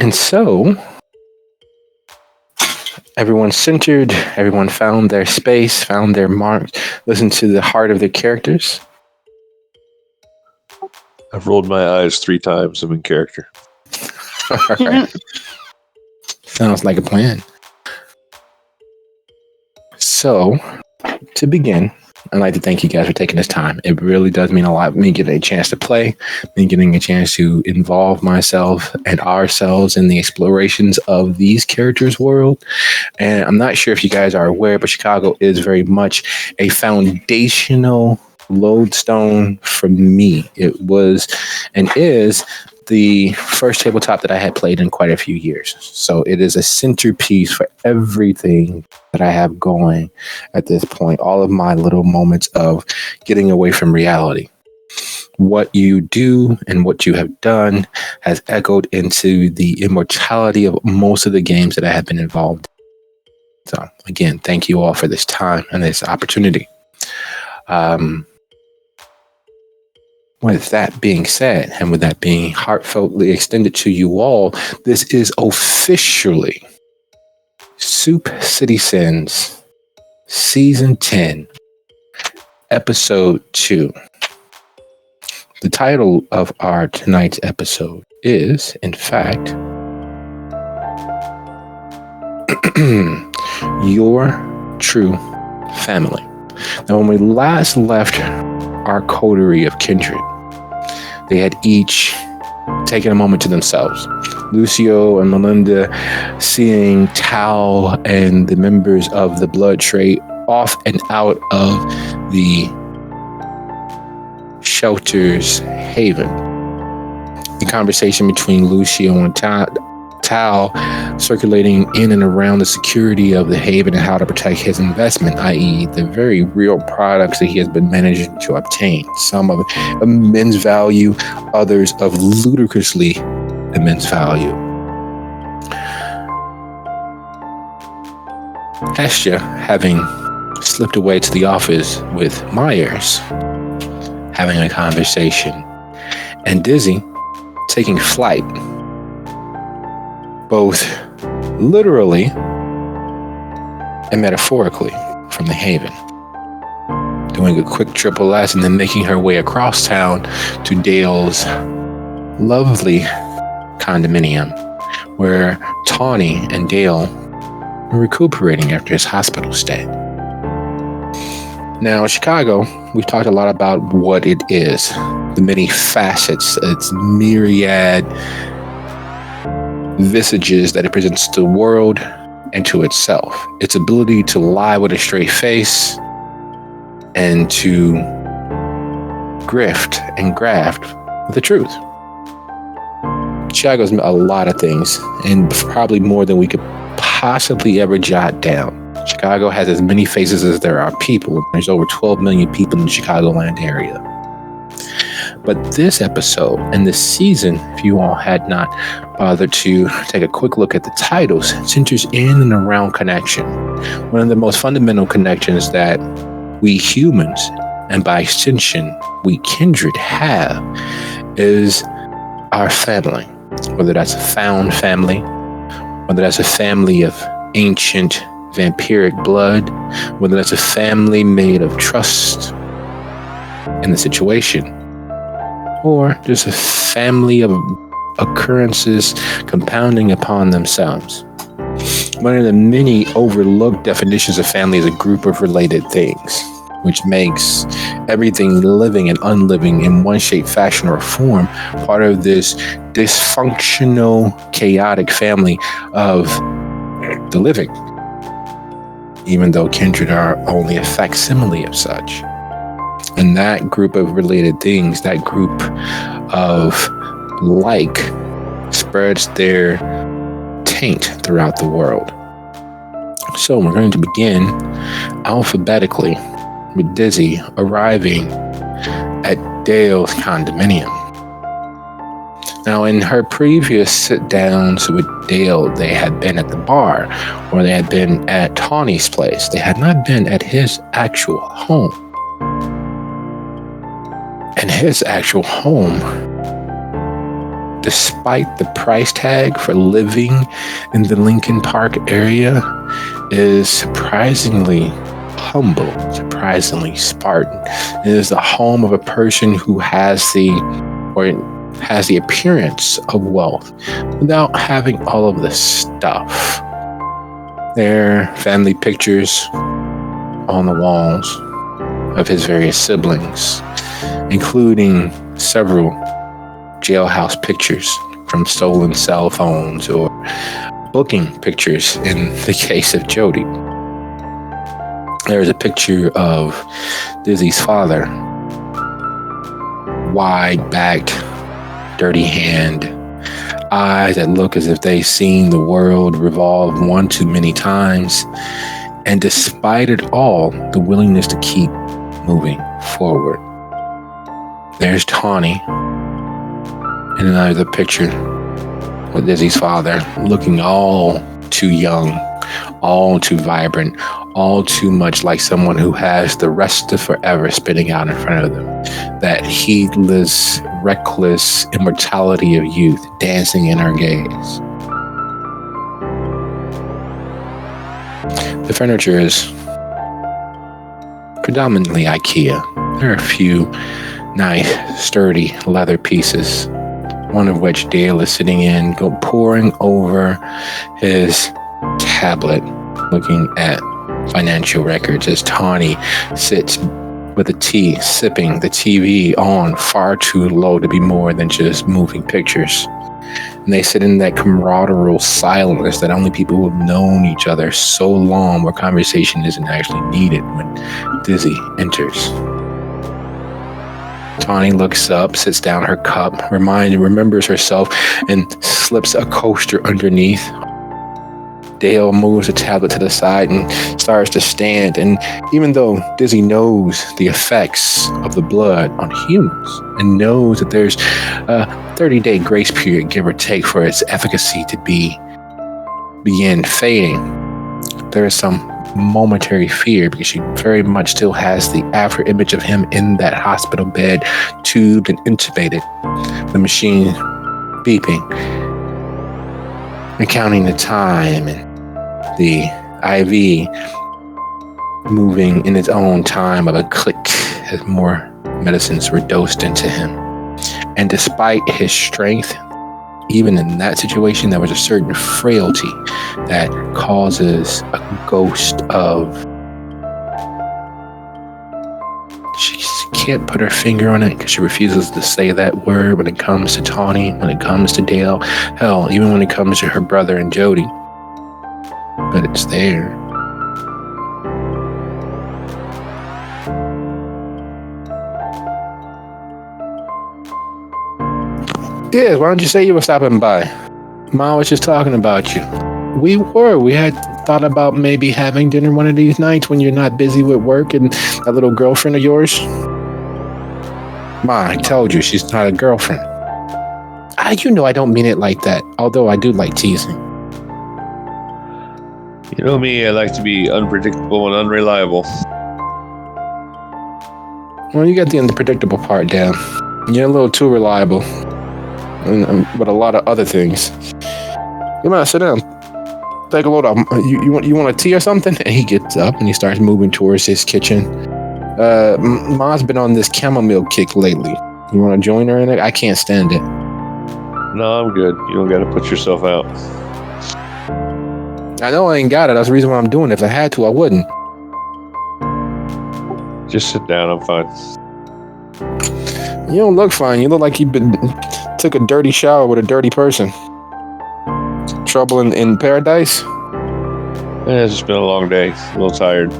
And so, everyone centered, everyone found their space, found their mark, listened to the heart of their characters. I've rolled my eyes 3 times. I'm in character. All right. Sounds like a plan. So, to begin, I'd like to thank you guys for taking this time. It really does mean a lot. Me getting a chance to play, me getting a chance to involve myself and ourselves in the explorations of these characters' world. And I'm not sure if you guys are aware, but Chicago is very much a foundational lodestone for me. It was and is the first tabletop that I had played in quite a few years. So it is a centerpiece for everything that I have going at this point. All of my little moments of getting away from reality. What you do and what you have done has echoed into the immortality of most of the games that I have been involved in. So again, thank you all for this time and this opportunity. With that being said, and with that being heartfeltly extended to you all, this is officially Soup City Sins, Season 10, Episode 2. The title of our tonight's episode is, in fact, Your True Family. Now, when we last left our coterie of kindred, they had each taken a moment to themselves. Lucio and Melinda seeing Tal and the members of the Blood Trade off and out of the shelter's haven. The conversation between Lucio and Tal circulating in and around the security of the haven and how to protect his investment, i.e. the very real products that he has been managing to obtain. Some of immense value, others of ludicrously immense value. Hestia, having slipped away to the office with Myers, having a conversation, and Dizzy taking flight, both literally and metaphorically, from the haven, doing a quick triple S and then making her way across town to Dale's lovely condominium, where Tawny and Dale were recuperating after his hospital stay. Now, Chicago, we've talked a lot about what it is, the many facets, its myriad visages that it presents to the world and to itself. Its ability to lie with a straight face and to grift and graft with the truth. Chicago's a lot of things, and probably more than we could possibly ever jot down. Chicago has as many faces as there are people. There's over 12 million people in the Chicagoland area. But this episode and this season, if you all had not bothered to take a quick look at the titles, centers in and around connection. One of the most fundamental connections that we humans, and by extension, we kindred have, is our family. Whether that's a found family, whether that's a family of ancient vampiric blood, whether that's a family made of trust in the situation, or just a family of occurrences compounding upon themselves. One of the many overlooked definitions of family is a group of related things, which makes everything living and unliving in one shape, fashion, or form part of this dysfunctional, chaotic family of the living, even though kindred are only a facsimile of such. And that group of related things, that group of like, spreads their taint throughout the world. So we're going to begin alphabetically with Dizzy arriving at Dale's condominium. Now, in her previous sit-downs with Dale, they had been at the bar, or they had been at Tawny's place. They had not been at his actual home. And his actual home despite the price tag for living in the Lincoln Park area, is surprisingly humble, surprisingly Spartan. It is the home of a person who has the appearance of wealth without having all of the stuff. There are family pictures on the walls of his various siblings, including several jailhouse pictures from stolen cell phones or booking pictures in the case of Jody. There's a picture of Dizzy's father, wide-backed, dirty hand, eyes that look as if they've seen the world revolve one too many times, and despite it all, the willingness to keep moving forward. There's Tawny in another picture with Dizzy's father, looking all too young, all too vibrant, all too much like someone who has the rest of forever spinning out in front of them. That heedless, reckless immortality of youth dancing in our gaze. The furniture is predominantly IKEA. There are a few nice, sturdy leather pieces, one of which Dale is sitting in, poring over his tablet, looking at financial records as Tawny sits with a tea, sipping the TV on far too low to be more than just moving pictures. And they sit in that camaraderie silence that only people who have known each other so long where conversation isn't actually needed when Dizzy enters. Tawny looks up, sits down her cup, remembers herself, and slips a coaster underneath. Dale moves the tablet to the side and starts to stand. And even though Dizzy knows the effects of the blood on humans and knows that there's a 30-day grace period, give or take, for its efficacy to begin fading, there is some momentary fear because she very much still has the after image of him in that hospital bed, tubed and intubated, the machine beeping and counting the time, and the IV moving in its own time of a click as more medicines were dosed into him. And despite his strength, even in that situation, there was a certain frailty that causes a ghost of... She can't put her finger on it because she refuses to say that word when it comes to Tawny, when it comes to Dale, hell, even when it comes to her brother and Jody. But it's there. Yes, why don't you say you were stopping by? Mom was just talking about you. We were. We had thought about maybe having dinner one of these nights when you're not busy with work and that little girlfriend of yours. Ma, I told you she's not a girlfriend. You know I don't mean it like that, although I do like teasing. You know me, I like to be unpredictable and unreliable. Well, you got the unpredictable part down. You're a little too reliable. But a lot of other things. Come on, sit down. Take a load off. You want a tea or something? And he gets up and he starts moving towards his kitchen. Ma's been on this chamomile kick lately. You want to join her in it? I can't stand it. No, I'm good. You don't got to put yourself out. I know I ain't got it. That's the reason why I'm doing it. If I had to, I wouldn't. Just sit down. I'm fine. You don't look fine. You look like you took a dirty shower with a dirty person. Trouble in paradise? Yeah, it's just been a long day. A little tired.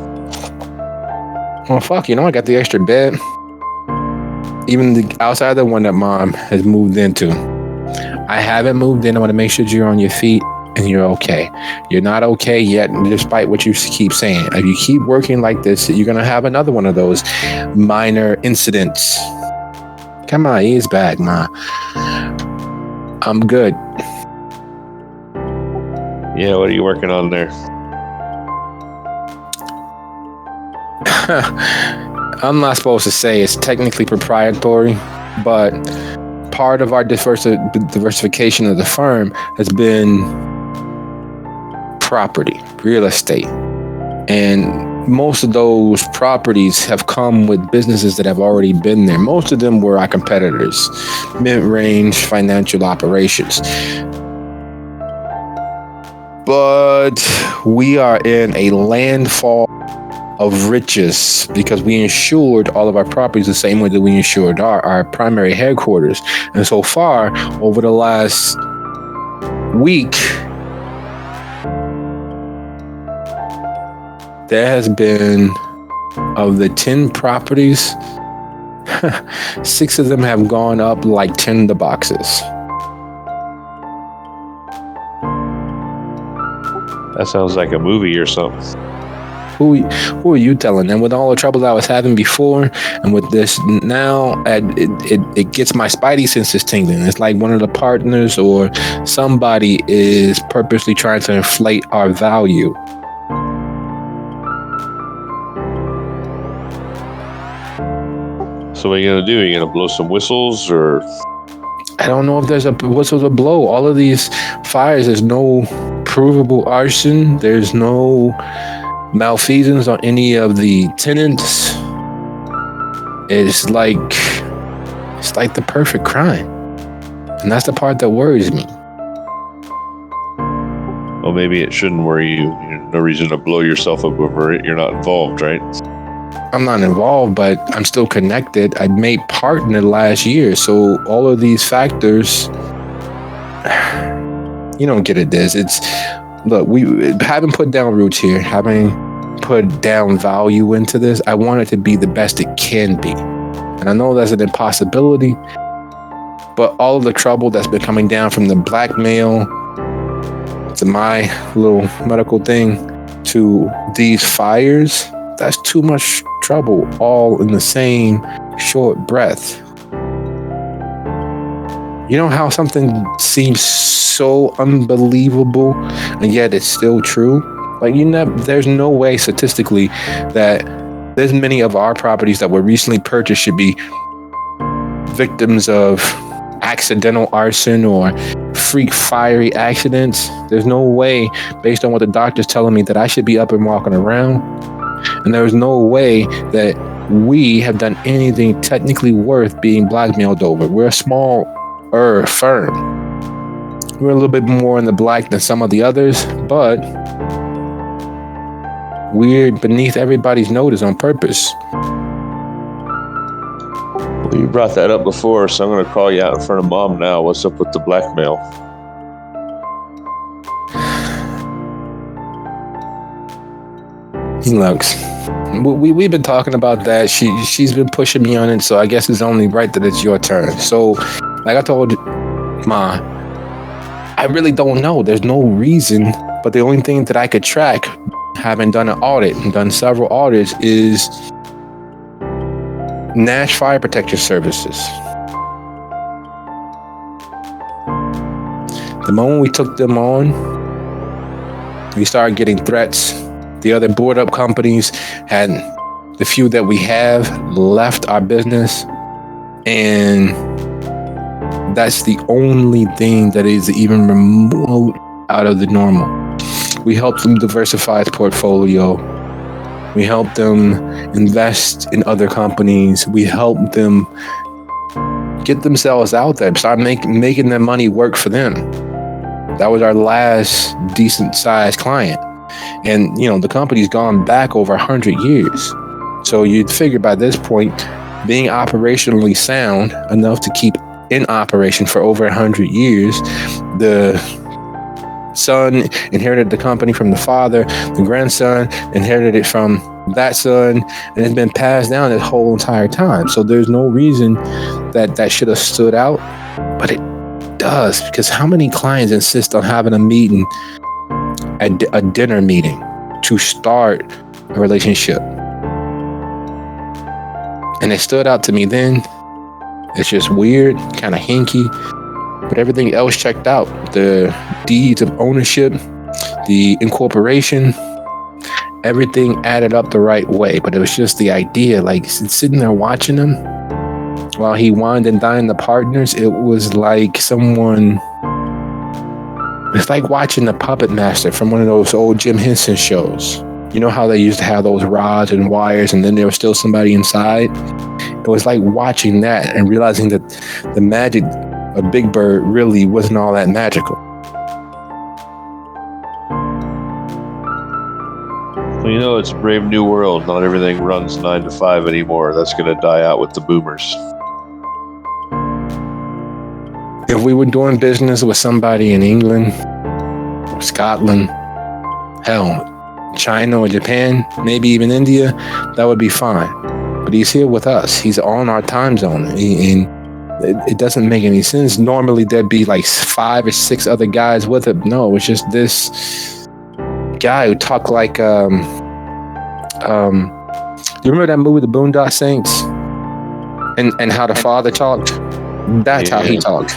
Well, fuck, I got the extra bed. Even the outside the one that Mom has moved into. I haven't moved in. I want to make sure you're on your feet and you're okay. You're not okay yet, despite what you keep saying. If you keep working like this, you're going to have another one of those minor incidents. Come on, ease back, Ma. I'm good. Yeah, what are you working on there? I'm not supposed to say it's technically proprietary, but part of our diversification of the firm has been property, real estate. And most of those properties have come with businesses that have already been there. Most of them were our competitors, mid-range financial operations. But we are in a landfall of riches because we insured all of our properties the same way that we insured our primary headquarters. And so far, over the last week, there has been, of the 10 properties, 6 of them have gone up like 10 the boxes. That sounds like a movie or something. Who are you telling? And with all the troubles I was having before, and with this now, it gets my spidey senses tingling. It's like one of the partners or somebody is purposely trying to inflate our value. So what are you going to do? Are you going to blow some whistles or? I don't know if there's a whistle to blow. All of these fires, there's no provable arson. There's no malfeasance on any of the tenants. It's like the perfect crime. And that's the part that worries me. Well, maybe it shouldn't worry you. No reason to blow yourself up over it. You're not involved, right? I'm not involved, but I'm still connected. I made part in it last year. So all of these factors, you don't get it, Diz. Look, we haven't put down roots here, having put down value into this. I want it to be the best it can be. And I know that's an impossibility, but all of the trouble that's been coming down from the blackmail to my little medical thing to these fires, that's too much trouble all in the same short breath. You know how something seems so unbelievable and yet it's still true? Like, there's no way statistically that there's many of our properties that were recently purchased should be victims of accidental arson or freak fiery accidents. There's no way, based on what the doctor's telling me, that I should be up and walking around. And there's no way that we have done anything technically worth being blackmailed over. We're a smaller firm. We're a little bit more in the black than some of the others, but we're beneath everybody's notice on purpose. Well, you brought that up before, so I'm going to call you out in front of Mom now. What's up with the blackmail? Looks, we've been talking about that. She's been pushing me on it, so I guess it's only right that it's your turn. So, like I told Ma, I really don't know. There's no reason, but the only thing that I could track, having done an audit and done several audits, is Nash Fire Protection Services. The moment we took them on, we started getting threats. The other board up companies had, the few that we have, left our business. And that's the only thing that is even remote out of the normal. We helped them diversify its portfolio. We helped them invest in other companies. We helped them get themselves out there, start making their money work for them. That was our last decent sized client. And, the company's gone back over 100 years. So you'd figure by this point, being operationally sound enough to keep in operation for over 100 years, the son inherited the company from the father, the grandson inherited it from that son, and it's been passed down this whole entire time. So there's no reason that should have stood out, but it does, because how many clients insist on having a meeting, a dinner meeting, to start a relationship? And it stood out to me then. It's just weird, kind of hinky, but everything else checked out. The deeds of ownership, the incorporation, everything added up the right way. But it was just the idea, like sitting there watching them, while he wined and dined the partners, it was like it's like watching the Puppet Master from one of those old Jim Henson shows. You know how they used to have those rods and wires and then there was still somebody inside? It was like watching that and realizing that the magic of Big Bird really wasn't all that magical. Well, it's a brave new world. Not everything runs 9 to 5 anymore. That's going to die out with the boomers. If we were doing business with somebody in England, or Scotland, hell, China or Japan, maybe even India, that would be fine. But he's here with us. He's on our time zone. And it doesn't make any sense. Normally, there'd be like 5 or 6 other guys with him. No, it's just this guy who talked like you remember that movie The Boondock Saints and how the father talked? That's how he talked.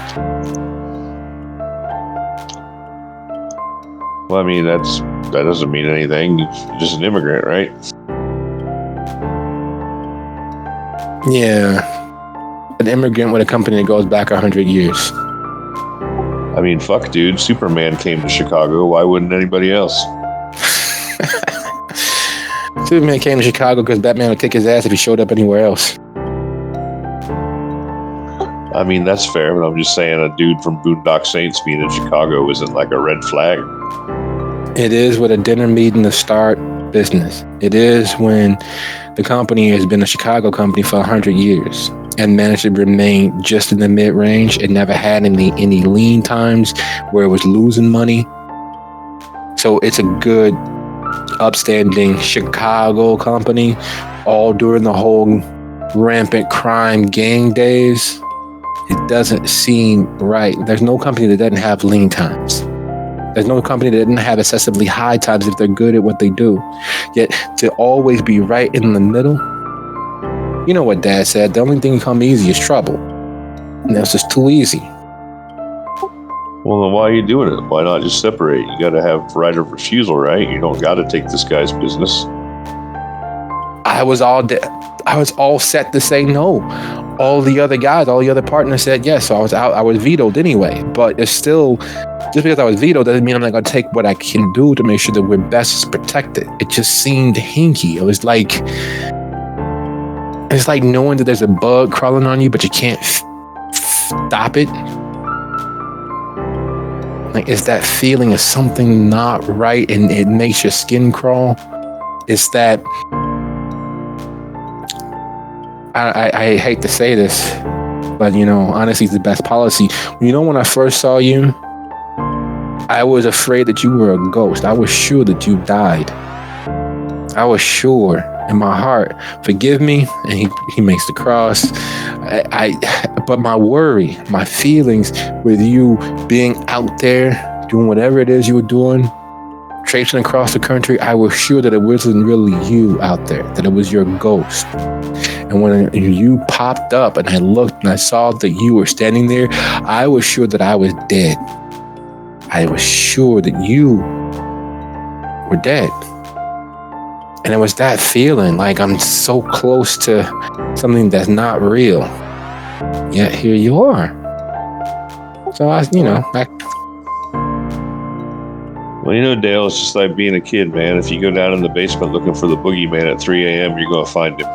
Well, I mean, that doesn't mean anything. You're just an immigrant, right? Yeah, an immigrant with a company that goes back 100 years. I mean, fuck, dude. Superman came to Chicago. Why wouldn't anybody else? Superman came to Chicago because Batman would kick his ass if he showed up anywhere else. I mean, that's fair, but I'm just saying a dude from Boondock Saints being in Chicago isn't like a red flag. It is with a dinner meeting to start business. It is when the company has been a Chicago company for 100 years and managed to remain just in the mid-range. It never had any lean times where it was losing money. So it's a good, upstanding Chicago company all during the whole rampant crime gang days. It doesn't seem right. There's no company that doesn't have lean times. There's no company that doesn't have excessively high times if they're good at what they do. Yet to always be right in the middle, you know what Dad said, the only thing that come easy is trouble. And that's just too easy. Well, then why are you doing it? Why not just separate? You got to have right of refusal, right? You don't got to take this guy's business. I was all set to say no. All the other partners said yes, so I was vetoed anyway. But it's still, just because I was vetoed doesn't mean I'm not going to take what I can do to make sure that we're best protected. It just seemed hinky. It was like, it's like knowing that there's a bug crawling on you, but you can't stop it. Like, it's that feeling of something not right and it makes your skin crawl. It's that, I hate to say this, but honesty is the best policy. When I first saw you, I was afraid that you were a ghost. I was sure that you died. I was sure in my heart. Forgive me, and he makes the cross. But my worry, my feelings with you being out there doing whatever it is you were doing, traipsing across the country, I was sure that it wasn't really you out there, that it was your ghost. And when you popped up and I looked and I saw that you were standing there, I was sure that I was dead. I was sure that you were dead. And it was that feeling like I'm so close to something that's not real. Yet here you are. So Well, Dale, it's just like being a kid, man. If you go down in the basement looking for the boogeyman at 3 a.m., you're going to find him.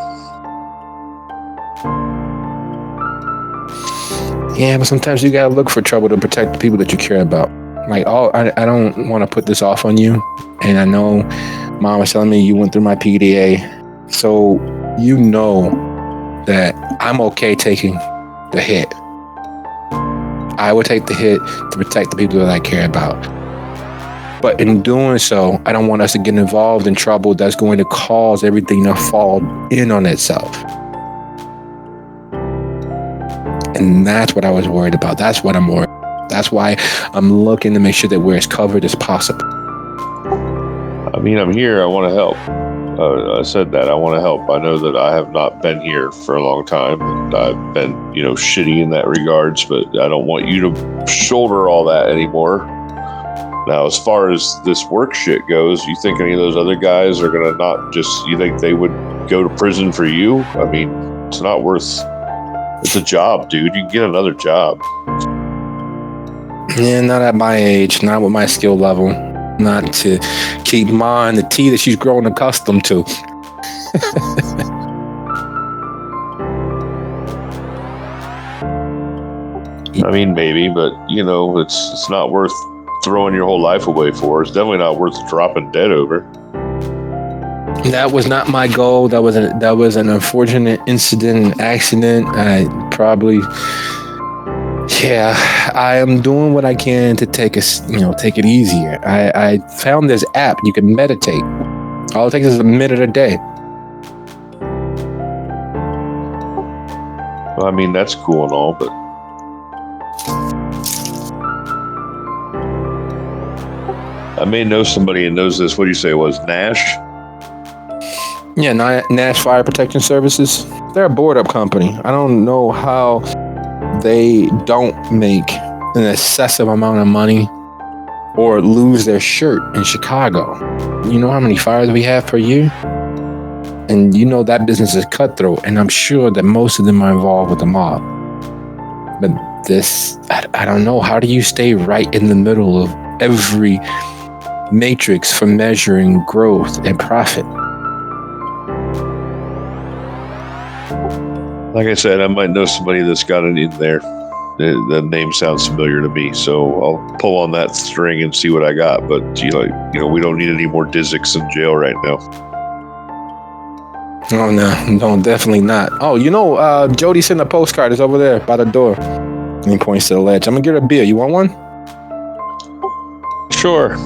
Yeah, but sometimes you got to look for trouble to protect the people that you care about. Like, I don't want to put this off on you. And I know Mom was telling me you went through my PDA. So you know that I'm okay taking the hit. I would take the hit to protect the people that I care about. But in doing so, I don't want us to get involved in trouble that's going to cause everything to fall in on itself. And that's what I was worried about. That's what I'm worried about. That's why I'm looking to make sure that we're as covered as possible. I mean, I'm here. I want to help. I said that. I want to help. I know that I have not been here for a long time. And I've been, shitty in that regards, but I don't want you to shoulder all that anymore. Now, as far as this work shit goes, you think any of those other guys are going to you think they would go to prison for you? I mean, it's not worth It's a job, dude. You can get another job. Yeah, not at my age, not with my skill level, not to keep mine the tea that she's grown accustomed to. I mean, maybe, but it's not worth throwing your whole life away for. It's definitely not worth dropping dead over. That was not my goal. That was an unfortunate incident, an accident. I am doing what I can to take it easier. I found this app. You can meditate. All it takes is a minute a day. Well, I mean, that's cool and all, but I may know somebody who knows this. What do you say it was? Nash? Yeah, Nash Fire Protection Services. They're a board-up company. I don't know how they don't make an excessive amount of money or lose their shirt in Chicago. You know how many fires we have per year? And you know that business is cutthroat, and I'm sure that most of them are involved with the mob. But this, I don't know. How do you stay right in the middle of every matrix for measuring growth and profit? Like I said, I might know somebody that's got it in there. The name sounds familiar to me, so I'll pull on that string and see what I got. But we don't need any more Dizzics in jail right now. Oh no, definitely not. Oh, Jody sent a postcard. It's over there by the door. And he points to the ledge. I'm gonna get her a beer. You want one? Sure.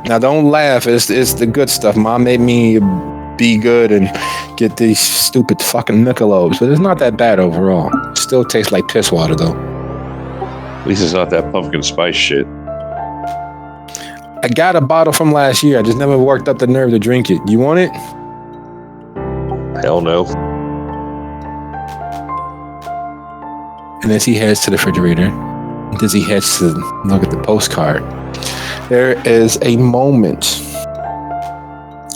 Now don't laugh. It's the good stuff. Mom made me be good and get these stupid fucking Michelobs, but it's not that bad overall. Still tastes like piss water though. At least it's not that pumpkin spice shit. I got a bottle from last year. I just never worked up the nerve to drink it. You want it? Hell no. And as he heads to the refrigerator, as he heads to look at the postcard, there is a moment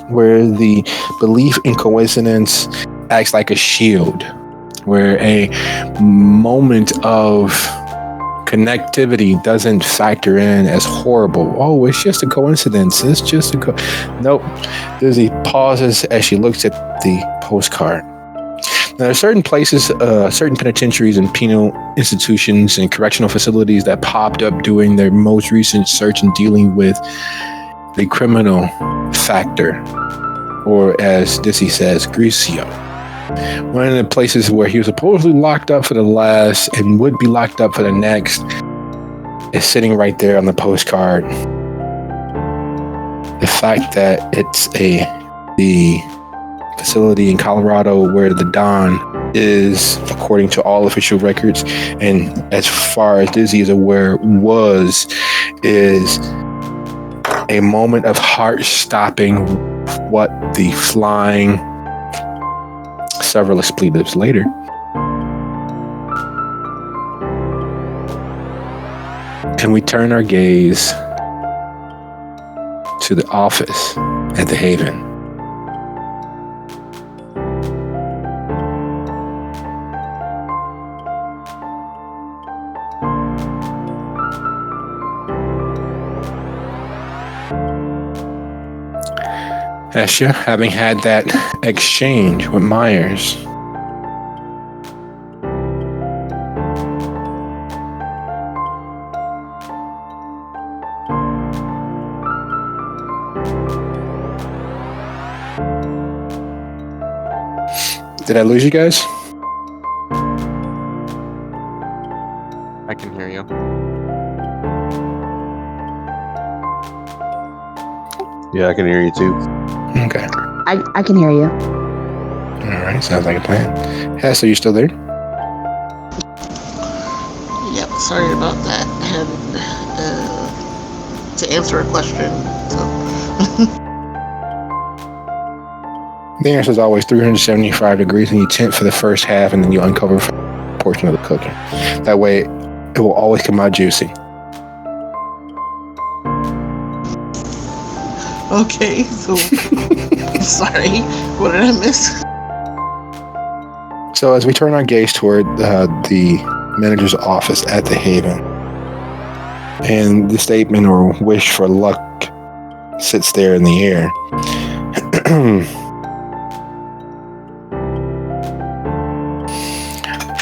where the belief in coincidence acts like a shield, where a moment of connectivity doesn't factor in as horrible. Oh, it's just a coincidence. It's just Nope. Dizzy pauses as she looks at the postcard. Now, there are certain places, certain penitentiaries and penal institutions and correctional facilities that popped up doing their most recent search and dealing with the criminal factor, or as Dizzy says, Greasio. One of the places where he was supposedly locked up for the last and would be locked up for the next is sitting right there on the postcard. The fact that it's the facility in Colorado where the Don is, according to all official records, and as far as Dizzy is aware, is a moment of heart stopping what the flying several expletives later. And we turn our gaze to the office at the Haven. Esha, having had that exchange with Myers, did I lose you guys? I can hear you. Yeah, I can hear you too. Okay. I can hear you. All right, sounds like a plan. Hess, are you still there? Yep, sorry about that. I had to answer a question. So. The answer is always 375 degrees, and you tint for the first half, and then you uncover a portion of the cooking. That way, it will always come out juicy. Okay, so sorry. What did I miss? So as we turn our gaze toward the manager's office at the Haven, and the statement or wish for luck sits there in the air.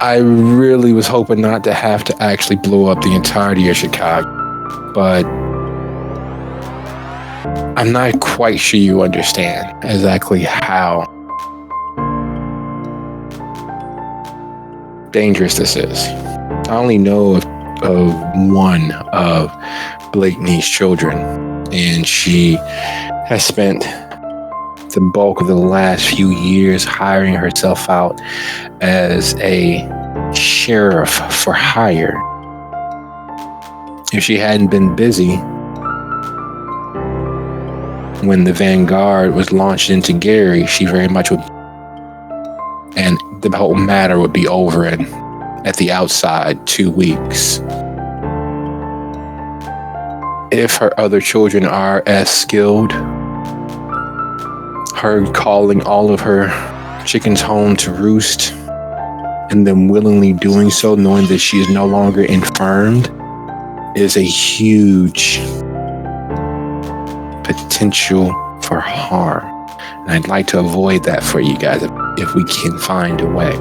I really was hoping not to have to actually blow up the entirety of Chicago, but I'm not quite sure you understand exactly how dangerous this is. I only know of one of Blakeney's children, and she has spent the bulk of the last few years hiring herself out as a sheriff for hire. If she hadn't been busy when the Vanguard was launched into Gary, she very much would, and the whole matter would be over in, at the outside, 2 weeks. If her other children are as skilled, her calling all of her chickens home to roost and then willingly doing so, knowing that she is no longer infirmed, is a huge potential for harm. And I'd like to avoid that for you guys if we can find a way.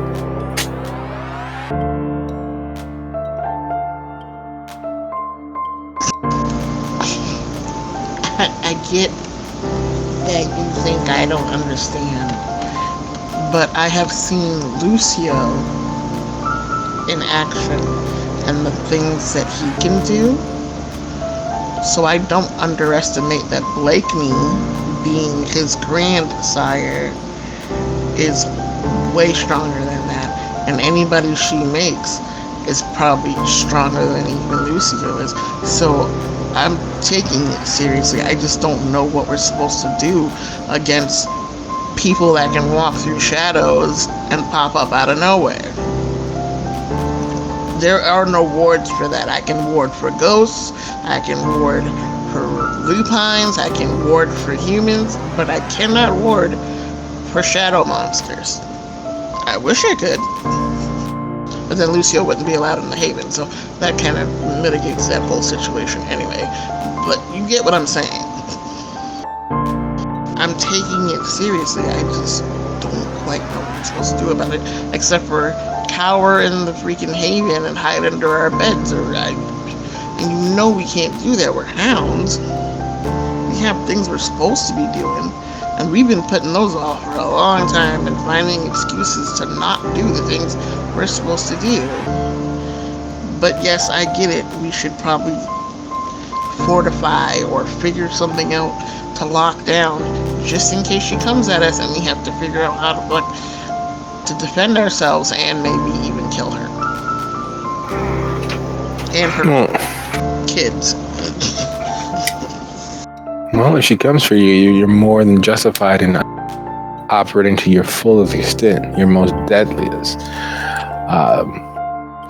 I get that you think I don't understand, but I have seen Lucio in action and the things that he can do, so I don't underestimate that Blakeney, being his grandsire, is way stronger than that, and anybody she makes is probably stronger than even Lucio is. So I'm taking it seriously. I just don't know what we're supposed to do against people that can walk through shadows and pop up out of nowhere. There are no wards for that. I can ward for ghosts, I can ward for lupines, I can ward for humans, but I cannot ward for shadow monsters. I wish I could, but then Lucio wouldn't be allowed in the Haven, so that kind of mitigates that whole situation anyway. But you get what I'm saying. I'm taking it seriously. I just don't quite know what I'm supposed to do about it, except for cower in the freaking Haven and hide under our beds. And you know we can't do that. We're hounds. We have things we're supposed to be doing, and we've been putting those off for a long time and finding excuses to not do the things we're supposed to do. But yes, I get it. We should probably fortify or figure something out to lock down, just in case she comes at us and we have to figure out how to defend ourselves and maybe even kill her. And her kids. Well, if she comes for you, you're more than justified in operating to your fullest extent, your most deadliest.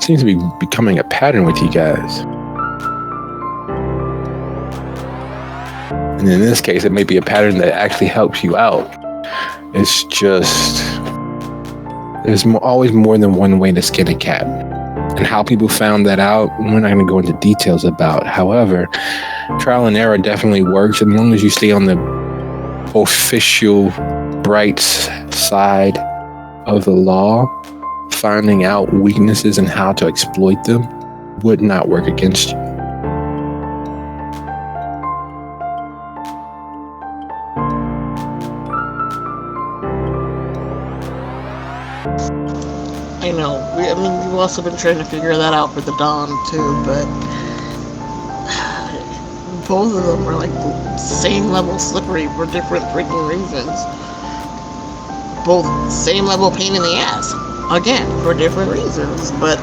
Seems to be becoming a pattern with you guys. And in this case, it may be a pattern that actually helps you out. It's just, there's always more than one way to skin a cat. And how people found that out, we're not going to go into details about. However, trial and error definitely works as long as you stay on the official bright side of the law. Finding out weaknesses and how to exploit them would not work against you. I know. We've also been trying to figure that out for the Dawn too, but both of them are like the same level slippery for different freaking reasons. Both same level pain in the ass, again, for different reasons, but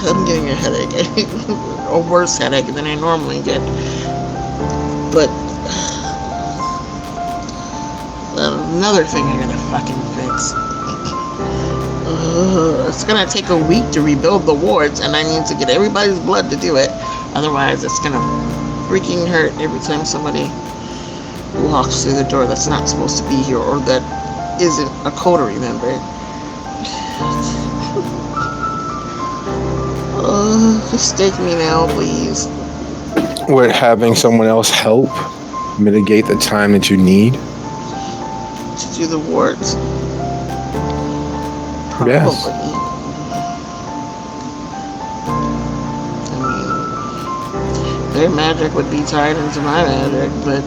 I'm getting a headache, a worse headache than I normally get. But another thing I gotta fucking fix. It's gonna take a week to rebuild the wards, and I need to get everybody's blood to do it. Otherwise, it's gonna freaking hurt every time somebody walks through the door that's not supposed to be here or that isn't a coterie member. Just take me now, please. Would having someone else help mitigate the time that you need? To do the wards? Probably. Yes. I mean, their magic would be tied into my magic, but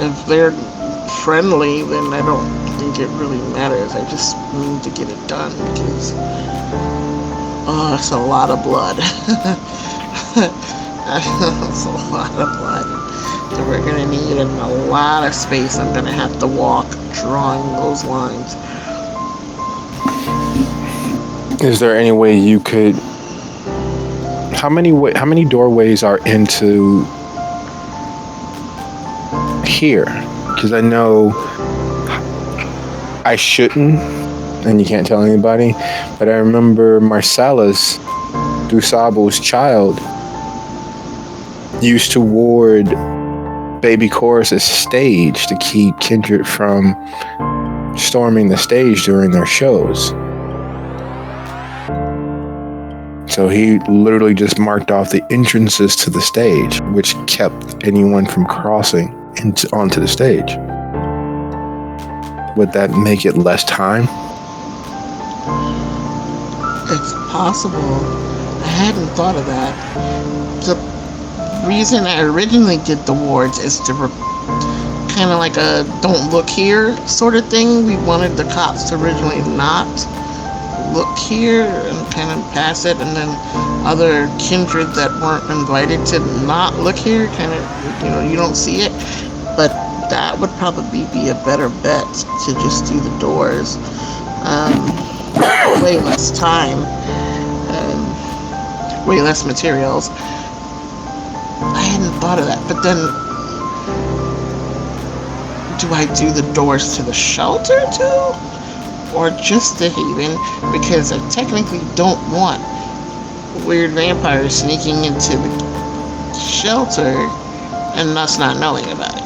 if they're friendly, then I don't think it really matters. I just need to get it done because it's a lot of blood. It's a lot of blood that we're gonna need and a lot of space I'm gonna have to walk drawing those lines. Is there any way you could? How many doorways are into here? Because I know I shouldn't, and you can't tell anybody, but I remember Marcellus, Dusable's child, used to ward Baby Chorus's stage to keep Kindred from storming the stage during their shows. So he literally just marked off the entrances to the stage, which kept anyone from crossing onto the stage. Would that make it less time? It's possible. I hadn't thought of that. The reason I originally did the wards is to kind of like a don't look here sort of thing. We wanted the cops to originally not look here and kind of pass it, and then other kindred that weren't invited to not look here, kind of, you don't see it. But that would probably be a better bet to just do the doors. Way less time, way less materials. I hadn't thought of that, but then do I do the doors to the shelter too? Or just the Haven? Because I technically don't want weird vampires sneaking into the shelter and us not knowing about it.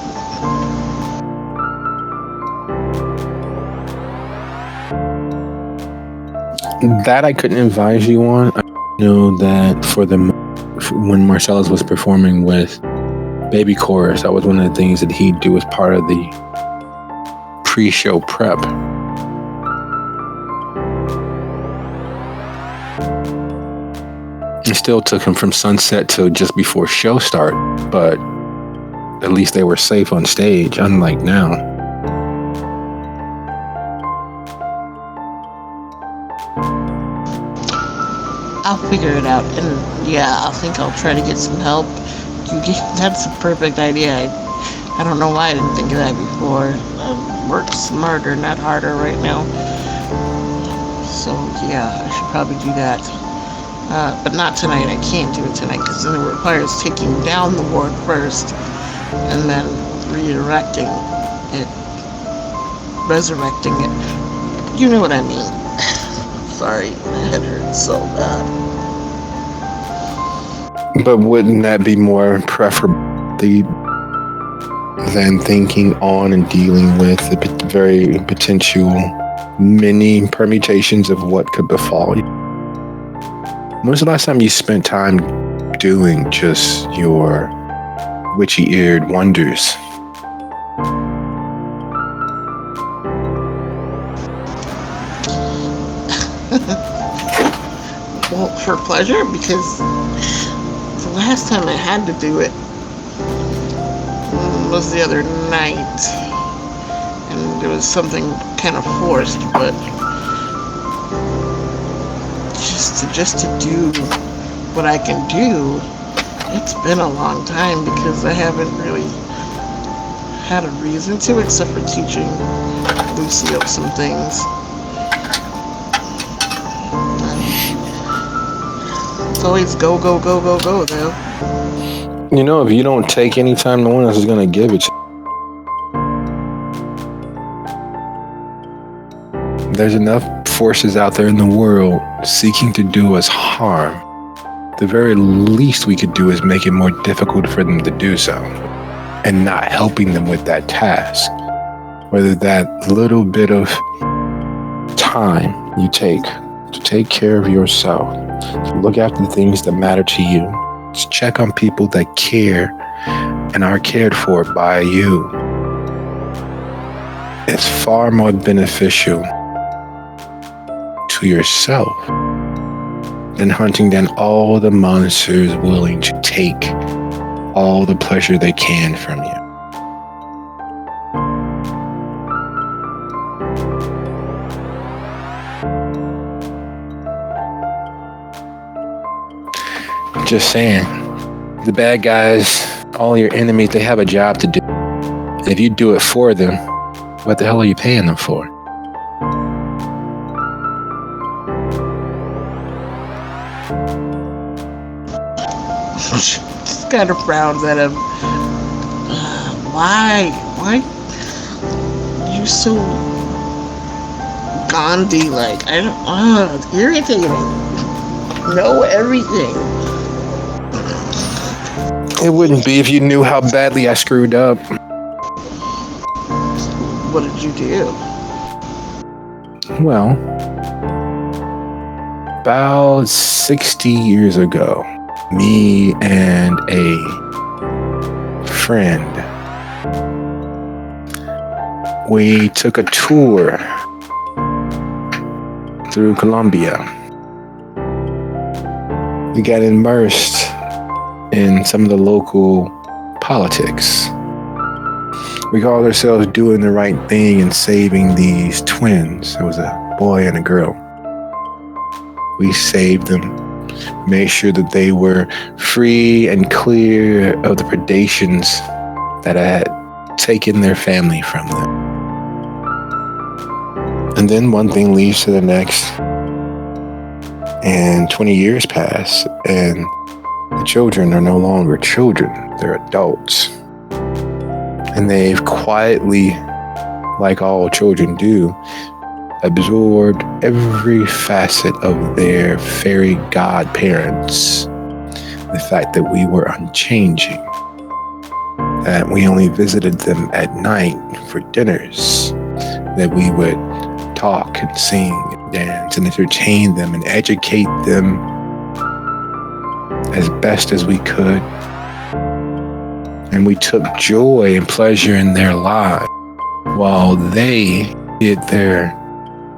That I couldn't advise you on. I know that when Marcellus was performing with Baby Chorus, that was one of the things that he'd do as part of the pre-show prep. It still took him from sunset to just before show start, but at least they were safe on stage, unlike now. I'll figure it out, and yeah, I think I'll try to get some help. That's a perfect idea. I don't know why I didn't think of that before. I work smarter, not harder right now. So yeah, I should probably do that. But not tonight. I can't do it tonight because then it requires taking down the ward first and then resurrecting it. You know what I mean. Sorry, my head hurts so bad. But wouldn't that be more preferable than thinking on and dealing with the very potential many permutations of what could befall you? When was the last time you spent time doing just your witchy-eared wonders? Well, for pleasure, because the last time I had to do it was the other night, and it was something kind of forced, but just to do what I can do, it's been a long time because I haven't really had a reason to, except for teaching Lucio some things. It's always go, go, go, go, go, though. You know, if you don't take any time, no one else is going to give it to you. There's enough forces out there in the world seeking to do us harm. The very least we could do is make it more difficult for them to do so. and not helping them with that task. Whether that little bit of time you take to take care of yourself, to look after the things that matter to you, to check on people that care and are cared for by you, it's far more beneficial to yourself than hunting down all the monsters willing to take all the pleasure they can from you. Just saying, the bad guys, all your enemies, they have a job to do. And if you do it for them, what the hell are you paying them for? Just kind of frowns at him. Why you so Gandhi-like? I don't. It's irritating. Know everything. It wouldn't be if you knew how badly I screwed up. What did you do? Well, about 60 years ago, me and a friend, we took a tour through Colombia. We got immersed in some of the local politics. We called ourselves doing the right thing and saving these twins. It was a boy and a girl. We saved them, made sure that they were free and clear of the predations that had taken their family from them. And then one thing leads to the next, and 20 years pass, and the children are no longer children, they're adults. And they've quietly, like all children do, absorbed every facet of their fairy godparents. The fact that we were unchanging, that we only visited them at night for dinners, that we would talk and sing and dance and entertain them and educate them as best as we could. And we took joy and pleasure in their lives while they hid their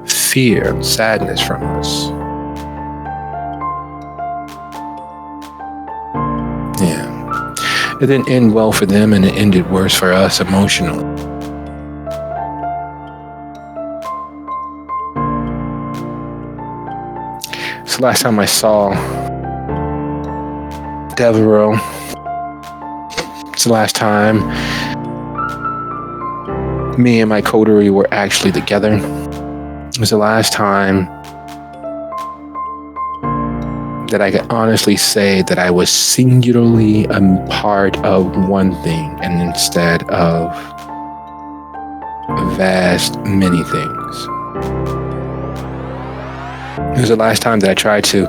fear and sadness from us. Yeah. It didn't end well for them, and it ended worse for us emotionally. So last time I saw Devereaux, it's the last time me and my coterie were actually together. It was the last time that I could honestly say that I was singularly a part of one thing and instead of a vast many things. It was the last time that I tried to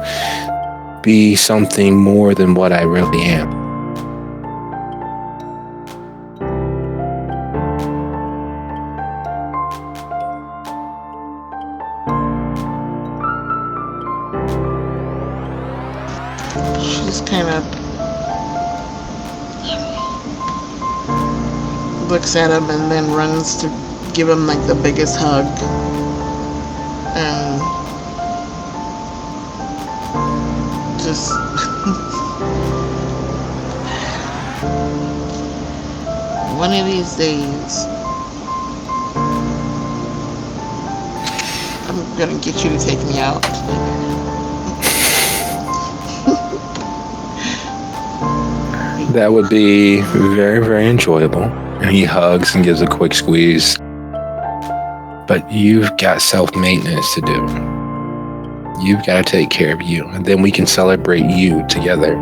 be something more than what I really am. She's kind of looks at him and then runs to give him like the biggest hug. And just one of these days I'm gonna get you to take me out. That would be very, very enjoyable. And he hugs and gives a quick squeeze. But you've got self-maintenance to do. You've got to take care of you. And then we can celebrate you together.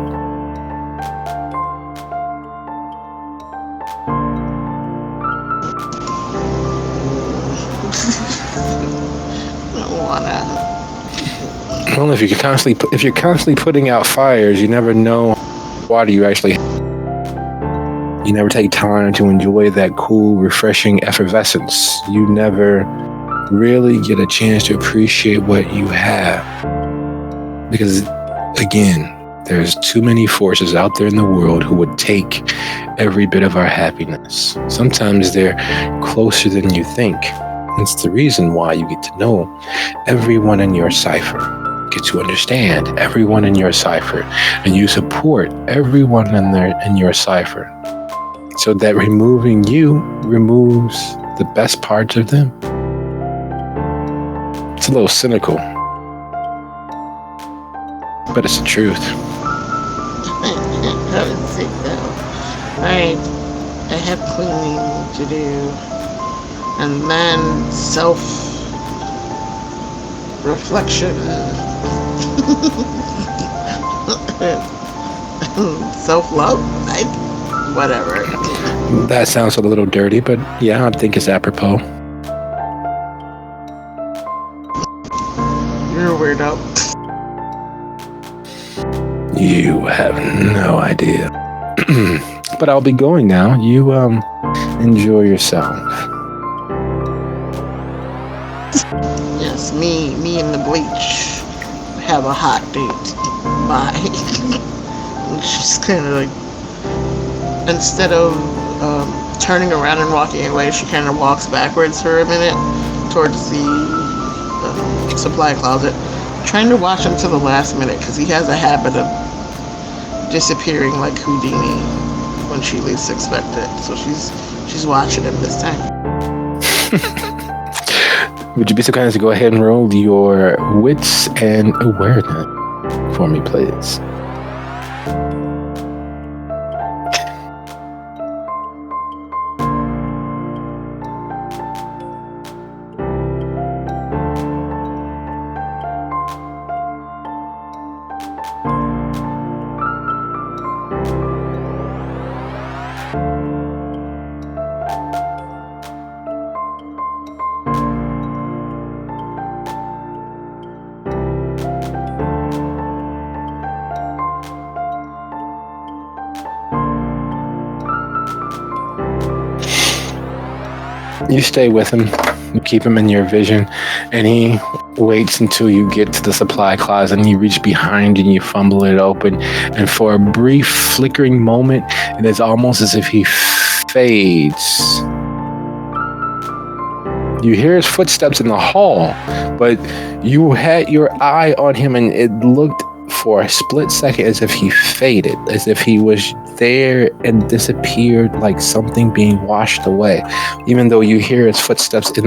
I don't wanna. Well, if you're constantly putting out fires, you never know what water you actually have. You never take time to enjoy that cool, refreshing effervescence. You never really get a chance to appreciate what you have. Because, again, there's too many forces out there in the world who would take every bit of our happiness. Sometimes they're closer than you think. It's the reason why you get to know everyone in your cipher, get to understand everyone in your cipher, and you support everyone in your cipher, so that removing you removes the best parts of them. It's a little cynical, but it's the truth. I would say so. Alright, I have cleaning to do. And then self-reflection. Self-love? Whatever. That sounds a little dirty, but yeah, I think it's apropos. You're a weirdo. You have no idea. But I'll be going now. You enjoy yourself. Yes, me and the bleach have a hot date. Bye. And she's kind of like, instead of turning around and walking away, she kind of walks backwards for a minute towards the supply closet, trying to watch him to the last minute because he has a habit of disappearing like Houdini when she least expects it. So she's watching him this time. Would you be so kind as to go ahead and roll your wits and awareness for me, please? You stay with him, you keep him in your vision, and he waits until you get to the supply closet and you reach behind and you fumble it open. And for a brief flickering moment, it is almost as if he fades. You hear his footsteps in the hall, but you had your eye on him and it looked for a split second as if he faded, as if he was there and disappeared like something being washed away, even though you hear his footsteps in.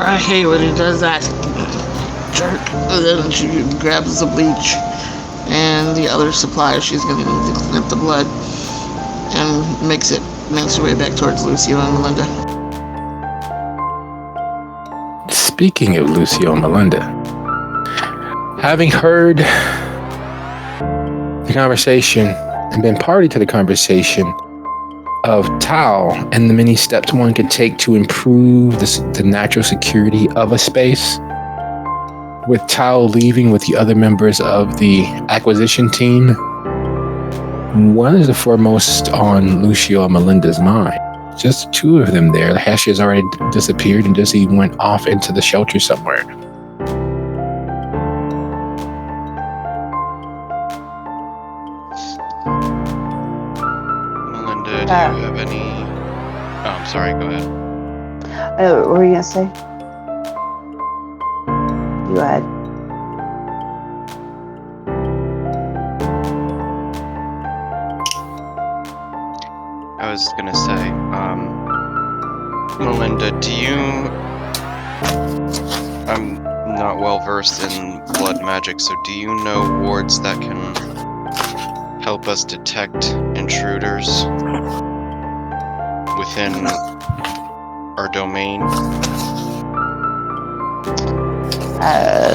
I hate when he does that. Jerk. And then she grabs the bleach and the other supplies she's going to need to clean up the blood and makes her way back towards Lucio and Melinda. Speaking of Lucio and Melinda, having heard the conversation and been party to the conversation of Tao and the many steps one could take to improve the natural security of a space, with Tao leaving with the other members of the acquisition team, what is the foremost on Lucio and Melinda's mind? Just the two of them there. Hashi has already disappeared and just even went off into the shelter somewhere. Melinda, do you have any... Oh, I'm sorry, go ahead. What were you going to say? Go ahead. I was gonna say, Melinda, do you... I'm not well versed in blood magic, so do you know wards that can help us detect intruders within our domain?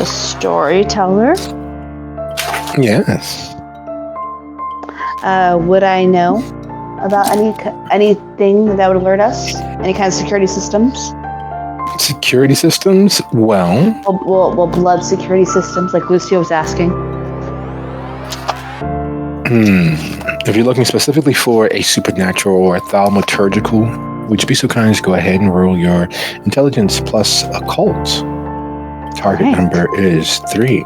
Storyteller? Yes. Would I know about anything that would alert us? Any kind of security systems? Security systems? Well, Well, blood security systems, like Lucio was asking. if you're looking specifically for a supernatural or thaumaturgical, would you be so kind as to go ahead and roll your intelligence plus occult? Target Right. number is 3.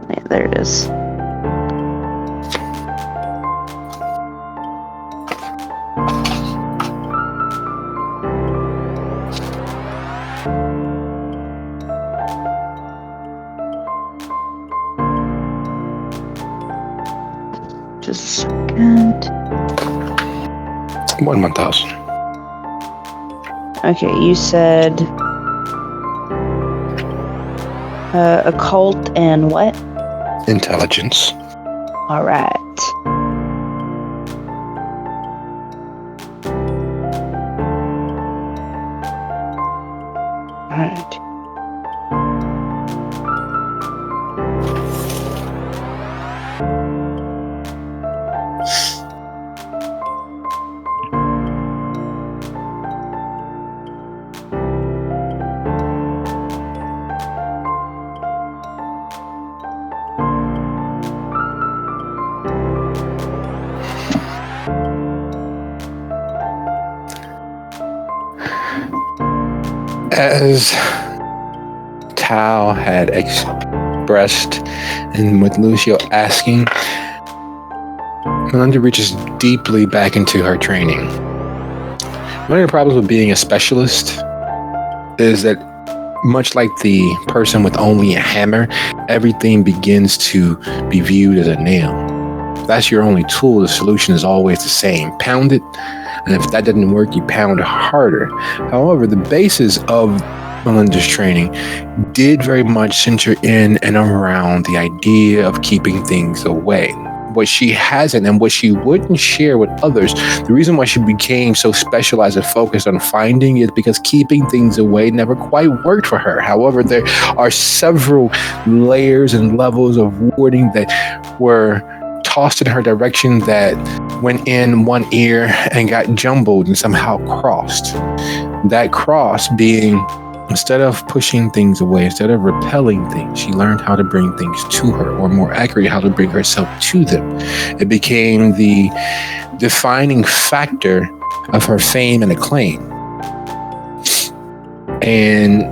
Yeah, there it is. Just a second. 1,000. Okay, you said occult and what? Intelligence. All right. All right. As Tao had expressed, and with Lucio asking, Melinda reaches deeply back into her training. One of the problems with being a specialist is that, much like the person with only a hammer, everything begins to be viewed as a nail. If that's your only tool, the solution is always the same. Pound it, and if that doesn't work, you pound harder. However, the basis of Melinda's training did very much center in and around the idea of keeping things away. What she hasn't and what she wouldn't share with others, the reason why she became so specialized and focused on finding is because keeping things away never quite worked for her. However, there are several layers and levels of warding that were tossed in her direction that went in one ear and got jumbled and somehow crossed. That cross being, instead of pushing things away, instead of repelling things, she learned how to bring things to her, or more accurately, how to bring herself to them. It became the defining factor of her fame and acclaim. And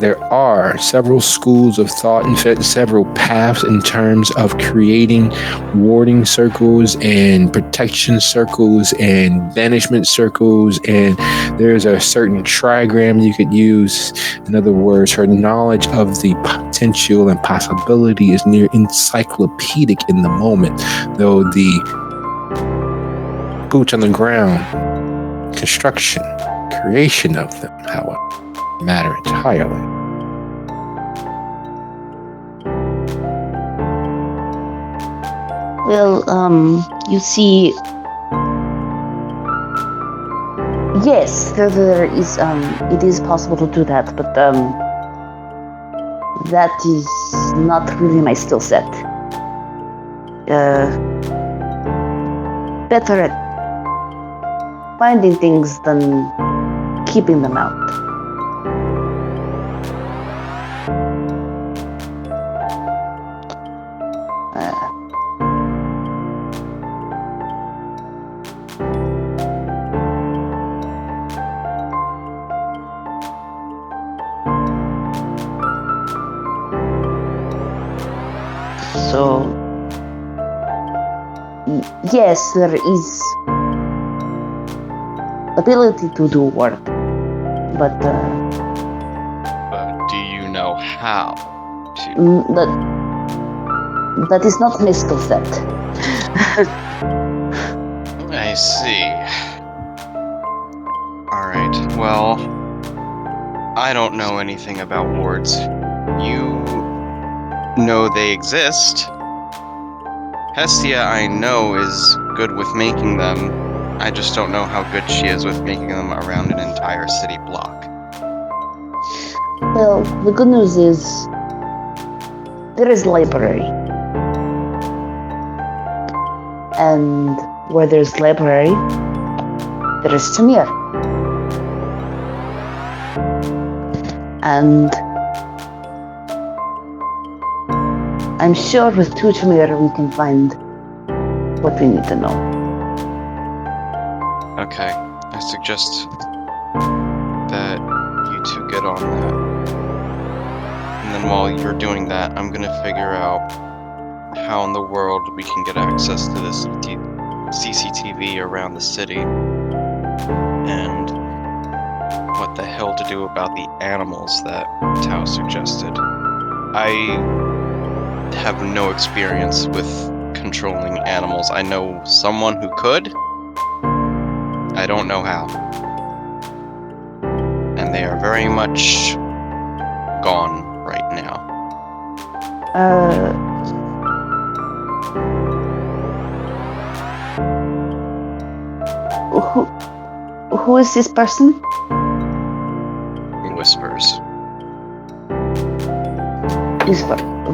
there are several schools of thought and several paths in terms of creating warding circles and protection circles and banishment circles, and there's a certain trigram you could use. In other words, her knowledge of the potential and possibility is near encyclopedic in the moment, though the boots on the ground construction, creation of them, however, matter entirely. Well, you see, yes, there is, it is possible to do that, but, that is not really my skill set. Better at finding things than keeping them out. So, yes, there is ability to do work, but But do you know how to? that is not my skill set. I see. Alright, well, I don't know anything about wards. You know they exist, Hestia, I know, is good with making them. I just don't know how good she is with making them around an entire city block. Well, the good news is there is library. And where there's library, there is Tamir. And I'm sure with 2 Tamir we can find what we need to know. Okay, I suggest that you two get on that. And then while you're doing that, I'm gonna figure out how in the world we can get access to this CCTV around the city. And what the hell to do about the animals that Tao suggested. I have no experience with controlling animals. I know someone who could. I don't know how. And they are very much gone right now. Who is this person? Whispers.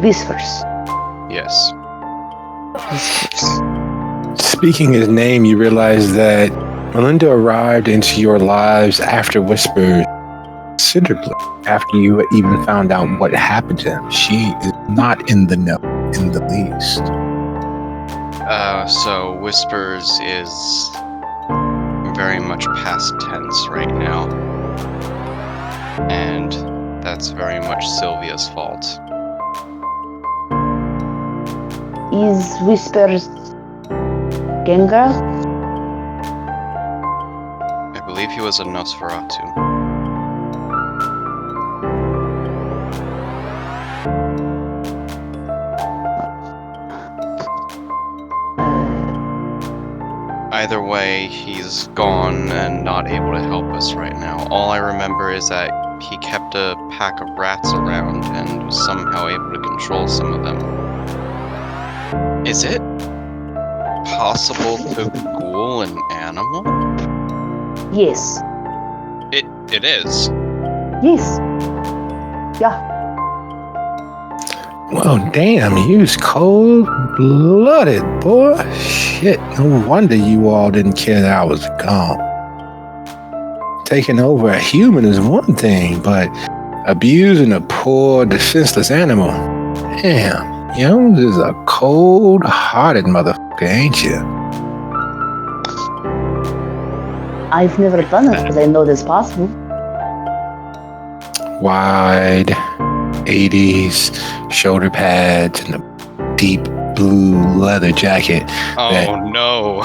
Whispers. Yes. Speaking his name, you realize that Melinda arrived into your lives after Whisper considerably. After you even found out what happened to him, she is not in the know in the least. So Whispers is very much past tense right now. And that's very much Sylvia's fault. Is Whispers Gengar? I believe he was a Nosferatu. Either way, he's gone and not able to help us right now. All I remember is that he kept a pack of rats around and was somehow able to control some of them. Is it possible to ghoul an animal? Yes. It is. Yes. Yeah. Well, damn, you's cold-blooded, boy. Shit, no wonder you all didn't care that I was gone. Taking over a human is one thing, but abusing a poor, defenseless animal, damn, yours is a cold-hearted motherfucker, ain't you? I've never done it, but I know that's possible. Wide 80s shoulder pads and a deep blue leather jacket. Oh no.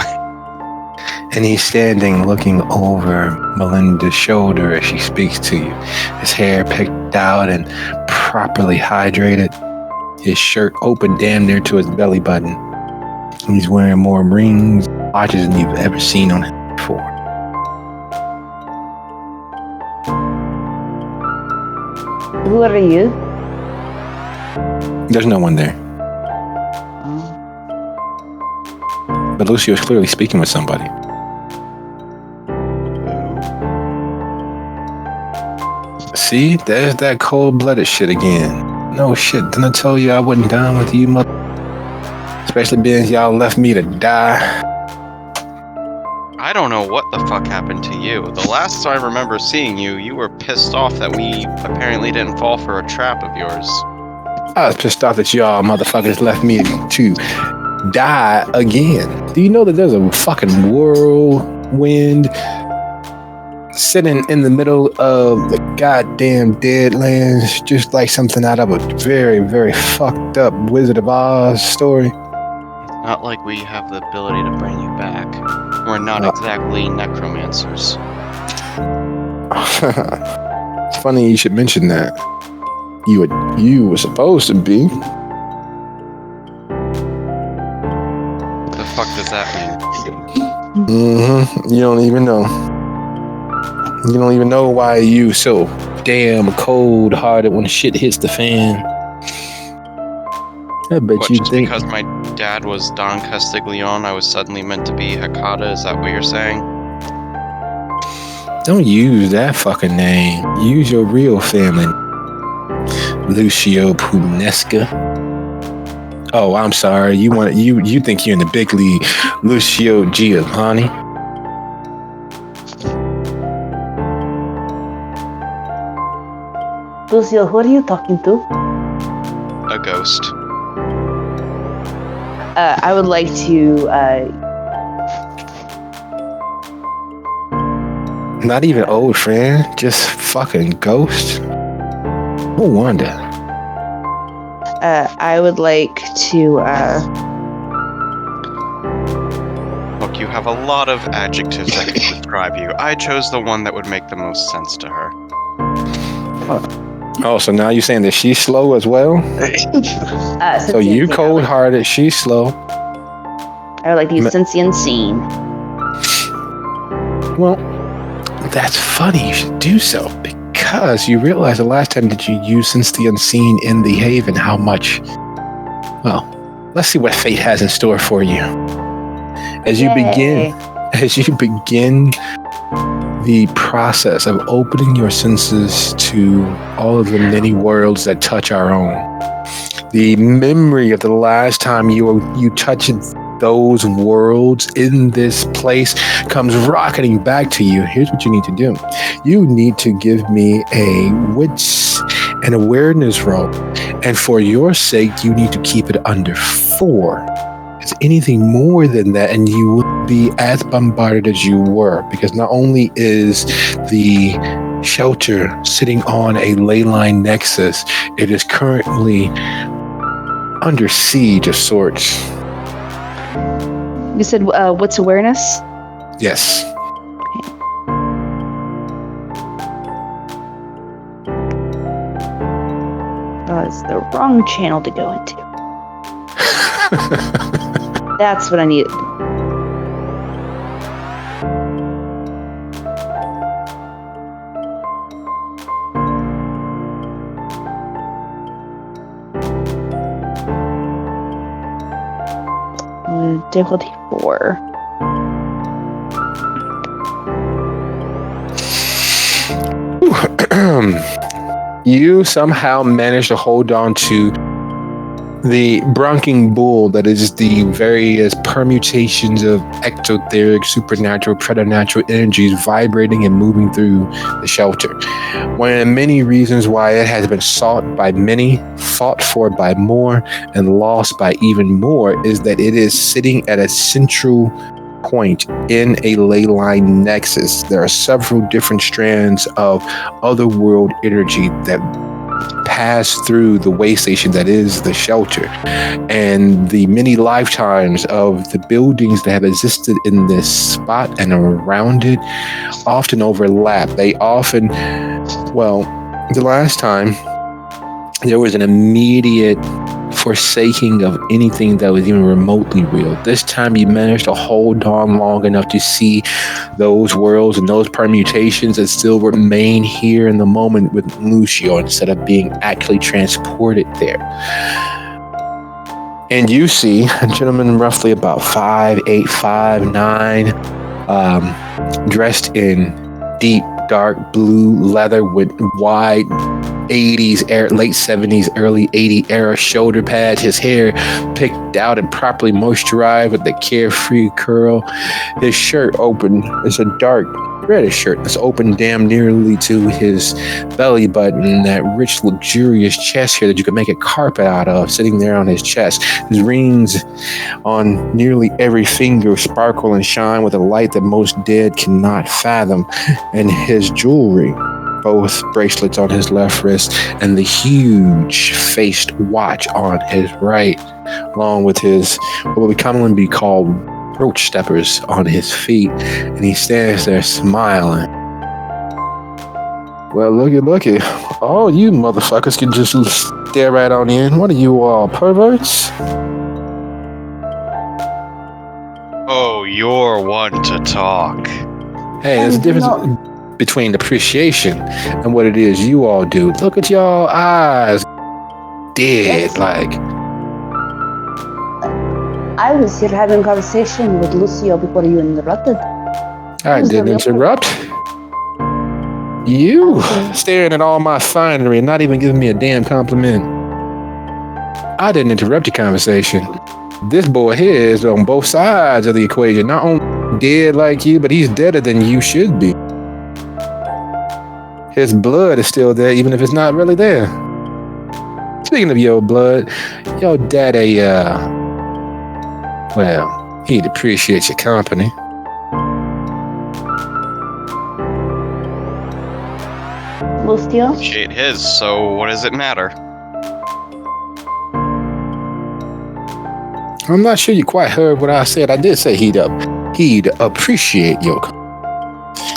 And he's standing looking over Melinda's shoulder as she speaks to you. His hair picked out and properly hydrated. His shirt open damn near to his belly button. And he's wearing more rings and watches than you've ever seen on him before. Who are you? There's no one there. But Lucio is clearly speaking with somebody. See, there's that cold-blooded shit again. No shit, didn't I tell you I wasn't down with you, mother? Especially being y'all left me to die. I don't know what the fuck happened to you. The last I remember seeing you, you were pissed off that we apparently didn't fall for a trap of yours. I was pissed off that y'all motherfuckers left me to die again. Do you know that there's a fucking whirlwind sitting in the middle of the goddamn Deadlands, just like something out of a very, very fucked up Wizard of Oz story? It's not like we have the ability to bring you back. We're not exactly necromancers. It's funny you should mention that. You were supposed to be. What the fuck does that mean? You don't even know. You don't even know why you so damn cold-hearted when shit hits the fan. I bet What, you just think. because my dad was Don Castiglione, I was suddenly meant to be Hakata? Is that what you're saying? Don't use that fucking name. Use your real family. Lucio Punesca. Oh, I'm sorry. You think you're in the big league. Lucio Giovanni. Lucio, who are you talking to? A ghost. I would like to. Not even old friend, just fucking ghost. No wonder. I would like to. Look, you have a lot of adjectives that could describe you. I chose the one that would make the most sense to her. Oh, so now you're saying that she's slow as well? So you sentient cold-hearted, she's slow. I would like to use sentient scene. Well, that's funny. You should do so because you realize the last time that you used Sense the Unseen in the Haven, how much. Well, let's see what fate has in store for you. As you begin the process of opening your senses to all of the many worlds that touch our own, the memory of the last time you touched those worlds in this place comes rocketing back to you. Here's what you need to do. You need to give me a wits and awareness roll. And for your sake, you need to keep it under 4. It's anything more than that, and you will be as bombarded as you were, because not only is the shelter sitting on a ley line nexus, it is currently under siege of sorts. You said, what's awareness? Yes. Oh, it's the wrong channel to go into. That's what I need. Difficulty 4. You somehow managed to hold on to the bronking bull that is the various permutations of ectotheric, supernatural, preternatural energies vibrating and moving through the shelter. One of the many reasons why it has been sought by many, fought for by more, and lost by even more is that it is sitting at a central point in a ley line nexus. There are several different strands of otherworld energy that pass through the way station that is the shelter, and the many lifetimes of the buildings that have existed in this spot and around it often overlap. They often, well, the last time there was an immediate forsaking of anything that was even remotely real. This time you managed to hold on long enough to see those worlds and those permutations that still remain here in the moment with Lucio instead of being actually transported there. And you see a gentleman roughly about 5'8", 5'9", dressed in deep dark blue leather with wide 80s, late 70s, early 80s era shoulder pads, his hair picked out and properly moisturized with the carefree curl. His shirt open. It's a dark reddish shirt that's open damn nearly to his belly button, that rich, luxurious chest hair that you could make a carpet out of sitting there on his chest. His rings on nearly every finger sparkle and shine with a light that most dead cannot fathom. And his jewelry, both bracelets on his left wrist and the huge faced watch on his right, along with his what would commonly be called roach steppers on his feet, and he stands there smiling. Well, looky. All you motherfuckers can just stare right on in. What are you all, perverts? Oh, you're one to talk. Hey, there's a difference between appreciation and what it is you all do. Look at y'all eyes. Dead, like. I was here having a conversation with Lucio before you interrupted. I Who's the didn't real interrupt. You Okay. staring at all my finery and not even giving me a damn compliment. I didn't interrupt your conversation. This boy here is on both sides of the equation. Not only dead like you, but he's deader than you should be. His blood is still there, even if it's not really there. Speaking of your blood, your daddy, well, he'd appreciate your company. Lucio? Appreciate his, so what does it matter? I'm not sure you quite heard what I said. I did say he'd appreciate your company.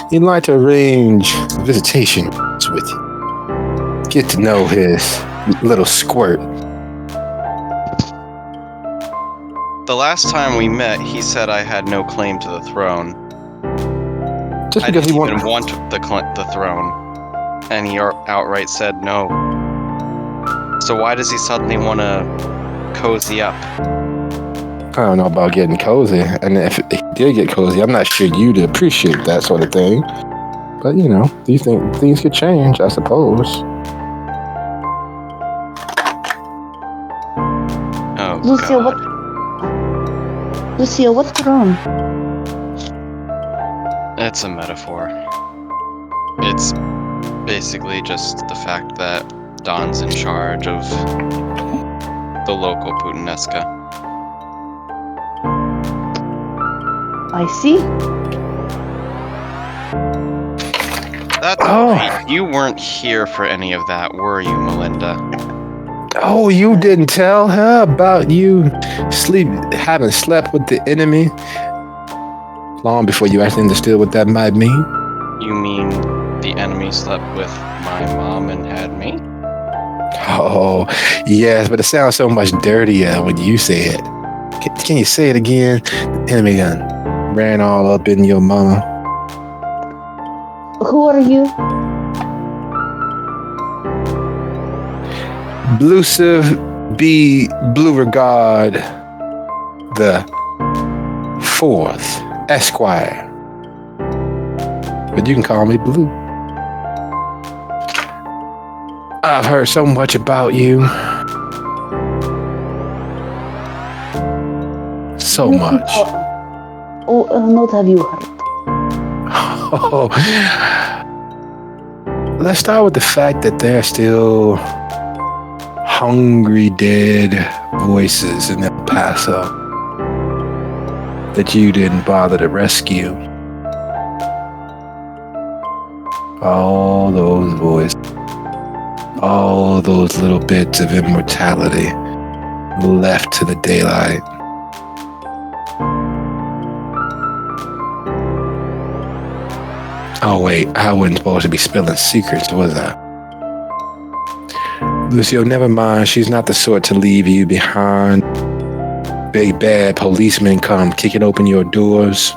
He'd like to arrange visitations with you. Get to know his little squirt. The last time we met, he said I had no claim to the throne. Just I because didn't he even wants. want the throne, and he outright said no. So why does he suddenly want to cozy up? I don't know about getting cozy, and if he did get cozy, I'm not sure you'd appreciate that sort of thing. But you know, these things could change, I suppose. Oh, Lucio, God. Lucio, what's wrong? It's a metaphor. It's basically just the fact that Don's in charge of the local Putanesca. I see. That's right. You weren't here for any of that, were you, Melinda? Oh, you didn't tell her about you having slept with the enemy long before you actually understood what that might mean? You mean the enemy slept with my mom and had me? Oh, yes, but it sounds so much dirtier when you say it. Can you say it again? The enemy ran all up in your mama. Who are you? Bluesive B. Blue Regard the Fourth Esquire. But you can call me Blue. I've heard so much about you. So much. What have you heard? Oh, let's start with the fact that there are still hungry, dead voices in El Paso that you didn't bother to rescue. All those voices, all those little bits of immortality left to the daylight. Oh wait, I wasn't supposed to be spilling secrets, was I? Lucio, never mind. She's not the sort to leave you behind. Big bad policemen come kicking open your doors.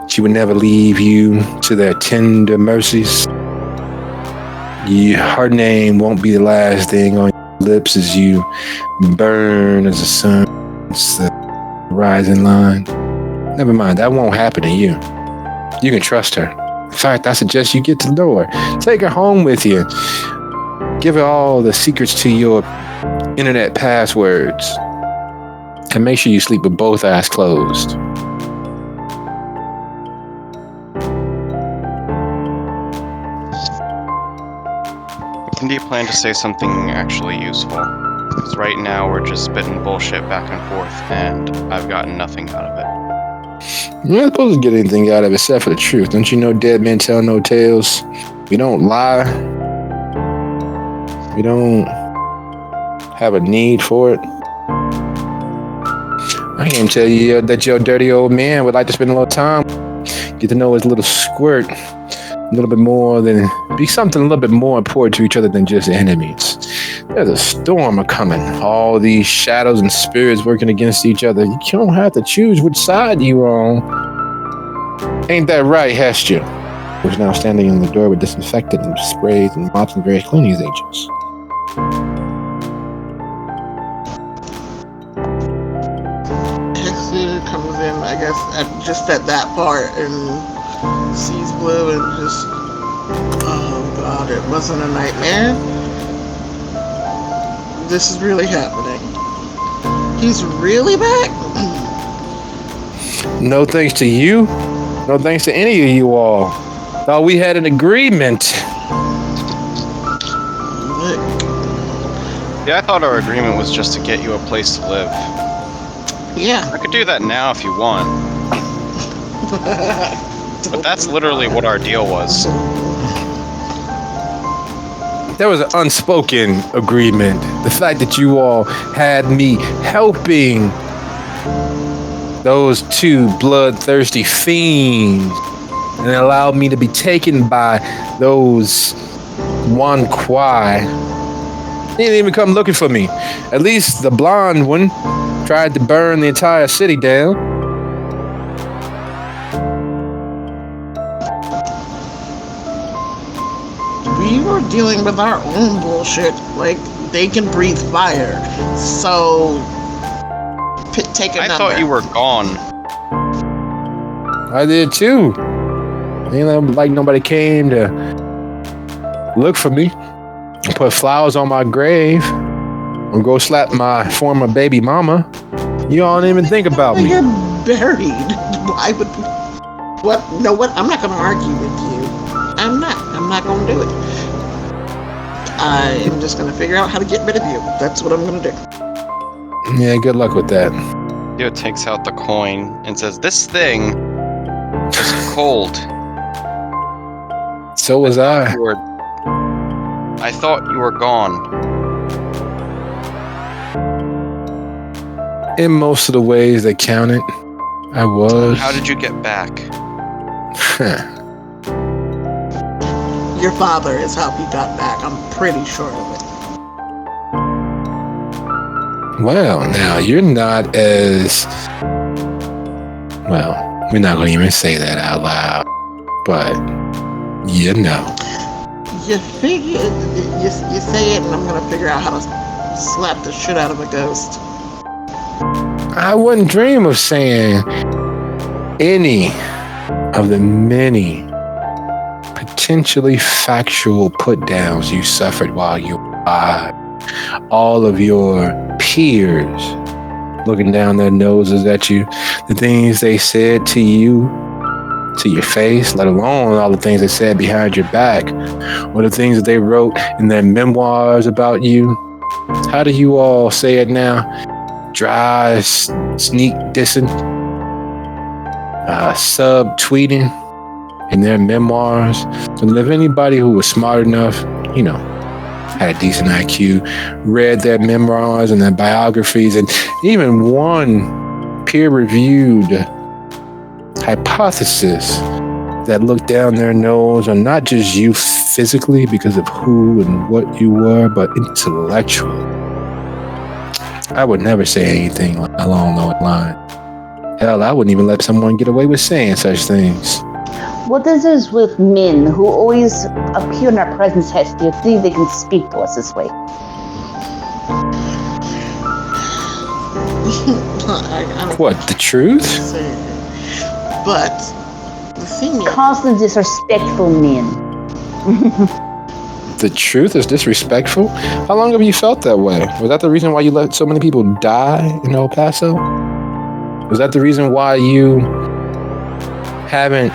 She would never leave you to their tender mercies. Her name won't be the last thing on your lips as you burn as the sun hits the rising line. Never mind, that won't happen to you. You can trust her. In fact, I suggest you get to know her. Take her home with you. Give her all the secrets to your internet passwords. And make sure you sleep with both eyes closed. When do you plan to say something actually useful? Because right now we're just spitting bullshit back and forth, and I've gotten nothing out of it. You're not supposed to get anything out of it except for the truth. Don't you know dead men tell no tales? We don't lie. We don't have a need for it. I can tell you that your dirty old man would like to spend a little time, get to know his little squirt a little bit more than, be something a little bit more important to each other than just enemies. There's a storm a-coming. All these shadows and spirits working against each other. You don't have to choose which side you're on. Ain't that right, Hestia? Who's now standing in the door with disinfectant and sprays and mops and various cleaning agents. comes in, I guess, just at that part and sees Blue and just, oh god, it wasn't a nightmare. This is really happening. He's really back? No thanks to you. No thanks to any of you all. Thought we had an agreement. Look, Yeah, I thought our agreement was just to get you a place to live. yeah. I could do that now if you want, but that's literally what our deal was. There was an unspoken agreement. The fact that you all had me helping those two bloodthirsty fiends and allowed me to be taken by those one Kwai. He didn't even come looking for me. At least the blonde one tried to burn the entire city down. We were dealing with our own bullshit. Like, they can breathe fire. So, take a I number. thought you were gone. I did too. You know, like nobody came to look for me, put flowers on my grave, or go slap my former baby mama. You all didn't even think about me. You're buried. Why would... What? No, what? I'm not going to argue with you. I'm not going to do it. I'm just going to figure out how to get rid of you. That's what I'm going to do. Yeah, good luck with that. Theo takes out the coin and says, "This thing is cold." So was I. I thought you were gone. In most of the ways that counted, I was. How did you get back? Your father is how he got back. I'm pretty sure of it. Well, now you're not as... Well, we're not going to even say that out loud. But, you know. You figure... You say it and I'm going to figure out how to slap the shit out of a ghost. I wouldn't dream of saying any of the many potentially factual put-downs you suffered while you were alive. All of your peers looking down their noses at you, the things they said to you, to your face, let alone all the things they said behind your back, or the things that they wrote in their memoirs about you. How do you all say it now? Dry, sneak dissing, sub-tweeting in their memoirs. So if anybody who was smart enough, you know, had a decent IQ, read their memoirs and their biographies, and even one peer-reviewed hypothesis that looked down their nose on not just you physically because of who and what you were, but intellectually. I would never say anything along those lines. Hell, I wouldn't even let someone get away with saying such things. What is this with men who always appear in our presence? Do you think they can speak to us this way? I don't What, the truth? say it. But the thing is, Constantly disrespectful men. The truth is disrespectful? How long have you felt that way? Was that the reason why you let so many people die in El Paso? Was that the reason why you haven't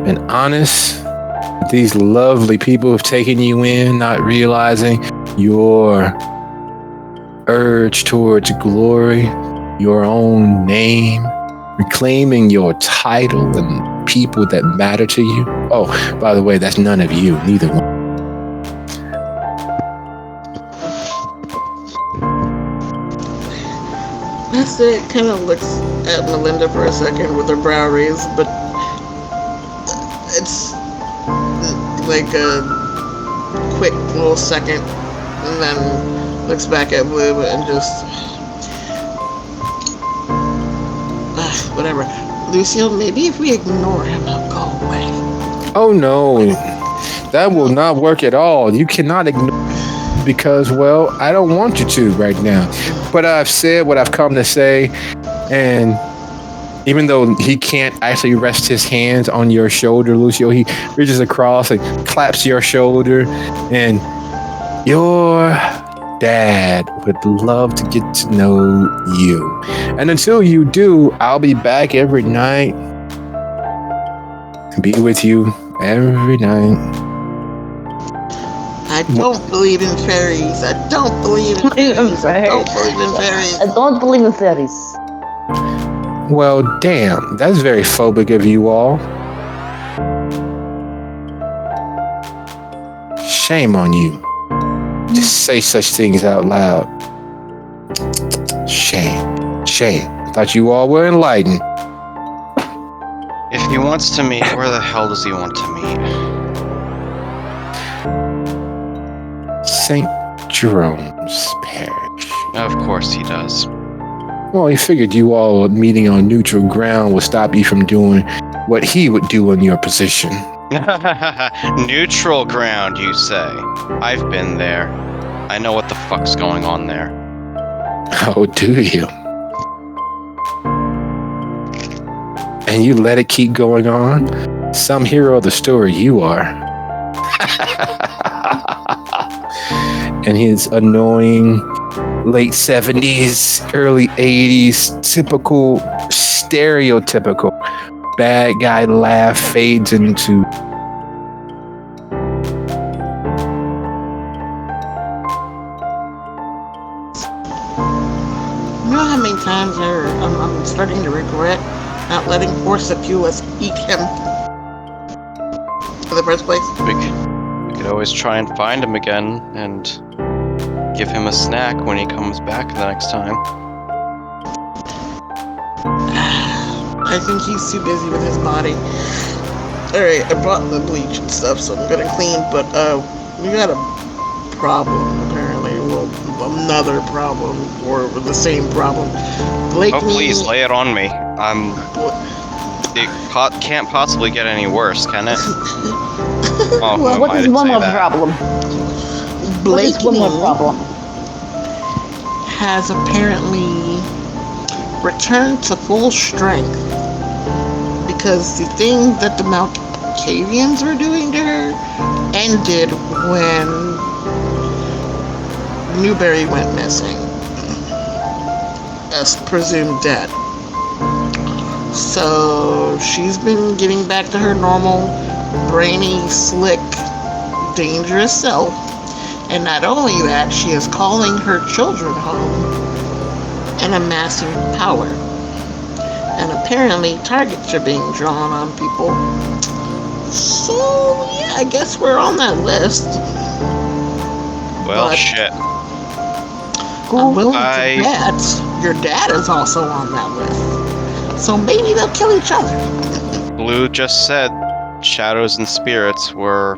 been honest? These lovely people have taken you in, not realizing your urge towards glory, your own name, reclaiming your title and people that matter to you. Oh, by the way, that's none of you, neither one. Nesta kind of looks at Melinda for a second with her brow raised, but it's like a quick little second, and then looks back at Blue and just whatever. Lucille, maybe if we ignore him, he'll go away. Oh no, that will not work at all. You cannot ignore because, well, I don't want you to right now. But I've said what I've come to say, and Even though he can't actually rest his hands on your shoulder, Lucio, he reaches across and claps your shoulder. And your dad would love to get to know you. And until you do, I'll be back every night. Be with you every night. I don't believe in fairies. I don't believe in fairies. I don't believe in fairies. I don't believe in fairies. Well, damn, that's very phobic of you all. Shame on you. Just say such things out loud. Shame. Shame. I thought you all were enlightened. If he wants to meet, where the hell does he want to meet? St. Jerome's Parish. Of course he does. Well, he figured you all meeting on neutral ground would stop you from doing what he would do in your position. Neutral ground, you say? I've been there. I know what the fuck's going on there. Oh, do you? And you let it keep going on? Some hero of the story you are. And his annoying late 70s, early 80s, typical, stereotypical bad guy laugh fades into You know how many times I'm starting to regret not letting Force Apula eat him in the first place? We could always try and find him again and give him a snack when he comes back the next time. I think he's too busy with his body. Alright, I brought the bleach and stuff, so I'm gonna clean, but we got a problem, apparently. Well, another problem, or the same problem. Blake Oh, please, lay it on me. It can't possibly get any worse, can it? Oh, Well, who What am I is to one say more that? problem? What Blake is one more problem? has apparently returned to full strength because the thing that the Malkavians were doing to her ended when Newberry went missing, as presumed dead. So she's been getting back to her normal, brainy, slick, dangerous self. And not only that, she is calling her children home and amassing power. And apparently targets are being drawn on people. So yeah, I guess we're on that list. Well, But shit. I'm willing to I- bet your dad is also on that list. So maybe they'll kill each other. Blue just said shadows and spirits were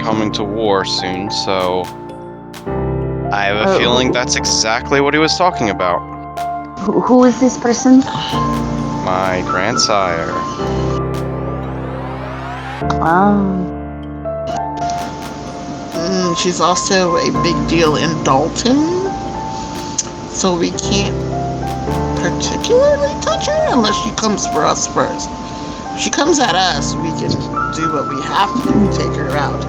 coming to war soon, so I have a feeling that's exactly what he was talking about. Who is this person? My grandsire. She's also a big deal in Dalton, so we can't particularly touch her unless she comes for us first. If she comes at us, we can do what we have to do to take her out.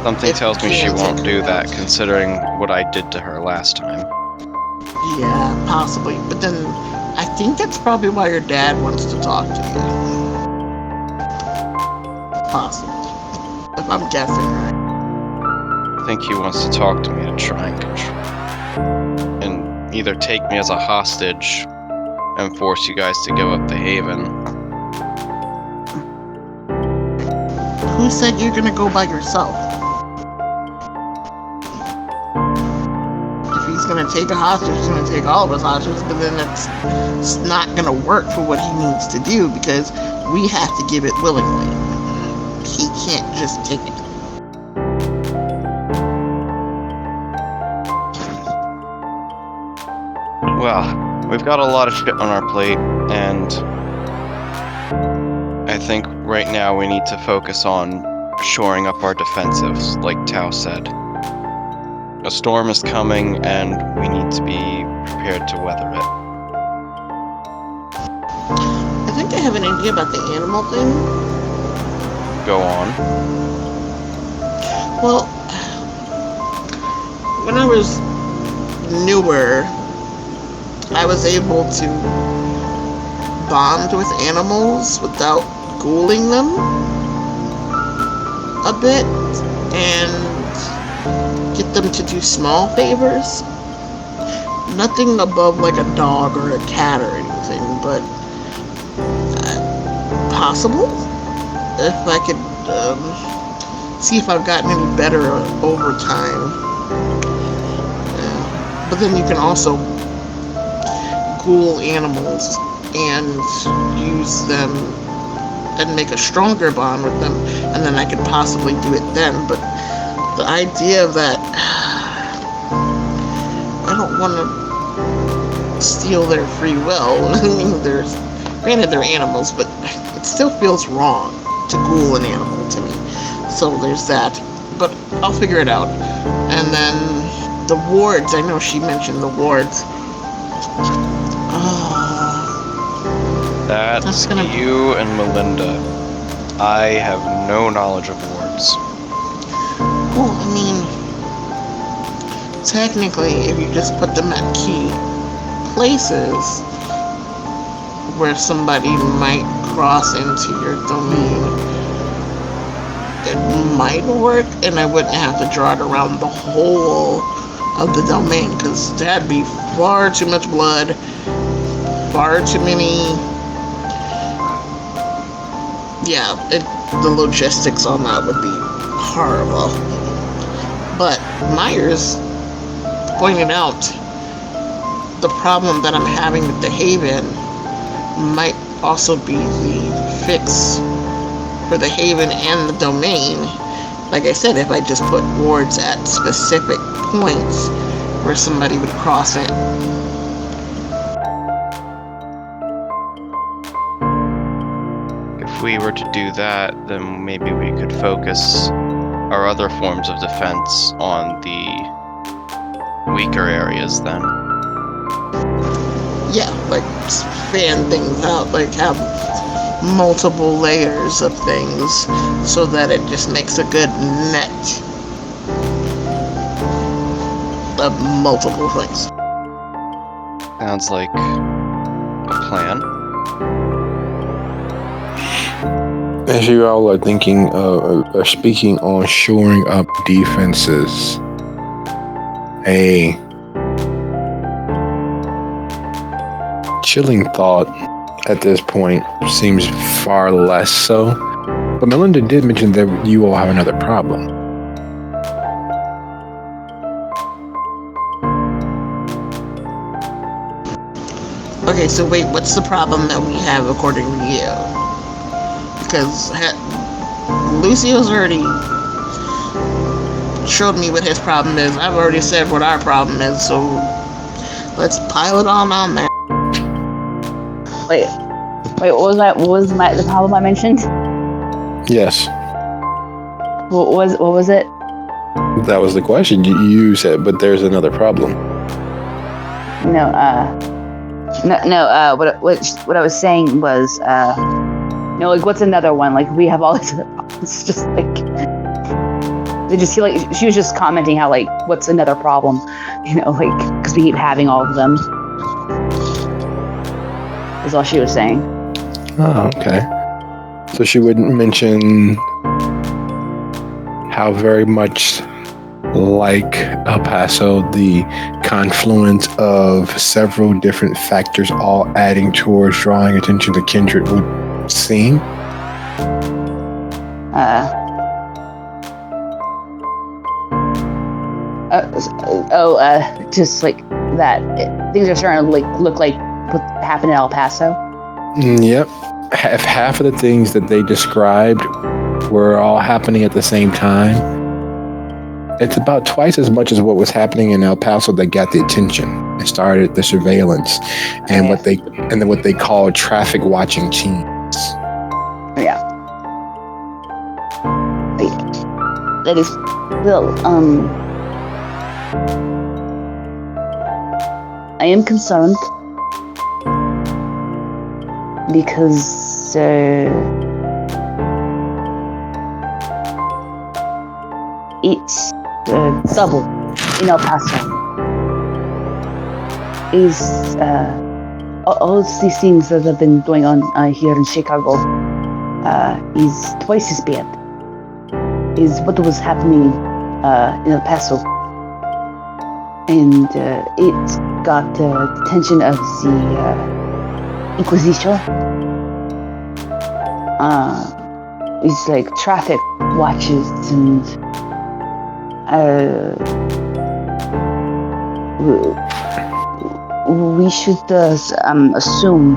Something If tells me we she can't won't take do her that, out. considering what I did to her last time. Yeah, possibly. But then I think that's probably why your dad wants to talk to you. Possibly. If I'm guessing right. I think he wants to talk to me to try and control, and either take me as a hostage and force you guys to give up the haven. Who said you're gonna go by yourself? If he's gonna take a hostage, he's gonna take all of us hostages, but then it's not gonna work for what he needs to do because we have to give it willingly. He can't just take it. Well, we've got a lot of shit on our plate, and I think right now we need to focus on shoring up our defensives, like Tao said. A storm is coming, and we need to be prepared to weather it. have an idea about the animal thing. Go on. Well, when I was newer, I was able to bond with animals without ghouling them a bit and get them to do small favors. Nothing above like a dog or a cat or anything, but possible if I could see if I've gotten any better over time. But then you can also ghoul animals and use them and make a stronger bond with them, and then I could possibly do it then. But the idea of that, I don't want to steal their free will. I mean, granted they're animals, but it still feels wrong to ghoul an animal to me. So there's that. But I'll figure it out. And then the wards, I know she mentioned the wards. That's you and Melinda. I have no knowledge of wards. Well, I mean, technically, if you just put them at key places where somebody might cross into your domain, it might work, and I wouldn't have to draw it around the whole of the domain, because that'd be far too much blood, far too many. Yeah, the logistics on that would be horrible. But Myers pointed out the problem that I'm having with the Haven might also be the fix for the Haven and the domain. Like I said, if I just put wards at specific points where somebody would cross it. If we were to do that, then maybe we could focus our other forms of defense on the weaker areas then. Yeah, like fan things out, like have multiple layers of things so that it just makes a good net of multiple things. Sounds like a plan. As you all are thinking, or speaking on shoring up defenses, a chilling thought at this point seems far less so. But Melinda did mention that you all have another problem. Okay, so wait, what's the problem that we have according to you? Because Lucio's already showed me what his problem is. I've already said what our problem is, so let's pile it on there. Wait, what was that? What was the problem I mentioned? Yes, What was it? that was the question. You said, but there's another problem. No, what I was saying was, like, what's another one? Like, we have all this. It's just like they just feel like she was just commenting how, like, what's another problem? Like, because we keep having all of them. Is all she was saying. Oh, okay. So she wouldn't mention how very much like El Paso, the confluence of several different factors all adding towards drawing attention to kindred would seem. Just like that. Things are starting to look like what happened in El Paso. Yep. If half of the things that they described were all happening at the same time, it's about twice as much as what was happening in El Paso that got the attention. It started the surveillance and what they call traffic watching teams. Yeah. That is, well, I am concerned because it's double in El Paso. Is all of these things that have been going on here in Chicago is twice as bad is what was happening in El Paso, and it got the attention of the Inquisition. It's like traffic watches and we should assume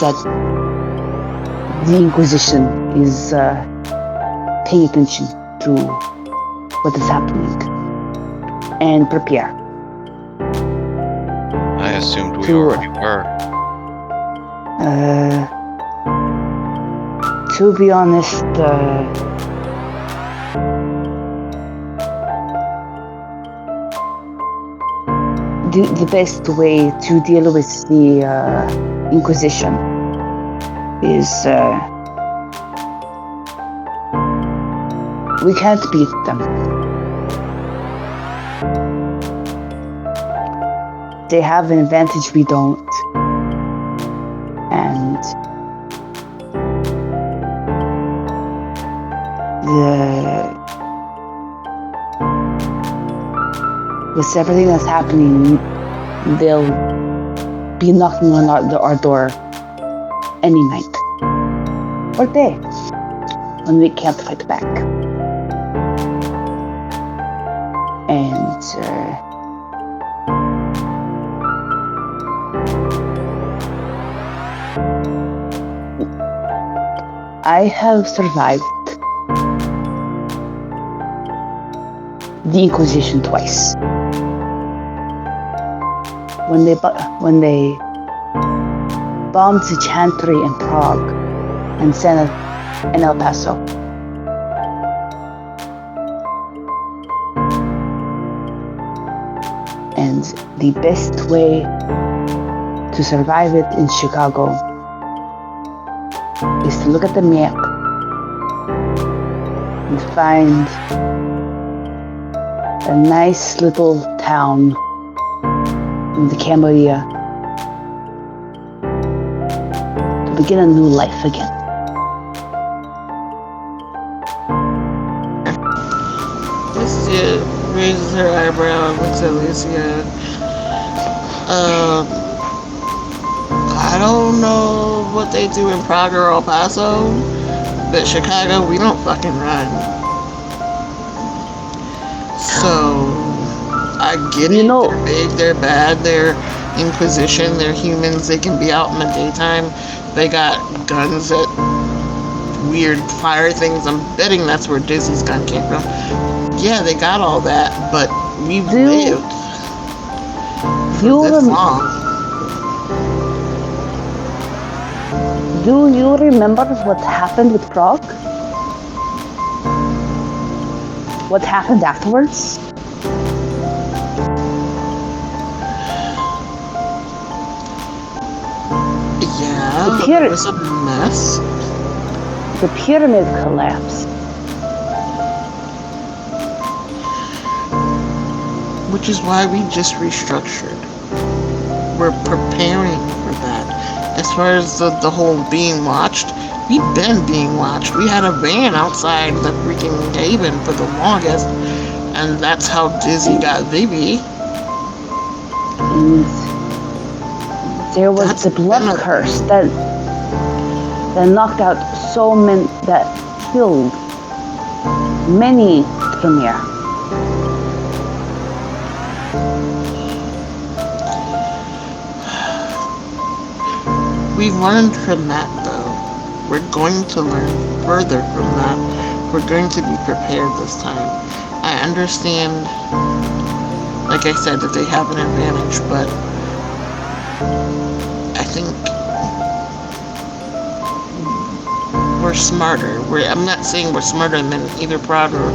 that the Inquisition is paying attention to what is happening and prepare. I assumed we already were. To be honest, the best way to deal with the Inquisition is we can't beat them. They have an advantage we don't, and with everything that's happening, they'll be knocking on our door any night or day when we can't fight back. And I have survived the Inquisition twice. When they bombed the chantry in Prague and Senate in El Paso. And the best way to survive it in Chicago is to look at the map and find a nice little town in the Cambodia to begin a new life again. Lucia raises her eyebrow and looks at Lucia. I don't know what they do in Prague or El Paso, but Chicago, we don't fucking run. So, I get it. They're big, they're bad, they're Inquisition, they're humans, they can be out in the daytime. They got guns that weird fire things. I'm betting that's where Dizzy's gun came from. Yeah, they got all that, but we've lived for this long. Do you remember what happened with Prague? What happened afterwards? Yeah, it was a mess. The pyramid collapsed. Which is why we just restructured. We're preparing for that. As far as the whole being watched, we've been being watched. We had a van outside the freaking haven for the longest, and that's how Dizzy got Vivi. And there was the blood curse that knocked out so many, that killed many Tremere. We've learned from that, though. We're going to learn further from that. We're going to be prepared this time. I understand, like I said, that they have an advantage, but I think we're smarter. I'm not saying we're smarter than either Prague or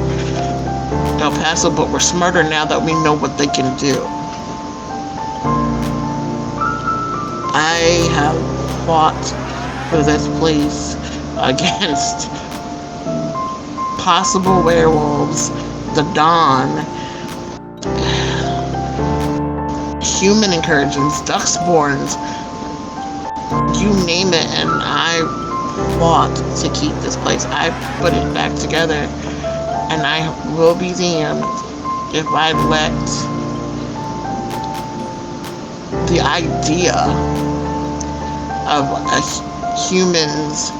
El Paso, but we're smarter now that we know what they can do. I have fought for this place against possible werewolves, the Dawn, human incursions, Duxborns, you name it, and I fought to keep this place. I put it back together, and I will be damned if I let the idea of humans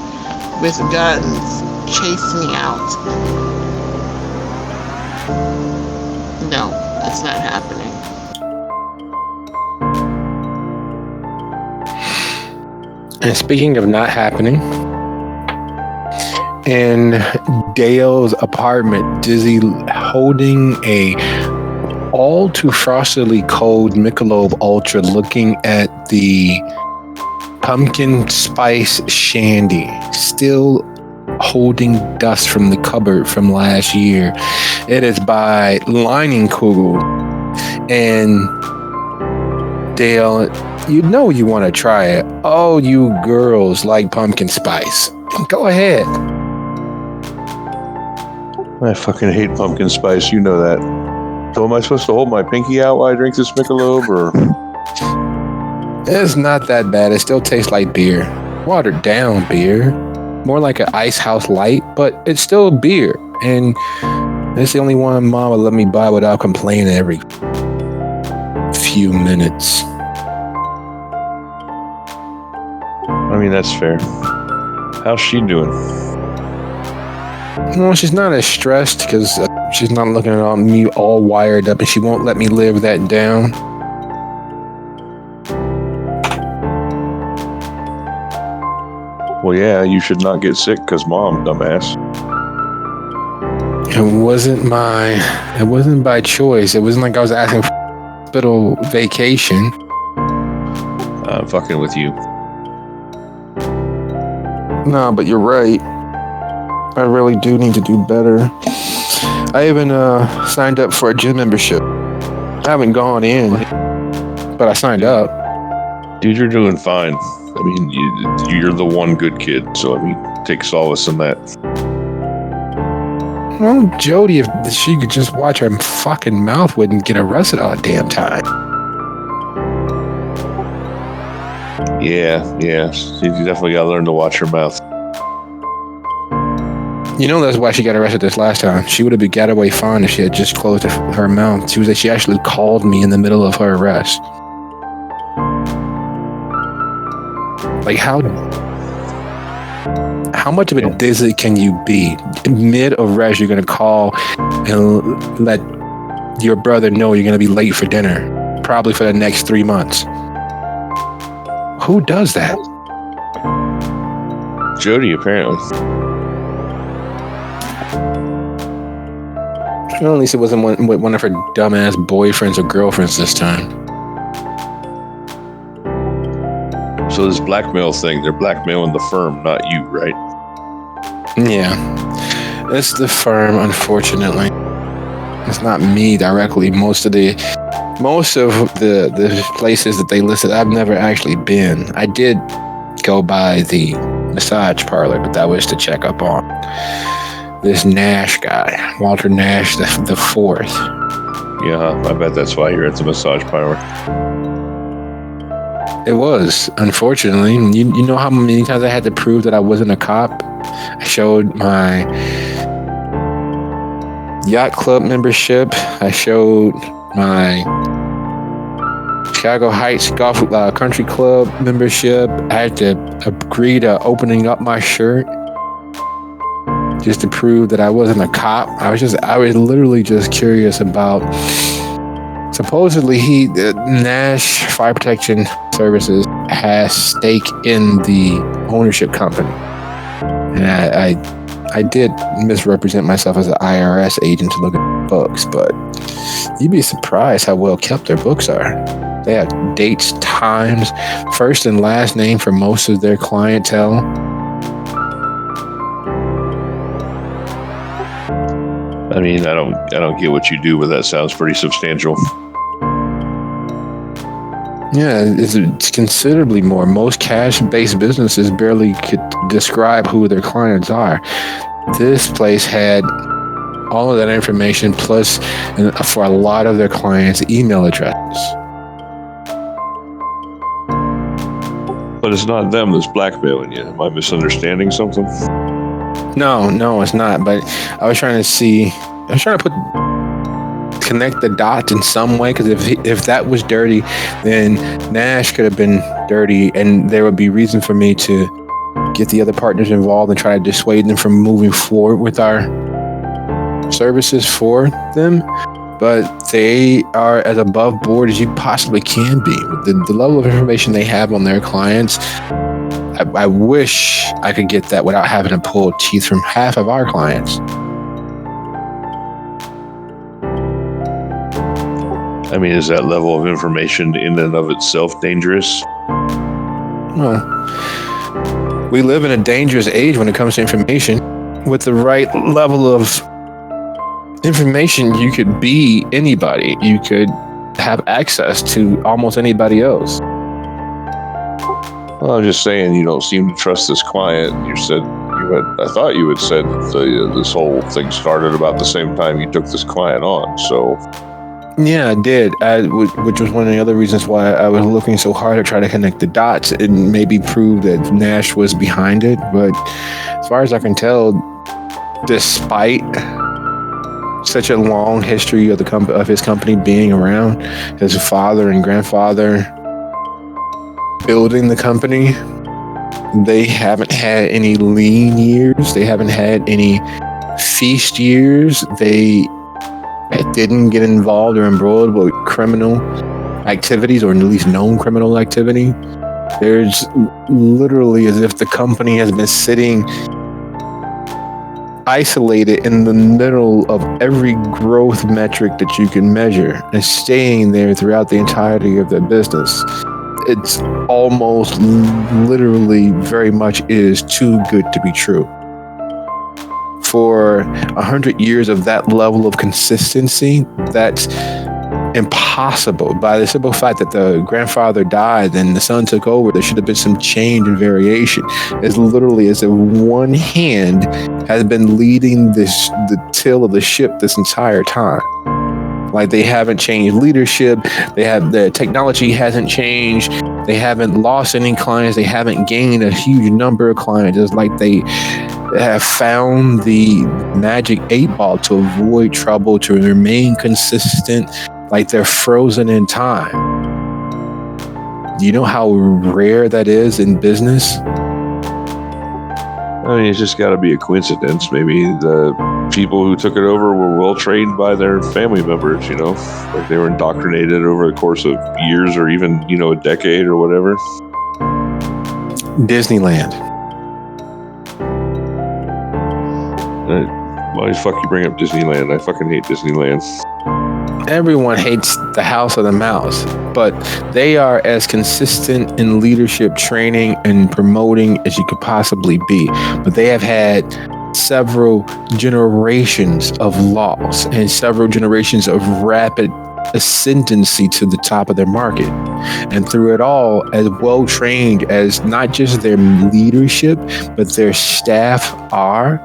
with guns chase me out. No, it's not happening. And speaking of not happening, in Dale's apartment, Dizzy holding a all too frostily cold Michelob Ultra, looking at the pumpkin spice shandy, still holding dust from the cupboard from last year. It is by Lining Kugel. And Dale, you know you want to try it. Oh, you girls like pumpkin spice. Go ahead. I fucking hate pumpkin spice. You know that. So am I supposed to hold my pinky out while I drink this Michelob, or? It's not that bad. It still tastes like beer. Watered down beer. More like an Ice House Light, but it's still beer. And it's the only one Mom would let me buy without complaining every few minutes. I mean, that's fair. How's she doing? Well, she's not as stressed because she's not looking at me all wired up, and she won't let me live that down. Well, yeah, you should not get sick because Mom, dumbass. It wasn't by choice. It wasn't like I was asking for a hospital vacation. I'm fucking with you. No, but you're right. I really do need to do better. I even signed up for a gym membership. I haven't gone in, but I signed up. Dude, you're doing fine. I mean, you're the one good kid, so I mean, take solace in that. Well, Jody, if she could just watch her fucking mouth, wouldn't get arrested all the damn time. Yeah. You definitely gotta learn to watch your mouth. You know that's why she got arrested this last time. She would have got away fine if she had just closed her mouth. She actually called me in the middle of her arrest. Like how much of a dizzy can you be? Mid arrest, you're gonna call and let your brother know you're gonna be late for dinner, probably for the next 3 months. Who does that? Jody, apparently. Well, at least it wasn't with one of her dumbass boyfriends or girlfriends this time. So this blackmail thing, they're blackmailing the firm, not you, right? Yeah. It's the firm, unfortunately. It's not me directly. Most of the places that they listed, I've never actually been. I did go by the massage parlor, but that was to check up on this Nash guy, Walter Nash the fourth. Yeah, I bet that's why you're at the massage parlor. It was, unfortunately. You know how many times I had to prove that I wasn't a cop? I showed my yacht club membership. I showed my Chicago Heights Golf Country Club membership. I had to agree to opening up my shirt just to prove that I wasn't a cop. I was literally just curious about. Supposedly, Nash Fire Protection Services has stake in the ownership company, and I did misrepresent myself as an IRS agent to look at books, but you'd be surprised how well kept their books are. They have dates, times, first and last name for most of their clientele. I mean, I don't get what you do, but that sounds pretty substantial. Yeah, it's considerably more. Most cash-based businesses barely could describe who their clients are. This place had all of that information, plus, for a lot of their clients, email addresses. But it's not them that's blackmailing you. Am I misunderstanding something? No, it's not. But I was trying to connect the dots in some way, because if that was dirty, then Nash could have been dirty, and there would be reason for me to get the other partners involved and try to dissuade them from moving forward with our services for them. But they are as above board as you possibly can be. The level of information they have on their clients, I wish I could get that without having to pull teeth from half of our clients. I mean, is that level of information in and of itself dangerous? Well, we live in a dangerous age when it comes to information. With the right level of information, you could be anybody. You could have access to almost anybody else. Well, I'm just saying, you don't seem to trust this client. I thought you had said that this whole thing started about the same time you took this client on. So. Yeah, I did, which was one of the other reasons why I was looking so hard to try to connect the dots and maybe prove that Nash was behind it. But as far as I can tell, despite such a long history of his company being around, his father and grandfather building the company, they haven't had any lean years. They haven't had any feast years. They didn't get involved or embroiled with criminal activities, or at least known criminal activity. There's literally as if the company has been sitting isolated in the middle of every growth metric that you can measure and staying there throughout the entirety of their business. It's almost literally very much is too good to be true. For 100 years of that level of consistency, that's impossible. By the simple fact that the grandfather died and the son took over, there should have been some change and variation. It's literally as if one hand has been leading the till of the ship this entire time. Like, they haven't changed leadership. The technology hasn't changed. They haven't lost any clients. They haven't gained a huge number of clients. It's like they have found the magic 8-ball to avoid trouble, to remain consistent, like they're frozen in time. Do you know how rare that is in business? I mean, it's just got to be a coincidence. Maybe the people who took it over were well trained by their family members, like they were indoctrinated over the course of years or even, a decade or whatever. Disneyland. Why the fuck you bring up Disneyland? I fucking hate Disneyland. Everyone hates the House of the Mouse, but they are as consistent in leadership training and promoting as you could possibly be. But they have had several generations of loss and several generations of rapid ascendancy to the top of their market. And through it all, as well trained as not just their leadership, but their staff are,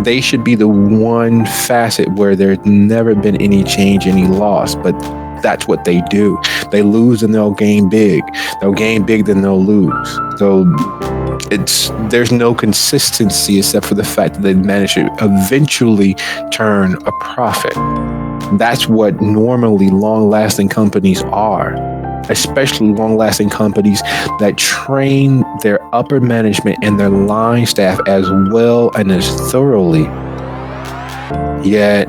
they should be the one facet where there's never been any change, any loss. But that's what they do. They lose and they'll gain big. They'll gain big, then they'll lose. So there's no consistency except for the fact that they manage to eventually turn a profit. That's what normally long-lasting companies are, especially long-lasting companies that train their upper management and their line staff as well and as thoroughly. Yet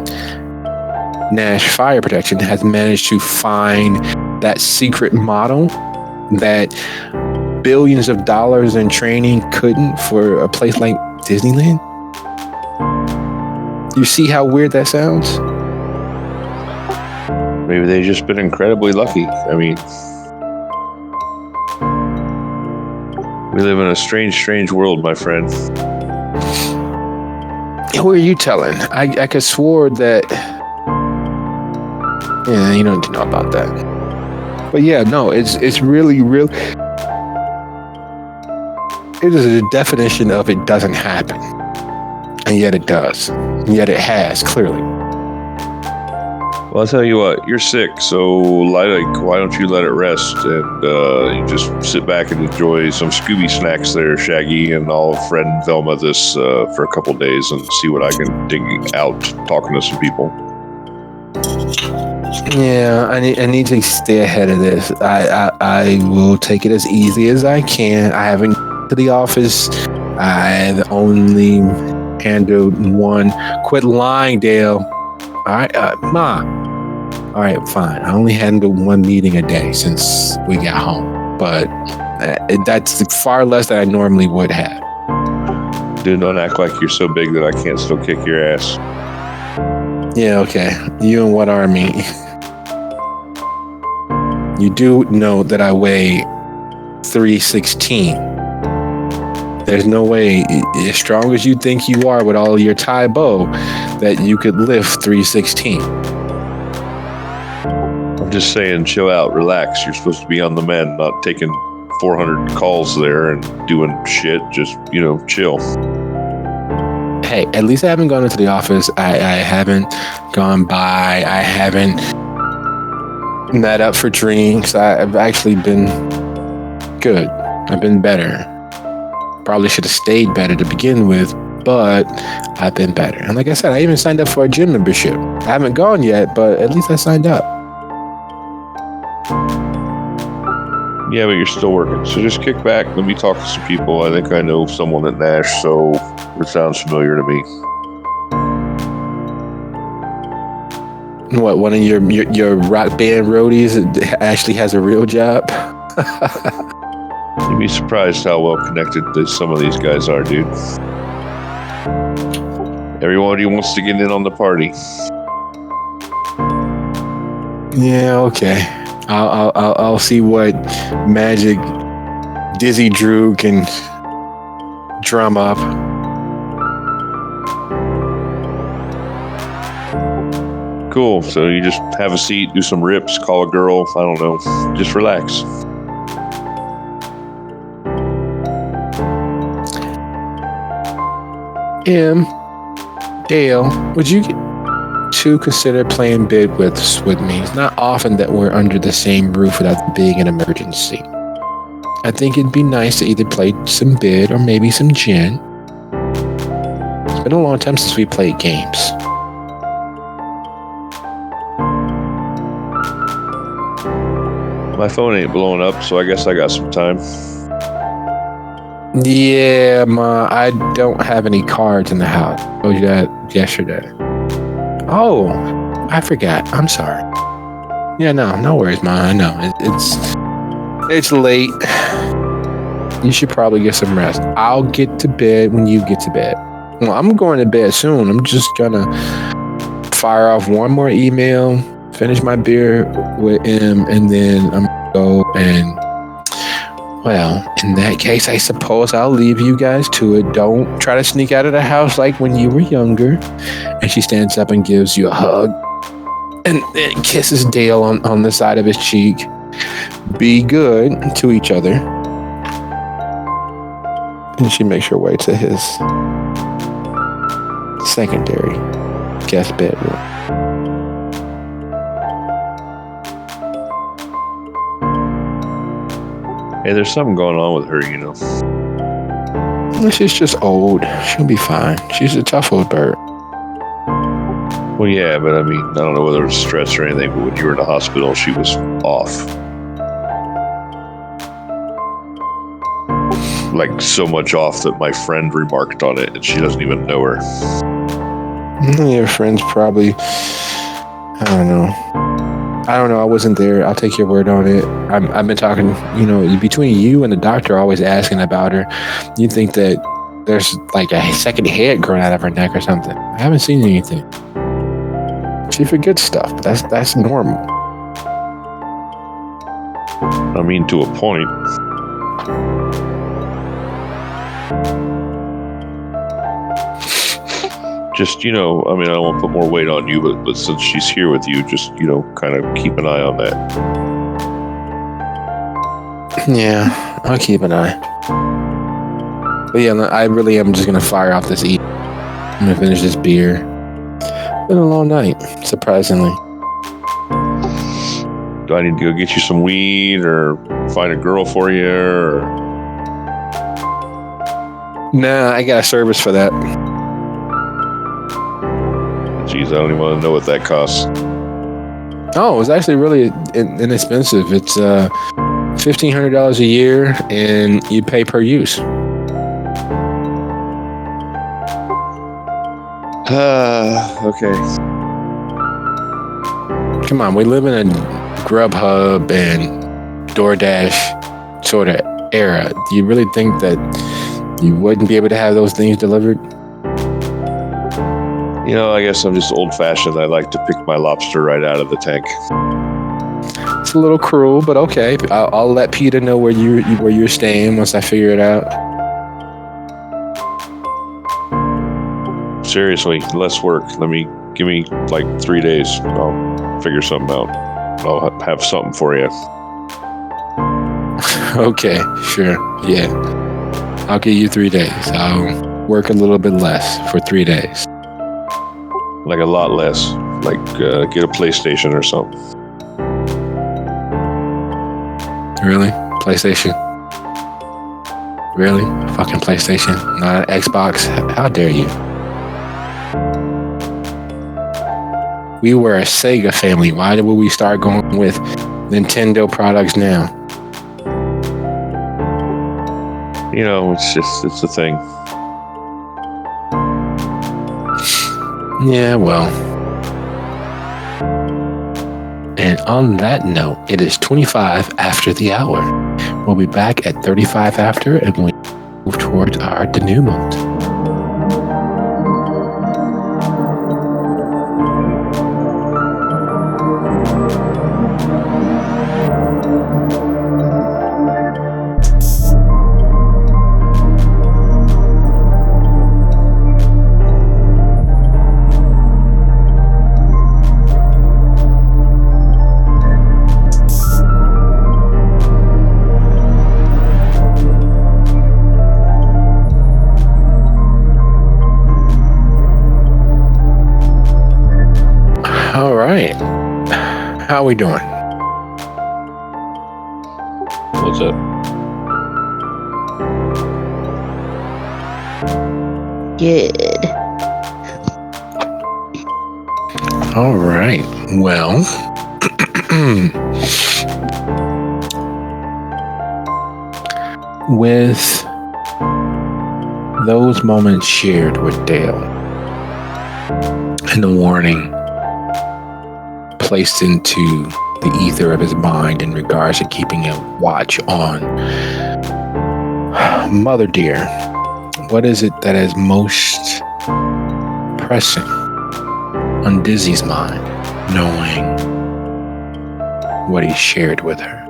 Nash Fire Protection has managed to find that secret model that billions of dollars in training couldn't for a place like Disneyland. You see how weird that sounds? Maybe they've just been incredibly lucky. I mean, we live in a strange world, my friend. Who are you telling? I could swore that... Yeah, you don't know about that. But yeah, no, it's really, really. It is a definition of it doesn't happen, and yet it does, and yet it has clearly. Well, I'll tell you what, you're sick, so why don't you let it rest and you just sit back and enjoy some Scooby snacks there, Shaggy, and I'll friend Velma this for a couple days and see what I can dig out talking to some people. Yeah, I need to stay ahead of this. I will take it as easy as I can. I haven't to the office. I've only handled one. Quit lying, Dale. All right, Ma. All right, fine. I only handled one meeting a day since we got home, but that's far less than I normally would have. Dude, don't act like you're so big that I can't still kick your ass. Yeah, okay. You and what army? You do know that I weigh 316. There's no way, as strong as you think you are with all your Tai Bo, that you could lift 316. I'm just saying, chill out, relax. You're supposed to be on the mend, not taking 400 calls there and doing shit. Just, chill. Hey, at least I haven't gone into the office. I haven't gone by. I haven't met up for drinks. I've actually been good. I've been better. Probably should have stayed better to begin with, but I've been better. And like I said, I even signed up for a gym membership. I haven't gone yet, but at least I signed up. Yeah, but you're still working. So just kick back. Let me talk to some people. I think I know someone at Nash, so it sounds familiar to me. What, one of your rock band roadies actually has a real job? You'd be surprised how well connected some of these guys are, dude. Everybody wants to get in on the party. Yeah, okay. I'll see what magic Dizzy Drew can drum up. Cool. So you just have a seat, do some rips, call a girl. I don't know. Just relax. Dale, would you to consider playing bid with me? It's not often that we're under the same roof without being an emergency. I think it'd be nice to either play some bid or maybe some gin. It's been a long time since we played games. My phone ain't blowing up, so I guess I got some time. Yeah, Ma, I don't have any cards in the house. I told you that yesterday. Oh, I forgot. I'm sorry. Yeah, no worries, Ma. I know. It's late. You should probably get some rest. I'll get to bed when you get to bed. Well, I'm going to bed soon. I'm just gonna fire off one more email, finish my beer with him, and then I'm gonna go and, well, in that case, I suppose I'll leave you guys to it. Don't try to sneak out of the house like when you were younger. And she stands up and gives you a hug and kisses Dale on the side of his cheek. Be good to each other. And she makes her way to his secondary guest bedroom. Hey, there's something going on with her, She's just old. She'll be fine. She's a tough old bird. Well, yeah, but I mean, I don't know whether it was stress or anything, but when you were in the hospital, she was off. Like, so much off that my friend remarked on it, and she doesn't even know her. Your friend's probably, I don't know. I wasn't there. I'll take your word on it. I've been talking, between you and the doctor always asking about her. You'd think that there's like a second head growing out of her neck or something. I haven't seen anything. She forgets stuff, but that's normal. I mean, to a point. Just, I don't want to put more weight on you, but since she's here with you, just, kind of keep an eye on that. Yeah, I'll keep an eye. But yeah, I really am just gonna fire off this eat. I'm gonna finish this beer. Been a long night, surprisingly. Do I need to go get you some weed or find a girl for you? Or... Nah, I got a service for that. Geez, I don't even want to know what that costs. Oh, it's actually really inexpensive. It's $1,500 a year, and you pay per use. Okay. Come on, we live in a Grubhub and DoorDash sort of era. Do you really think that you wouldn't be able to have those things delivered? You know, I guess I'm just old-fashioned. I like to pick my lobster right out of the tank. It's a little cruel, but okay. I'll let Peter know where you're staying once I figure it out. Seriously, less work. Give me like 3 days. I'll figure something out. I'll have something for you. Okay, sure. Yeah. I'll give you 3 days. I'll work a little bit less for 3 days. Like a lot less. Like get a PlayStation or something. Really? PlayStation? Really? Fucking PlayStation? Not an Xbox? How dare you? We were a Sega family. Why would we start going with Nintendo products now? You know, it's a thing. Yeah, well. And on that note, it is 25 after the hour. We'll be back at 35 after, and we move towards our denouement. All right. How we doing? What's that? Good. All right. Well, with those moments shared with Dale and the warning placed into the ether of his mind in regards to keeping a watch on Mother dear, what is it that is most pressing on Dizzy's mind, knowing what he shared with her?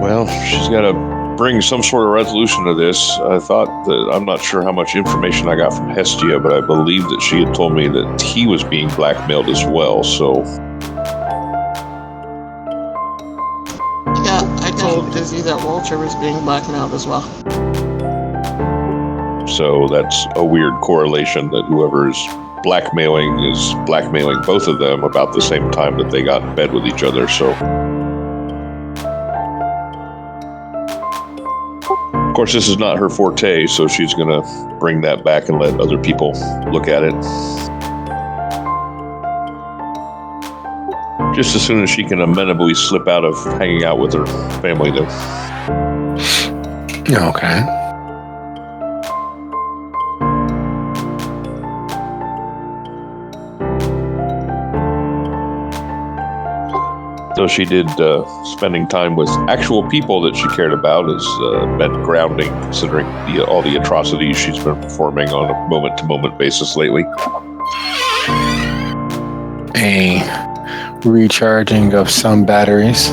Well, she's got to bring some sort of resolution to this. I thought that I'm not sure how much information I got from Hestia, but I believe that she had told me that he was being blackmailed as well. So, Yeah, I told Dizzy that Walter was being blackmailed as well. so that's a weird correlation that whoever is blackmailing both of them about the same time that they got in bed with each other. So. Of course, this is not her forte, so she's going to bring that back and let other people look at it. Just as soon as she can amenably slip out of hanging out with her family, though. Okay. Though she did spending time with actual people that she cared about has been grounding, considering all the atrocities she's been performing on a moment-to-moment basis lately. A recharging of some batteries.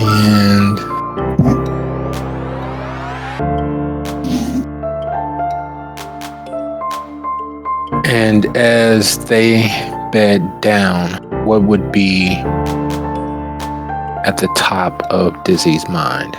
And And as they bed down, what would be at the top of Dizzy's mind?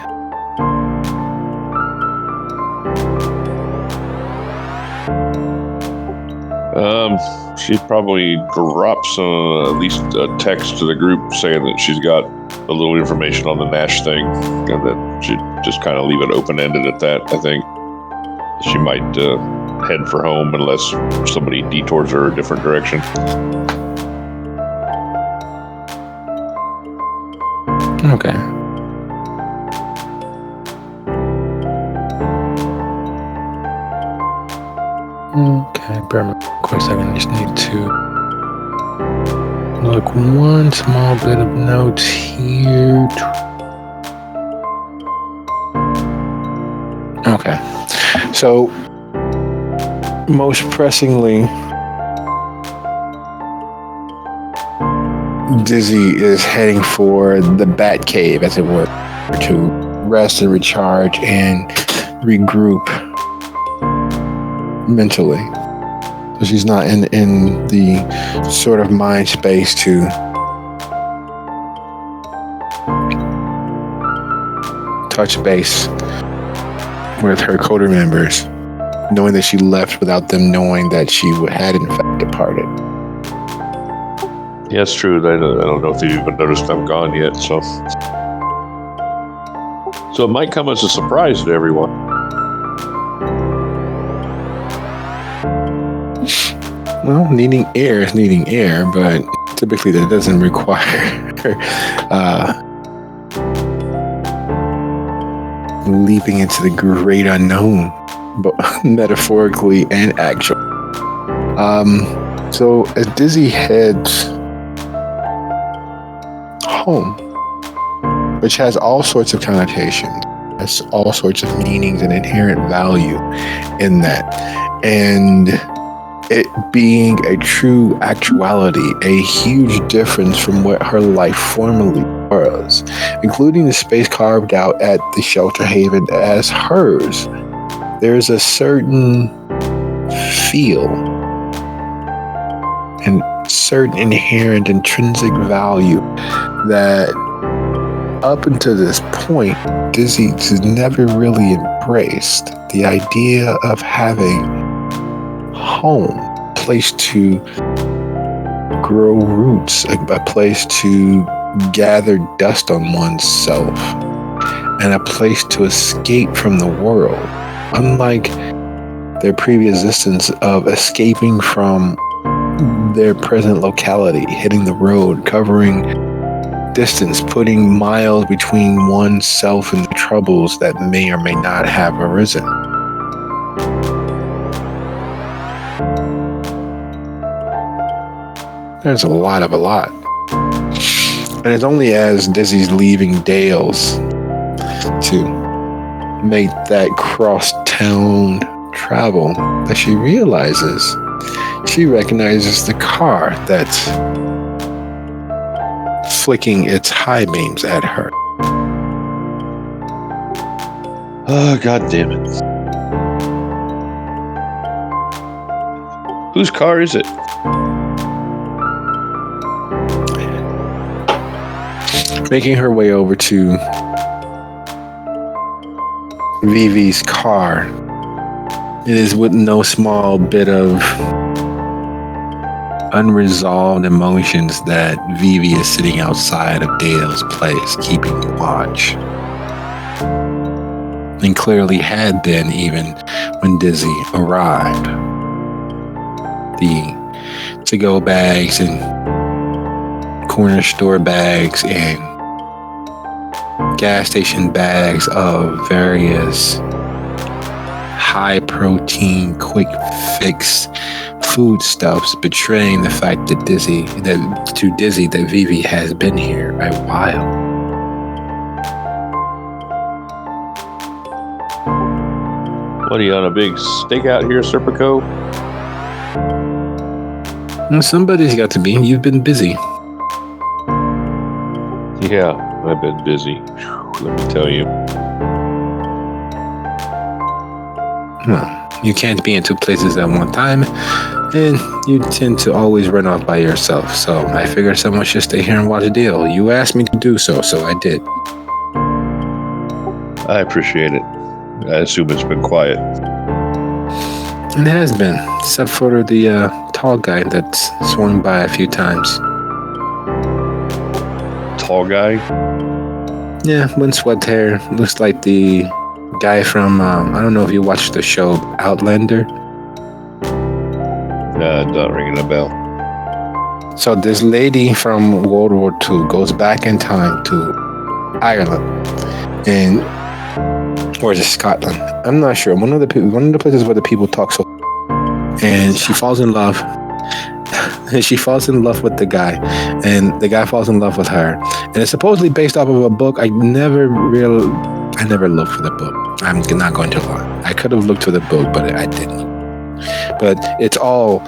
She'd probably drop at least a text to the group saying that she's got a little information on the Nash thing, and that she'd just kind of leave it open-ended at that. I think she might head for home unless somebody detours her a different direction. Okay. Okay, bear with me a quick second. I just need to look one small bit of notes here. Okay. So, most pressingly, Dizzy is heading for the Bat Cave, as it were, to rest and recharge and regroup mentally. So she's not in the sort of mind space to touch base with her coder members, knowing that she left without them knowing that she had in fact departed. Yeah, it's true. I don't know if they've even noticed I'm gone yet, so it might come as a surprise to everyone. Well, needing air is needing air, but typically that doesn't require leaping into the great unknown, but metaphorically and actually. So as Dizzy heads home, which has all sorts of connotations, has all sorts of meanings and inherent value in that, and it being a true actuality, a huge difference from what her life formerly was, including the space carved out at the shelter haven as hers. There's a certain feel and certain inherent intrinsic value that up until this point, Dizzy has never really embraced. The idea of having home, a place to grow roots, a place to gather dust on oneself, and a place to escape from the world. Unlike their previous existence of escaping from their present locality, hitting the road, covering distance, putting miles between oneself and the troubles that may or may not have arisen. There's a lot. And it's only as Dizzy's leaving Dale's to make that cross-town travel that she recognizes the car that's flicking its high beams at her. Oh, God damn it. Whose car is it? Making her way over to Vivi's car, it is with no small bit of unresolved emotions that Vivi is sitting outside of Dale's place, keeping watch. And clearly had been even when Dizzy arrived. The to-go bags and corner store bags and gas station bags of various high protein, quick fix foodstuffs, betraying the fact that Dizzy that Vivi has been here a while. What are you on a big stakeout here, Serpico? Well, somebody's got to be. You've been busy. Yeah, I've been busy. Let me tell you. Well, You can't be in two places at one time, and you tend to always run off by yourself. So I figured someone should stay here and watch the deal. You asked me to do so, so I did. I appreciate it. I assume it's been quiet. It has been, except for the tall guy that's swung by a few times. Tall guy? Yeah, windswept hair. Looks like the guy from, I don't know if you watched the show Outlander. Not ringing a bell. So this lady from World War II goes back in time to Ireland, or is it Scotland? I'm not sure. One of the places where the people talk so, and she falls in love. She falls in love with the guy, and the guy falls in love with her. And it's supposedly based off of a book. I never looked for the book. I'm not going to lie. I could have looked for the book, but I didn't. But it's all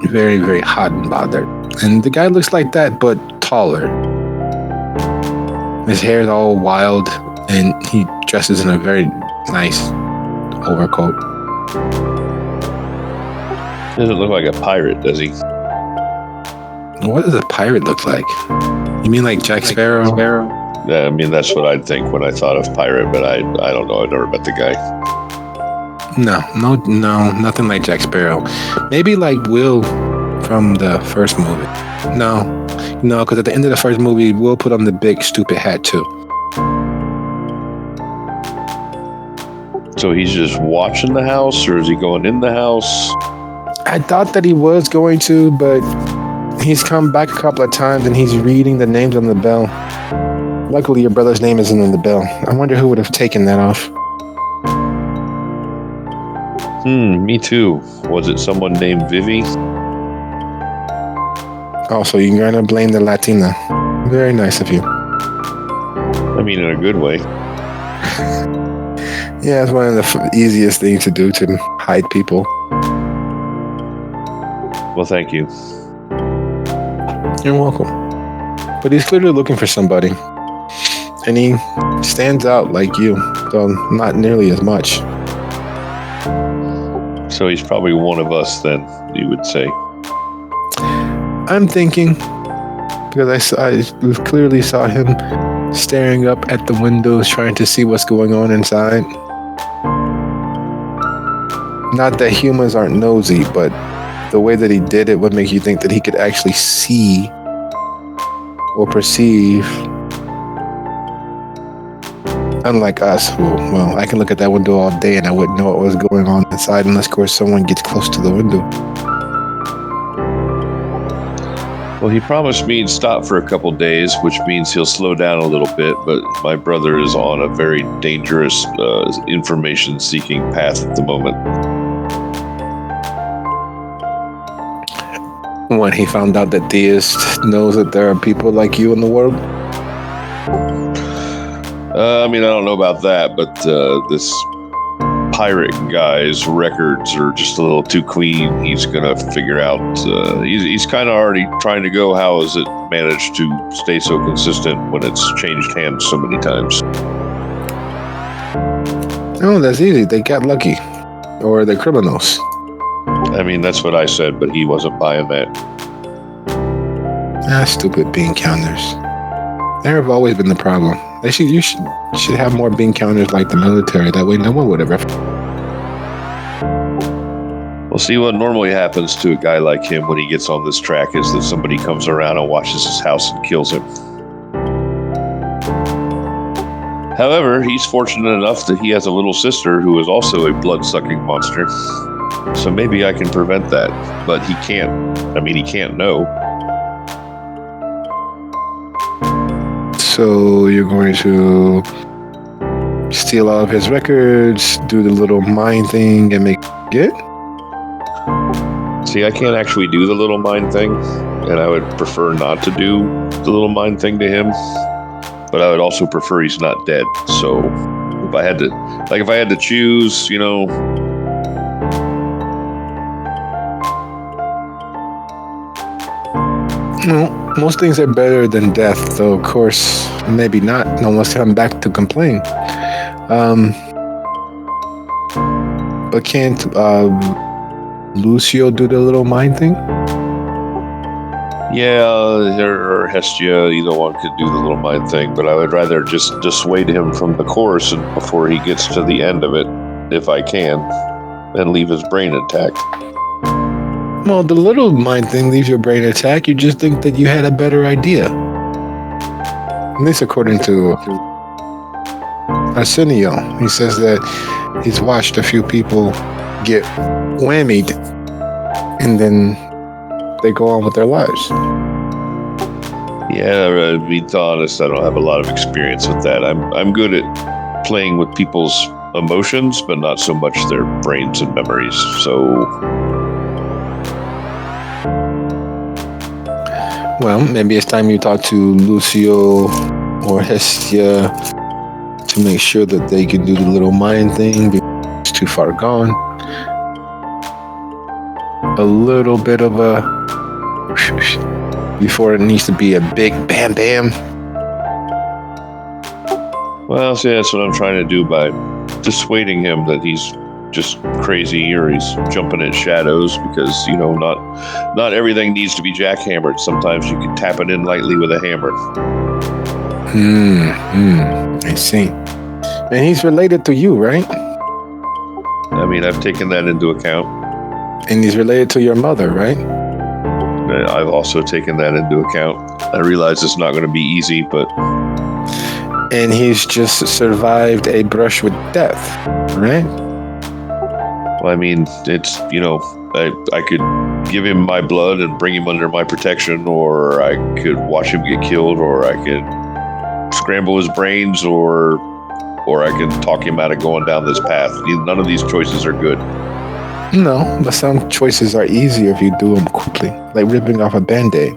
very, very hot and bothered. And the guy looks like that, but taller. His hair is all wild, and he dresses in a very nice overcoat. Doesn't look like a pirate, does he? What does a pirate look like? You mean like Jack Sparrow? Yeah, I mean, that's what I'd think when I thought of pirate, but I don't know. I've never met the guy. No, nothing like Jack Sparrow. Maybe like Will from the first movie. No, because at the end of the first movie, Will put on the big stupid hat too. So he's just watching the house, or is he going in the house? I thought that he was going to, but he's come back a couple of times and he's reading the names on the bell. Luckily, your brother's name isn't on the bell. I wonder who would have taken that off. Me too. Was it someone named Vivi? Oh, so you're going to blame the Latina. Very nice of you. I mean, in a good way. Yeah, it's one of the easiest things to do to hide people. Well, thank you. You're welcome. But he's clearly looking for somebody. And he stands out like you, though not nearly as much. So he's probably one of us then, you would say. I'm thinking, because I clearly saw him staring up at the windows trying to see what's going on inside. Not that humans aren't nosy, but the way that he did it would make you think that he could actually see or perceive. Unlike us, who, well, I can look at that window all day and I wouldn't know what was going on inside unless, of course, someone gets close to the window. Well, he promised me he'd stop for a couple days, which means he'll slow down a little bit, but my brother is on a very dangerous information-seeking path at the moment. When he found out that Theist knows that there are people like you in the world? I mean, I don't know about that, but this pirate guy's records are just a little too clean. He's going to figure out, he's kind of already trying to go, how has it managed to stay so consistent when it's changed hands so many times? Oh, that's easy. They got lucky. Or they're criminals. I mean, that's what I said, but he wasn't buying that. Stupid bean counters. They have always been the problem. You should have more bean counters like the military. That way no one would ever... Well, see, what normally happens to a guy like him when he gets on this track is that somebody comes around and watches his house and kills him. However, he's fortunate enough that he has a little sister who is also a blood-sucking monster. So maybe I can prevent that. But he can't. I mean, he can't know. So you're going to steal all of his records, do the little mind thing, and make it? See, I can't actually do the little mind thing, and I would prefer not to do the little mind thing to him. But I would also prefer he's not dead. So if I had to choose, you know. Well, most things are better than death, though, of course, maybe not. No one's come back to complain. But can't Lucio do the little mind thing? Yeah, or Hestia, either one could do the little mind thing, but I would rather just dissuade him from the course and before he gets to the end of it, if I can, and leave his brain intact. Well, the little mind thing leaves your brain intact. You just think that you had a better idea. At least according to Arsenio. He says that he's watched a few people get whammied and then they go on with their lives. Yeah, to be honest, I don't have a lot of experience with that. I'm good at playing with people's emotions, but not so much their brains and memories. So, well, maybe it's time you talk to Lucio or Hestia to make sure that they can do the little mind thing because it's too far gone. A little bit of a before it needs to be a big bam bam. well, see, that's what I'm trying to do by dissuading him that he's just crazy or he's jumping at shadows because, not everything needs to be jackhammered. Sometimes you can tap it in lightly with a hammer. I see. And he's related to you, right? I mean, I've taken that into account. And he's related to your mother, right? I've also taken that into account. I realize it's not going to be easy, but... And he's just survived a brush with death, right? Well, I mean, it's, I could give him my blood and bring him under my protection, or I could watch him get killed, or I could scramble his brains, or I can talk him out of going down this path. None of these choices are good. No, but some choices are easier if you do them quickly, like ripping off a Band-Aid.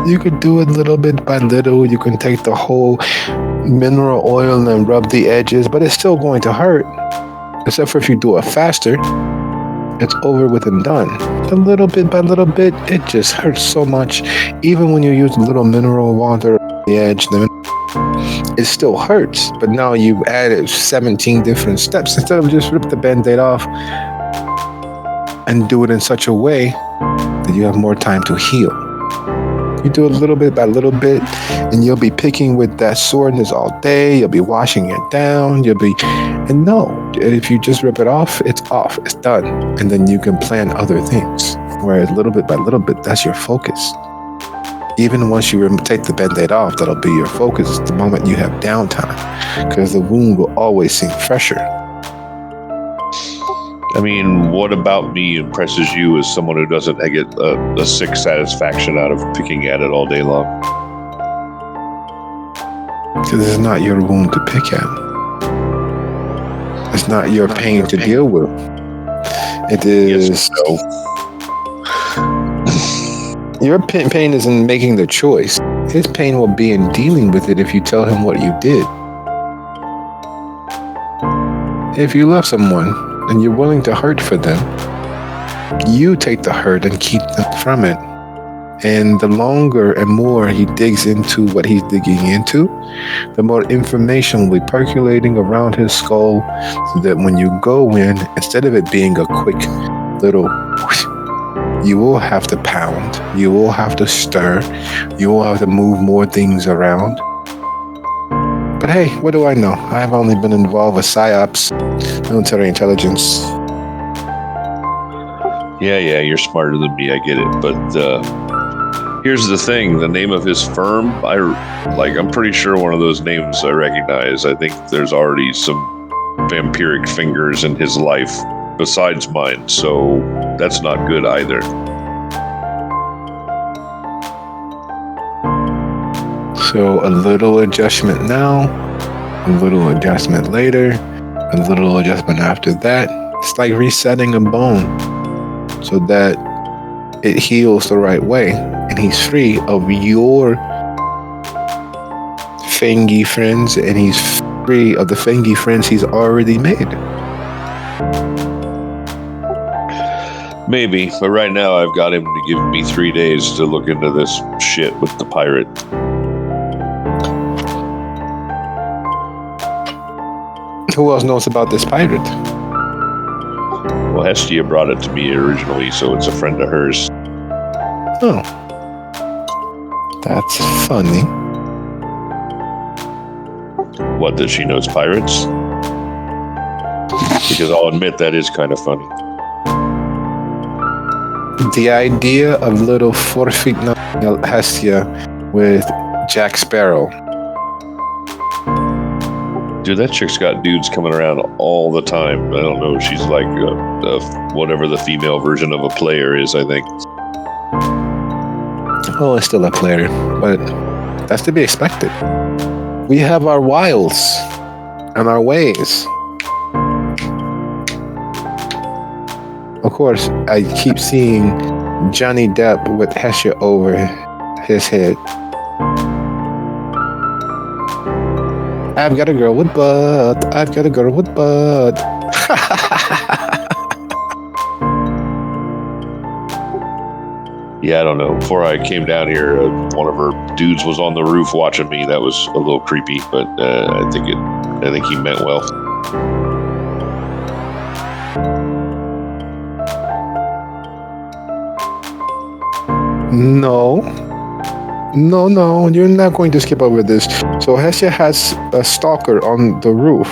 You could do it little bit by little. You can take the whole mineral oil and rub the edges, but it's still going to hurt. Except for if you do it faster, it's over with and done. A little bit by little bit, it just hurts so much. Even when you use a little mineral water on the edge, then it still hurts. But now you've added 17 different steps. Instead of just rip the Band-Aid off and do it in such a way that you have more time to heal. You do it little bit by little bit, and you'll be picking with that soreness all day. You'll be washing it down. And no, if you just rip it off, it's done. And then you can plan other things. Whereas little bit by little bit, that's your focus. Even once you take the Band-Aid off, that'll be your focus the moment you have downtime, because the wound will always seem fresher. I mean, what about me impresses you as someone who doesn't get a sick satisfaction out of picking at it all day long? Because it's not your wound to pick at. It's not your pain to deal with. It is... Yes, no. Your pain is in making the choice. His pain will be in dealing with it if you tell him what you did. If you love someone and you're willing to hurt for them, you take the hurt and keep them from it. And the longer and more he digs into what he's digging into, the more information will be percolating around his skull, so that when you go in, instead of it being a quick little whoosh, you will have to pound, you will have to stir, you will have to move more things around. But hey, what do I know? I've only been involved with PSYOPs, military intelligence. Yeah, you're smarter than me, I get it. But here's the thing, the name of his firm, I'm pretty sure one of those names I recognize. I think there's already some vampiric fingers in his life besides mine, so that's not good either. So a little adjustment now, a little adjustment later, a little adjustment after that. It's like resetting a bone so that it heals the right way, and he's free of your fangy friends, and he's free of the fangy friends he's already made. Maybe, but right now I've got him to give me 3 days to look into this shit with the pirate. Who else knows about this pirate? Well, Hestia brought it to me originally, so it's a friend of hers. Oh. That's funny. What, that she knows pirates? Because I'll admit that is kind of funny. The idea of little 4 feet 9 Hestia with Jack Sparrow. Dude, that chick's got dudes coming around all the time. I don't know. She's like whatever the female version of a player is, I think. Oh, it's still a player, but that's to be expected. We have our wiles and our ways. Of course, I keep seeing Johnny Depp with Hestia over his head. I've got a girl with butt. I've got a girl with butt. Yeah, I don't know. Before I came down here, one of her dudes was on the roof watching me. That was a little creepy, but I think he meant well. No, you're not going to skip over this. So Hestia has a stalker on the roof.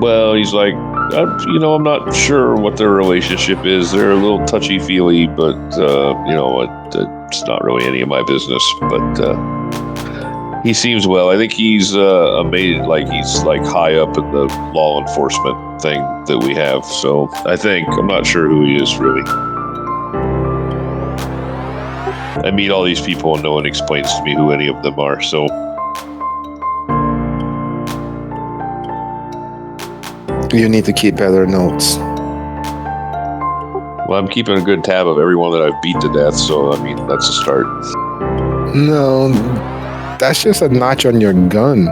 Well, he's like, I'm not sure what their relationship is. They're a little touchy-feely, but, it's not really any of my business. But he seems well. I think he's he's like high up in the law enforcement thing that we have. So I'm not sure who he is really. I meet all these people and no one explains to me who any of them are, so... You need to keep better notes. Well, I'm keeping a good tab of everyone that I've beat to death, so, that's a start. No, that's just a notch on your gun.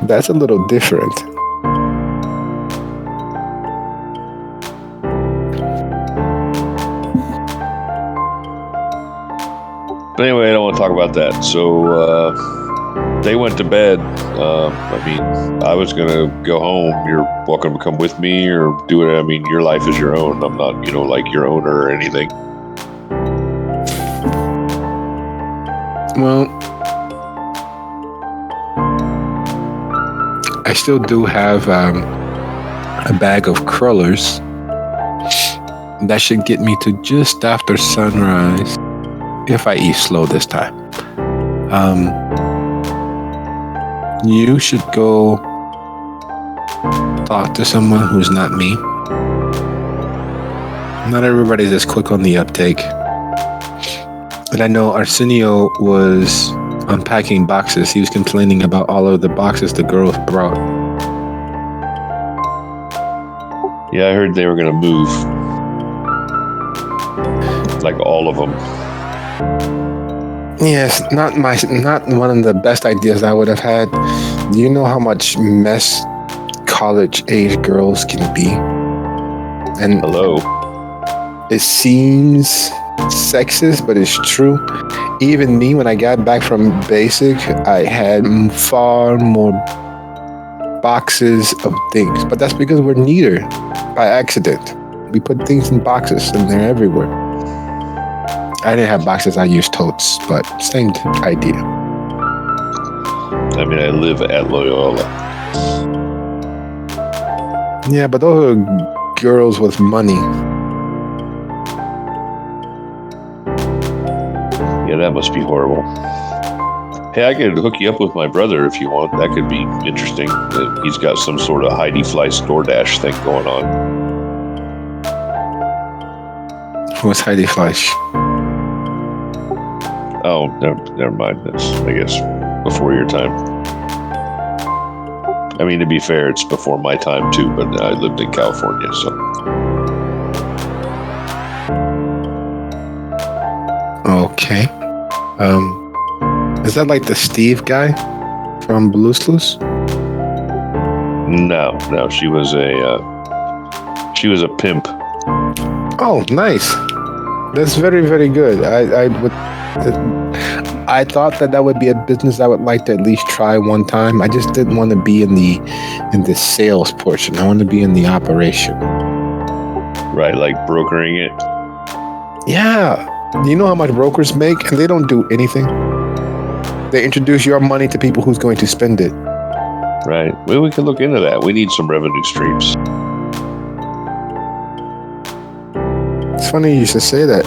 That's a little different. But anyway, I don't want to talk about that. So they went to bed. I was going to go home. You're welcome to come with me or do it. Your life is your own. I'm not, like your owner or anything. Well, I still do have a bag of crullers. That should get me to just after sunrise. If I eat slow this time. You should go talk to someone who's not me. Not everybody's as quick on the uptake. And I know Arsenio was unpacking boxes. He was complaining about all of the boxes the girls brought. Yeah, I heard they were going to move. Like all of them. Yes, not one of the best ideas I would have had. Do you know how much mess college-age girls can be? And hello. It seems sexist, but it's true. Even me, when I got back from basic, I had far more boxes of things. But that's because we're neater by accident. We put things in boxes and they're everywhere. I didn't have boxes, I used totes, but same idea. I live at Loyola. Yeah, but those are girls with money. Yeah, that must be horrible. Hey, I could hook you up with my brother if you want. That could be interesting. He's got some sort of Heidi Fleiss DoorDash thing going on. Who's Heidi Fleiss? Oh, never mind. That's, I guess, before your time. To be fair, it's before my time too, but I lived in California, so. Okay. Is that like the Steve guy from Blue's Clues? No, she was a pimp. Oh, nice. That's very, very good. I would. I thought that would be a business I would like to at least try one time. I just didn't want to be in the sales portion. I want to be in the operation. Right, like brokering it. Yeah. You know how much brokers make, and they don't do anything. They introduce your money to people who's going to spend it. Right. Well, we can look into that. We need some revenue streams. It's funny you should say that.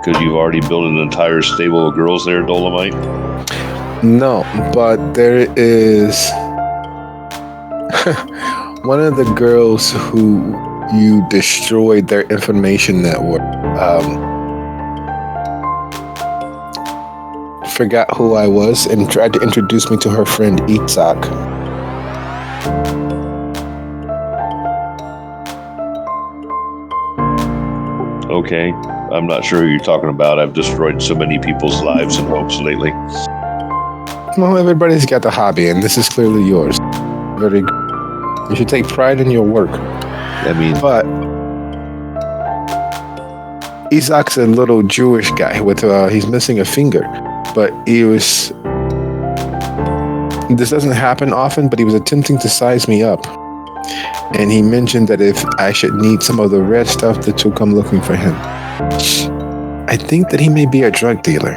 Because you've already built an entire stable of girls there, Dolomite? No, but there is one of the girls who you destroyed their information network. Forgot who I was and tried to introduce me to her friend Itzhak. Okay. I'm not sure who you're talking about. I've destroyed so many people's lives and hopes lately. Well, everybody's got a hobby, and this is clearly yours. Very good. You should take pride in your work. I mean, But Isaac's a little Jewish guy with he's missing a finger, but this doesn't happen often, but he was attempting to size me up. And he mentioned that if I should need some of the red stuff, that you'll come looking for him. I think that he may be a drug dealer.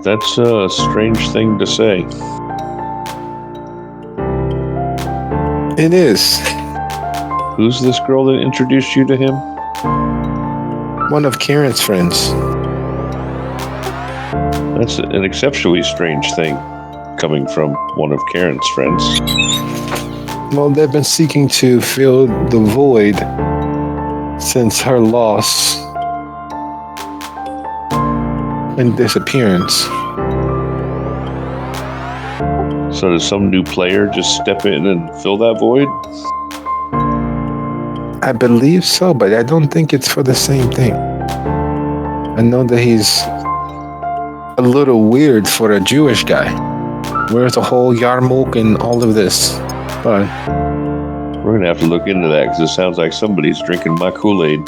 that's a strange thing to say. It is. Who's this girl that introduced you to him? One of Karen's friends. That's an exceptionally strange thing coming from one of Karen's friends. Well, they've been seeking to fill the void since her loss and disappearance. So does some new player just step in and fill that void? I believe so, but I don't think it's for the same thing. I know that he's a little weird for a Jewish guy. Wears a whole yarmulke and all of this. But We're going to have to look into that because it sounds like somebody's drinking my Kool-Aid.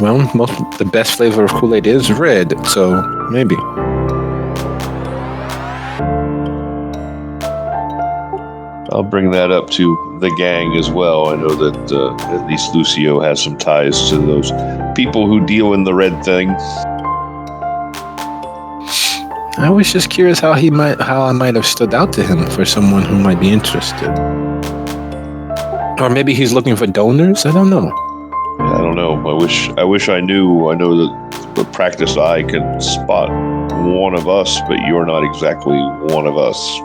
well, the best flavor of Kool-Aid is red, so maybe. I'll bring that up to the gang as well. I know that at least Lucio has some ties to those people who deal in the red thing. I was just curious how I might have stood out to him for someone who might be interested. Or maybe he's looking for donors? I don't know. I don't know. I wish I knew. I know that the practiced eye can spot one of us, but you're not exactly one of us.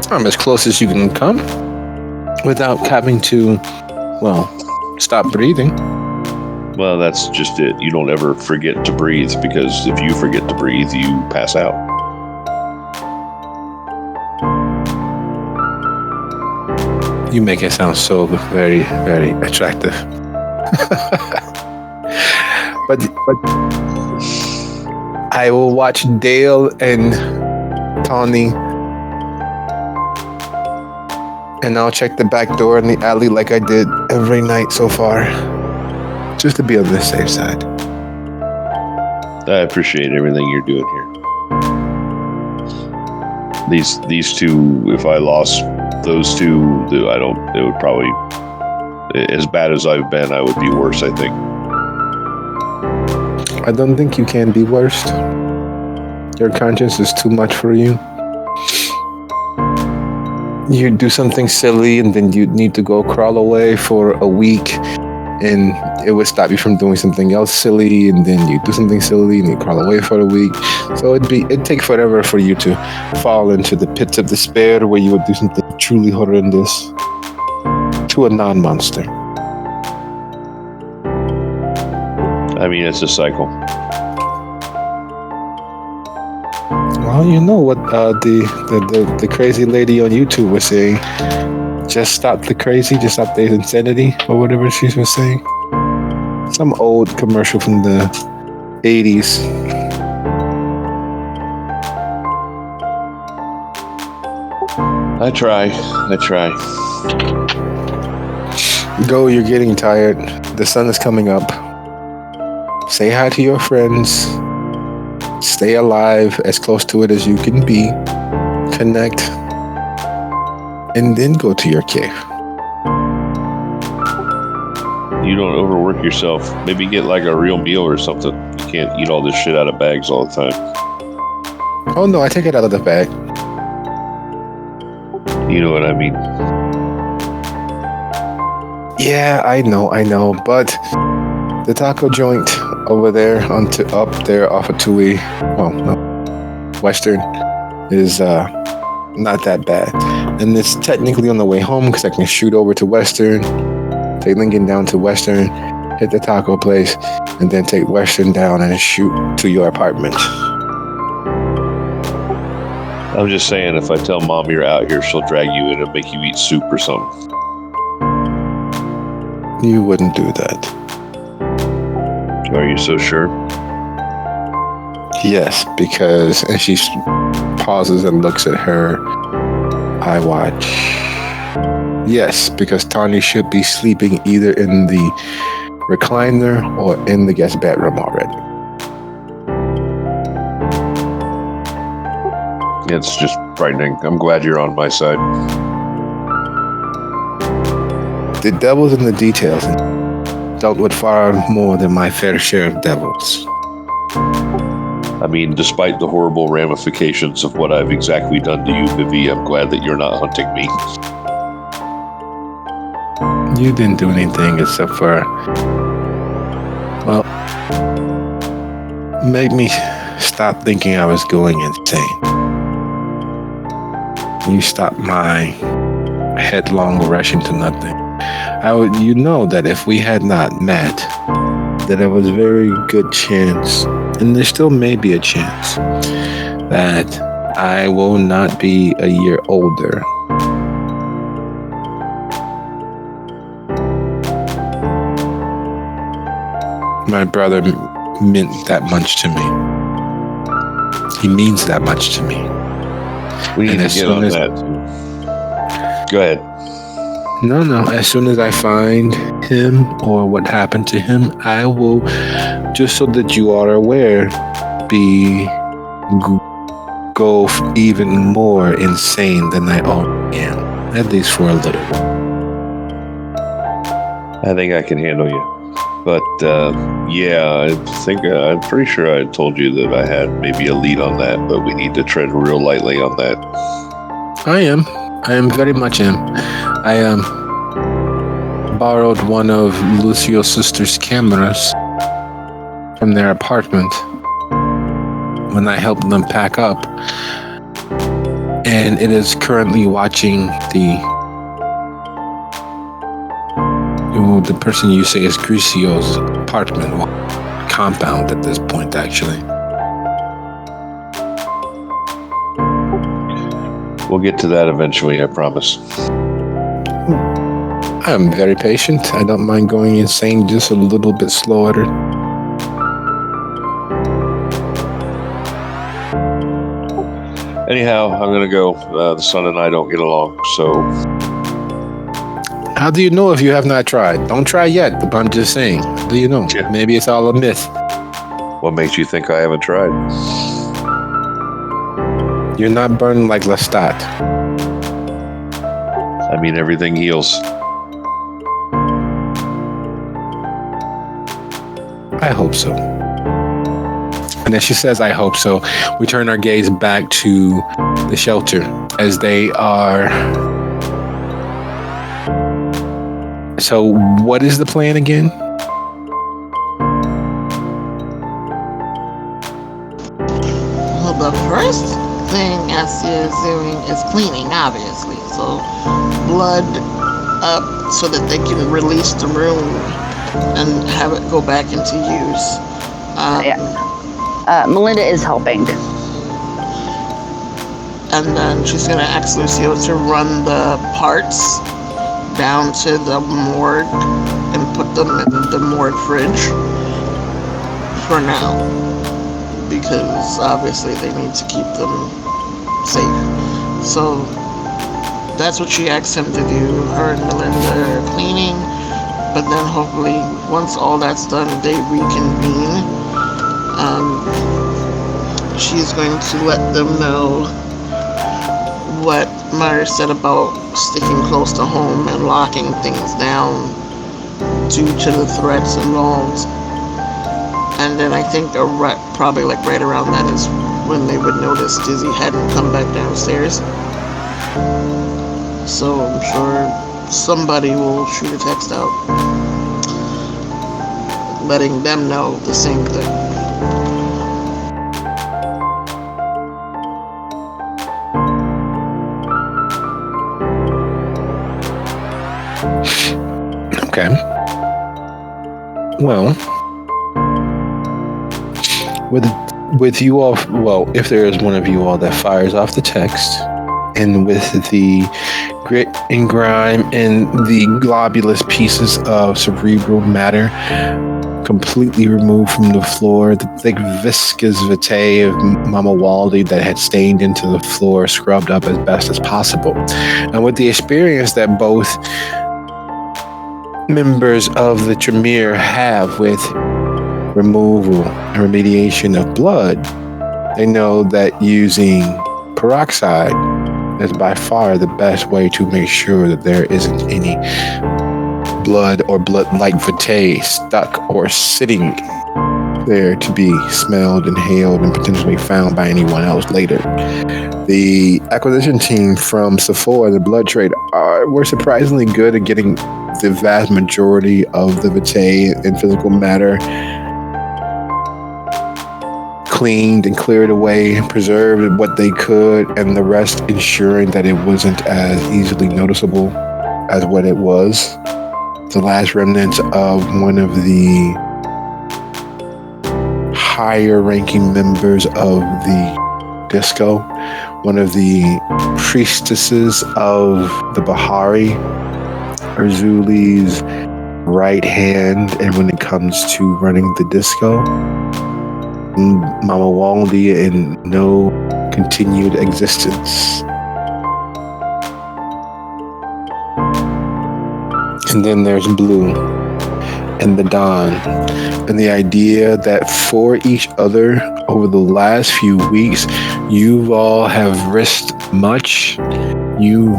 I'm as close as you can come without having to, stop breathing. Well, that's just it. You don't ever forget to breathe, because if you forget to breathe, you pass out. You make it sound so very, very attractive. but I will watch Dale and Tawny, and I'll check the back door in the alley like I did every night so far, just to be on the safe side. I appreciate everything you're doing here. These two, if I lost those two, it would probably, as bad as I've been, I would be worse, I think. I don't think you can be worse. Your conscience is too much for you. You do something silly and then you need to go crawl away for a week, and it would stop you from doing something else silly, and then you do something silly and you crawl away for a week. So it'd take forever for you to fall into the pits of despair where you would do something truly horrendous to a non-monster. I mean, it's a cycle. Well, you know what the crazy lady on YouTube was saying. Just stop the crazy, just stop the insanity, or whatever she was saying. Some old commercial from the 80s. I try. Go, you're getting tired. The sun is coming up. Say hi to your friends. Stay alive as close to it as you can be. Connect. And then go to your cave. You don't overwork yourself. Maybe get like a real meal or something. You can't eat all this shit out of bags all the time. Oh no, I take it out of the bag. You know what I mean? Yeah, I know. But the taco joint over there up there off of Tui, well, no, Western, is not that bad. And it's technically on the way home because I can shoot over to Western, take Lincoln down to Western, hit the taco place, and then take Western down and shoot to your apartment. I'm just saying, if I tell Mom you're out here, she'll drag you in and make you eat soup or something. You wouldn't do that. Are you so sure? Yes, because, and she pauses and looks at her iWatch. Yes, because Tanya should be sleeping either in the recliner or in the guest bedroom already. It's just frightening. I'm glad you're on my side. The devil's in the details. Dealt with far more than my fair share of devils. I mean, despite the horrible ramifications of what I've exactly done to you, Vivi, I'm glad that you're not hunting me. You didn't do anything except for, well, make me stop thinking I was going insane. You stopped my headlong rushing to nothing. You know that if we had not met, that there was a very good chance, and there still may be a chance, that I will not be a year older. My brother meant that much to me. He means that much to me. We need to get on that. Go ahead. No. As soon as I find him or what happened to him, I will, just so that you are aware, go even more insane than I already am. At least for a little while. I think I can handle you. But, yeah, I'm pretty sure I told you that I had maybe a lead on that, but we need to tread real lightly on that. I am very much am. I borrowed one of Lucio's sister's cameras from their apartment when I helped them pack up. And it is currently watching the person you say is Gricio's apartment compound at this point, actually. We'll get to that eventually, I promise. I'm very patient. I don't mind going insane just a little bit slower. Anyhow, I'm going to go. The son and I don't get along, so... How do you know if you have not tried? Don't try yet, but I'm just saying. How do you know? Yeah. Maybe it's all a myth. What makes you think I haven't tried? You're not burned like Lestat. I mean, everything heals. I hope so. And as she says, I hope so, we turn our gaze back to the shelter as they are... So, what is the plan again? Well, the first thing Essie is doing is cleaning, obviously. So, blood up so that they can release the room and have it go back into use. Melinda is helping. And then she's going to ask Lucio to run the parts down to the morgue and put them in the morgue fridge for now, because obviously they need to keep them safe. So that's what she asked him to do. Her and Melinda are cleaning, but then hopefully once all that's done, they reconvene. She's going to let them know what Myers said about sticking close to home and locking things down due to the threats involved. And then I think probably like right around then is when they would notice Dizzy hadn't come back downstairs. So I'm sure somebody will shoot a text out letting them know the same thing. Okay. Well, with you all, well, if there is one of you all that fires off the text, and with the grit and grime and the globulous pieces of cerebral matter completely removed from the floor, the thick viscous vitae of Mama Waldy that had stained into the floor scrubbed up as best as possible, and with the experience that both members of the Tremere have with removal and remediation of blood, they know that using peroxide is by far the best way to make sure that there isn't any blood or blood-like vitae stuck or sitting there to be smelled, inhaled, and potentially found by anyone else later. The acquisition team from Sephora, the blood trade, were surprisingly good at getting the vast majority of the vitae and physical matter cleaned and cleared away, preserved what they could, and the rest ensuring that it wasn't as easily noticeable as what it was. The last remnants of one of the higher ranking members of the disco, one of the priestesses of the Bahari, Urzuli's right hand, and when it comes to running the disco, Mama Waldy in no continued existence. And then there's Blue and the Dawn, and the idea that for each other over the last few weeks, you all have risked much. You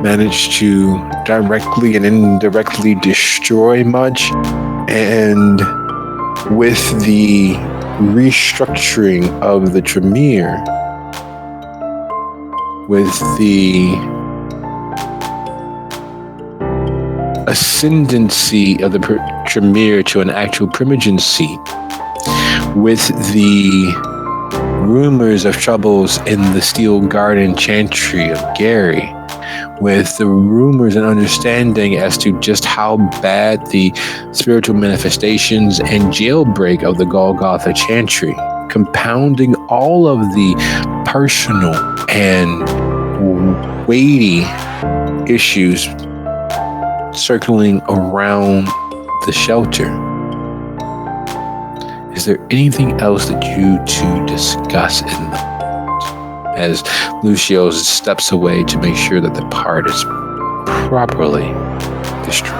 managed to directly and indirectly destroy much, and with the restructuring of the Tremere, with the ascendancy of the Tremere to an actual primogency, with the rumors of troubles in the Steel Garden Chantry of Gary, with the rumors and understanding as to just how bad the spiritual manifestations and jailbreak of the Golgotha Chantry, compounding all of the personal and weighty issues circling around the shelter. Is there anything else that you two discuss in the as Lucio steps away to make sure that the part is properly destroyed?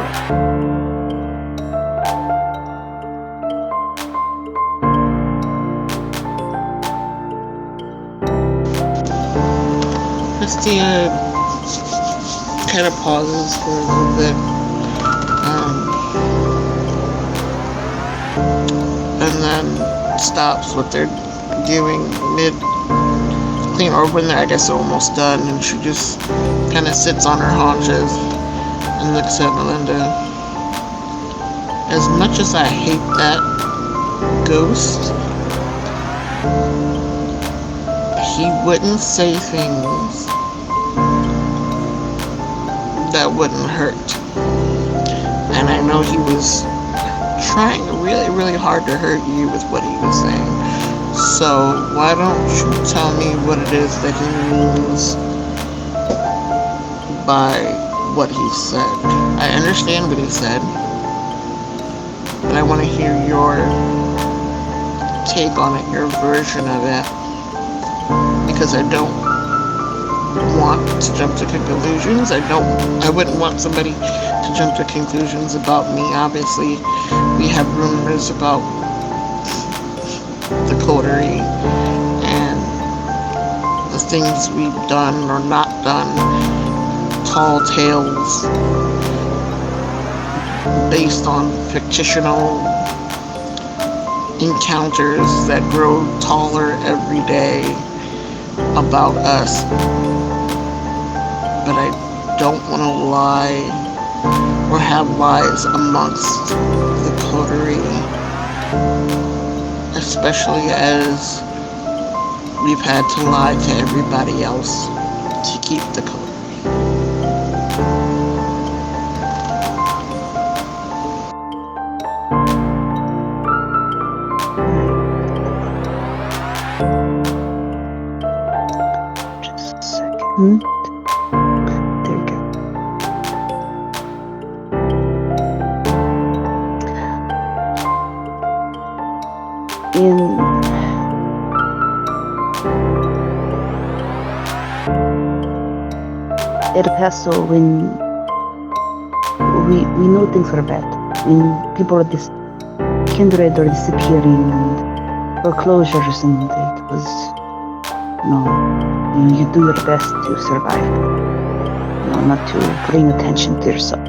Christia kind of pauses for a little bit, and then stops what they're doing mid clean, or when they're, I guess, almost done, and she just kind of sits on her haunches and looks at Melinda. As much as I hate that ghost, he wouldn't say things that wouldn't hurt. And I know he was trying really, really hard to hurt you with what he was saying. So why don't you tell me what it is that he means by what he said? I understand what he said, but I want to hear your take on it, your version of it, because I don't want to jump to conclusions. I wouldn't want somebody to jump to conclusions about me. Obviously, we have rumors about the coterie and the things we've done or not done, tall tales based on fictional encounters that grow taller every day about us. But I don't want to lie or have lies amongst the coterie, especially as we've had to lie to everybody else to keep the coterie. Just a second. There we go. In El Paso, when we know things are bad, when people are kindred are disappearing and foreclosures, and it was, you do your best to survive, not to bring attention to yourself.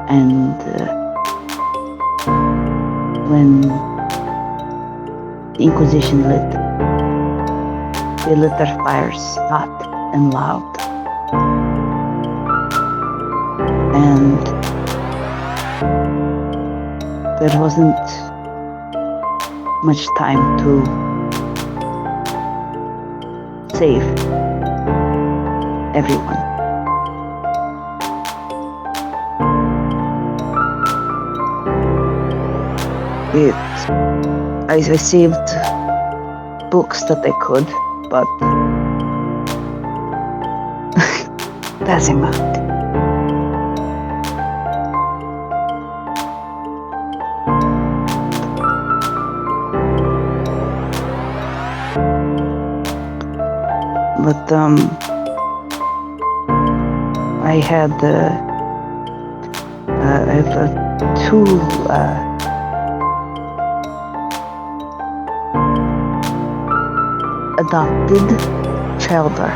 And when the Inquisition they lit their fires hot and loud. And there wasn't much time to save everyone. I saved books that I could, but that's enough. But I had I have two adopted children.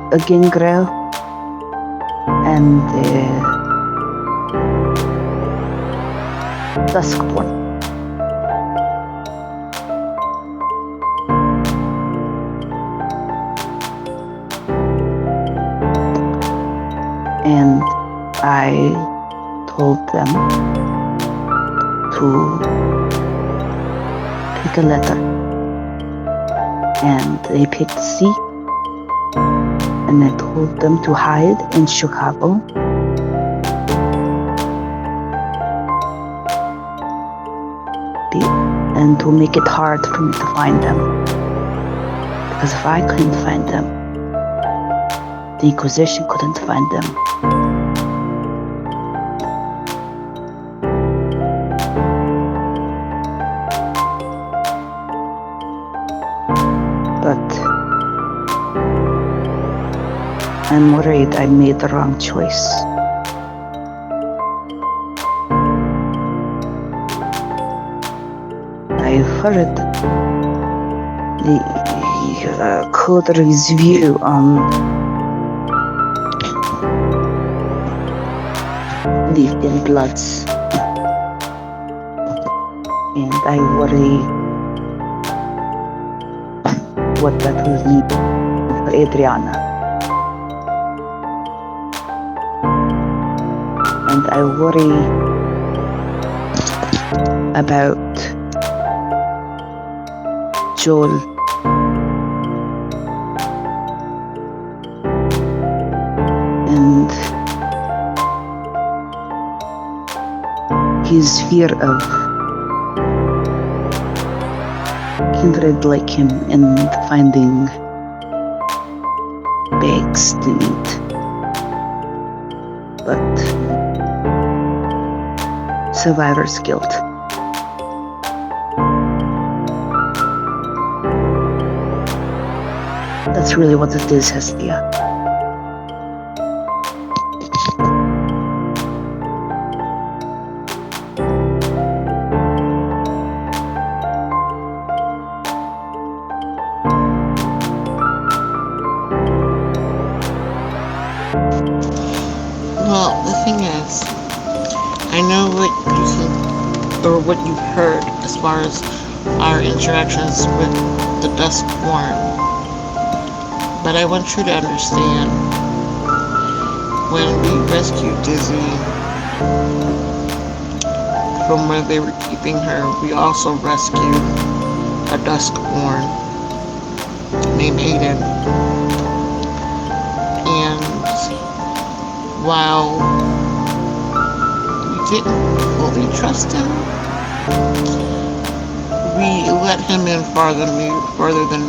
A gangrel and duskborn. And I told them to pick a letter, and they picked C. And I told them to hide in Chicago. And to make it hard for me to find them. Because if I couldn't find them, the Inquisition couldn't find them. But I'm worried I made the wrong choice. I've heard the coteries view on the thin bloods, and I worry what that will mean for Adriana. And I worry about Joel. And his fear of kindred like him and finding bags to eat. but survivor's guilt. That's really what it is, Hestia. Well, the thing is, I know what you think, or what you've heard as far as our interactions with the Duskborn, but I want you to understand, when we rescued Dizzy from where they were keeping her, we also rescued a Duskborn named Aiden. And while we didn't fully trust him, we let him in farther than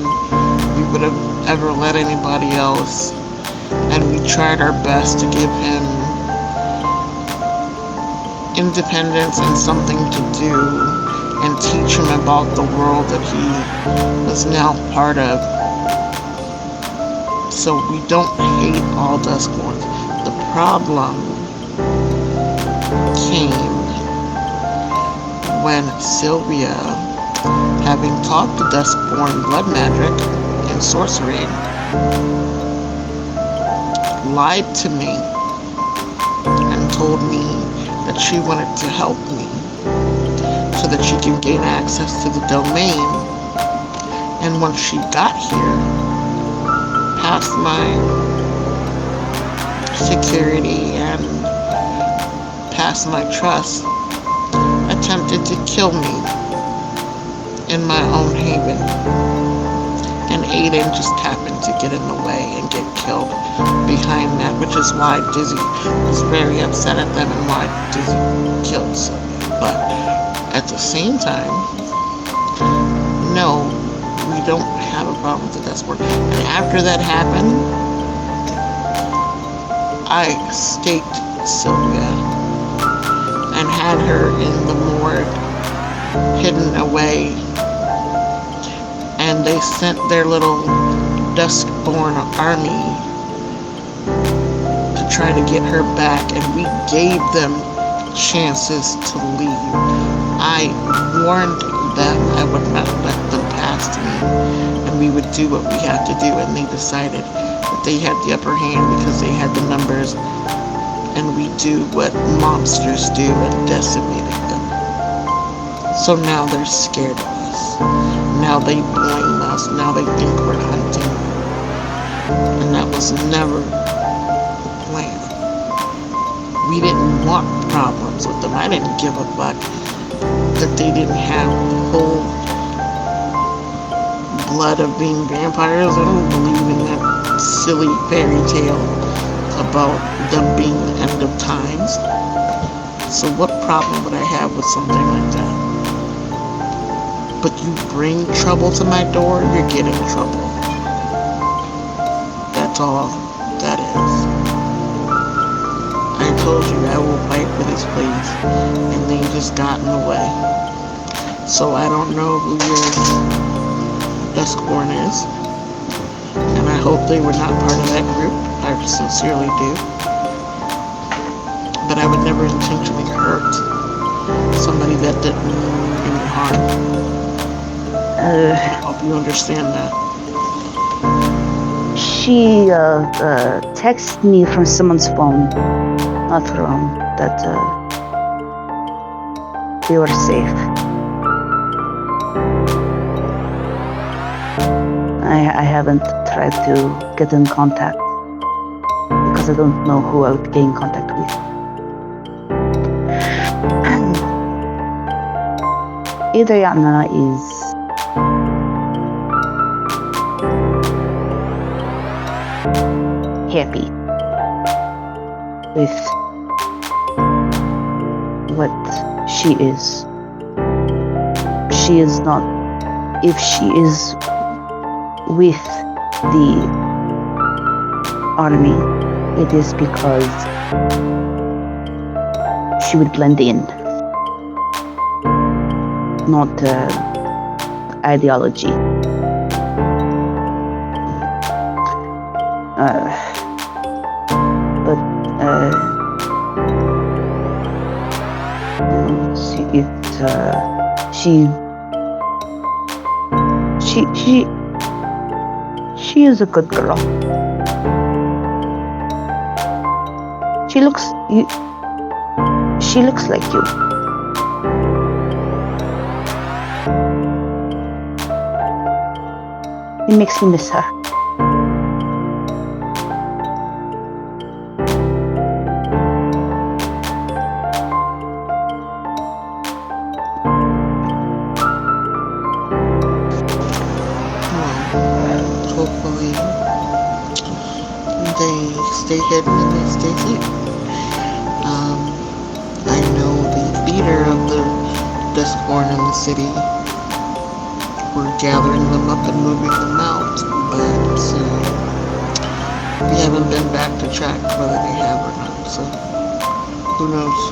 we would have ever let anybody else. And we tried our best to give him independence and something to do, and teach him about the world that he is now part of. So we don't hate all Duskborns. The problem came when Sylvia, having taught the Duskborn blood magic and sorcery, lied to me and told me that she wanted to help me so that she can gain access to the domain. And once she got here, past my security and past my trust, attempted to kill me in my own haven. And Aiden just happened to get in the way and get killed behind that, which is why Dizzy was very upset at them and why Dizzy killed Sylvia. But at the same time, no, we don't have a problem with the Duskborn. And after that happened, I staked Sylvia and had her in the morgue, hidden away. And they sent their little Duskborn army to try to get her back, and we gave them chances to leave. I warned them I would not let them past me, and we would do what we had to do, and they decided that they had the upper hand because they had the numbers, and we do what monsters do and decimated them. So now they're scared of us. Now they blame us. Now they think we're hunting. And that was never the plan. We didn't want problems with them. I didn't give a fuck that they didn't have full blood of being vampires. I don't believe in that silly fairy tale about them being the end of times. So what problem would I have with something like that? But you bring trouble to my door, you're getting trouble. That's all that is. I told you I will fight for this place, and they just got in the way. So I don't know who your Duskborn is, and I hope they were not part of that group. I sincerely do. But I would never intentionally hurt somebody that didn't mean any harm. I hope you understand that. She texted me from someone's phone, not her own, that they were safe. I haven't tried to get in contact because I don't know who I would gain contact with. Adriana is happy with what she is. She is not. If she is with the army, it is because she would blend in, not ideology. But she is a good girl. She looks like you. It makes me miss her. Hopefully they stay hidden and they stay safe. I know the leader of the Discord in the city. We're gathering them up and moving them out, but we haven't been back to check whether they have or not, so who knows?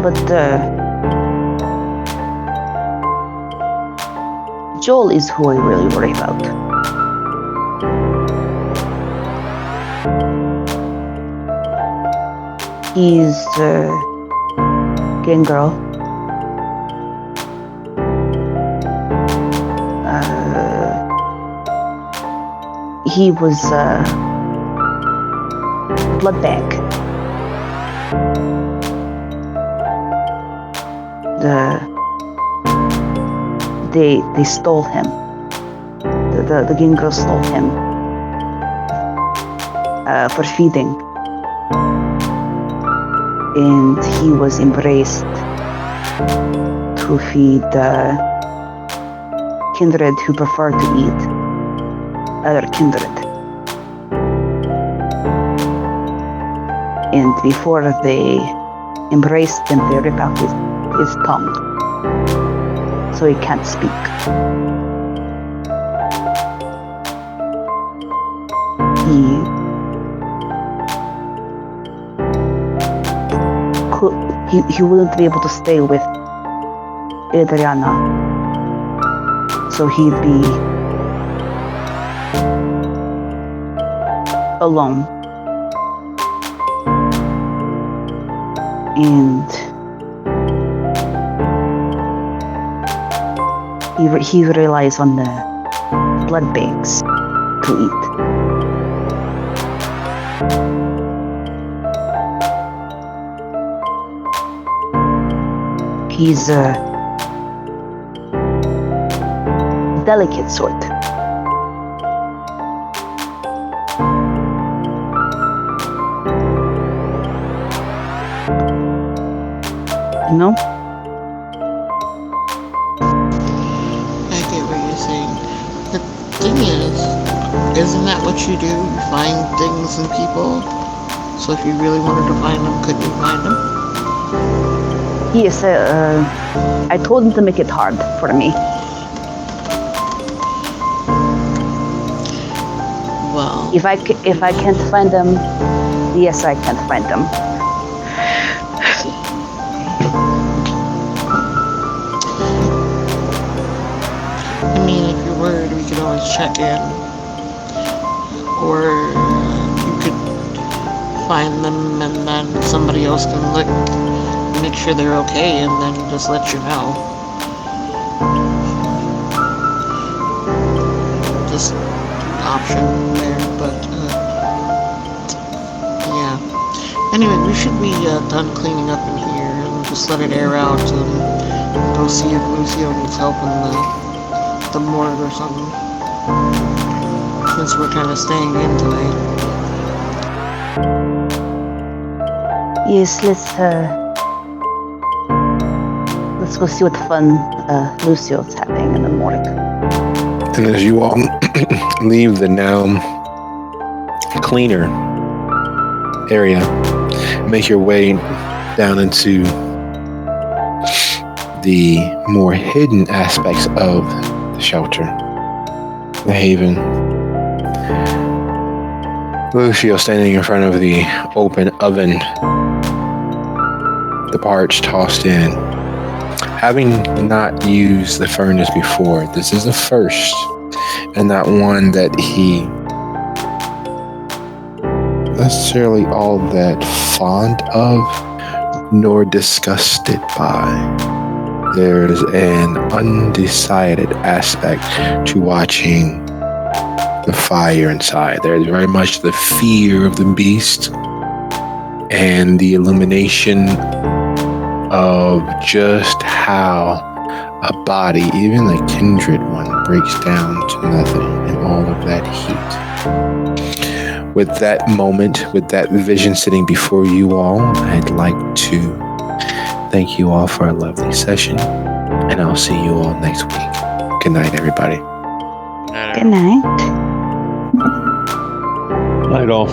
But Joel is who I really worry about. He's gang girl. He was blood bag. They stole him. The gang girl stole him for feeding, and he was embraced to feed kindred who prefer to eat other kindred. And before they embraced him, they rip out his tongue, so he can't speak. He wouldn't be able to stay with Adriana, so he'd be alone. And he relies on the blood banks to eat. He's a delicate sort. You know? I get what you're saying. The thing is, isn't that what you do? You find things in people? So if you really wanted to find them, couldn't you find them? Yes, I told him to make it hard for me. Well, If I can't find them, yes, I can't find them. I mean, if you're worried, we could always check in. Or you could find them and then somebody else can look, make sure they're okay, and then just let you know. Just an option there, but yeah. Anyway, we should be done cleaning up in here and just let it air out and go see if Lucio needs help in the morgue or something. Since we're kind of staying in tonight. Yes, let's go see what fun Lucio's having in the morgue. And as you all leave the now cleaner area, make your way down into the more hidden aspects of the shelter, the haven. Lucio standing in front of the open oven, the parch tossed in. Having not used the furnace before, this is a first, and not one that he necessarily all that fond of, nor disgusted by. There is an undecided aspect to watching the fire inside. There is very much the fear of the beast and the illumination of just how a body, even a kindred one, breaks down to nothing in all of that heat. With that moment, with that vision sitting before you all, I'd like to thank you all for a lovely session, and I'll see you all next week. Good night, everybody. Good night. Night all.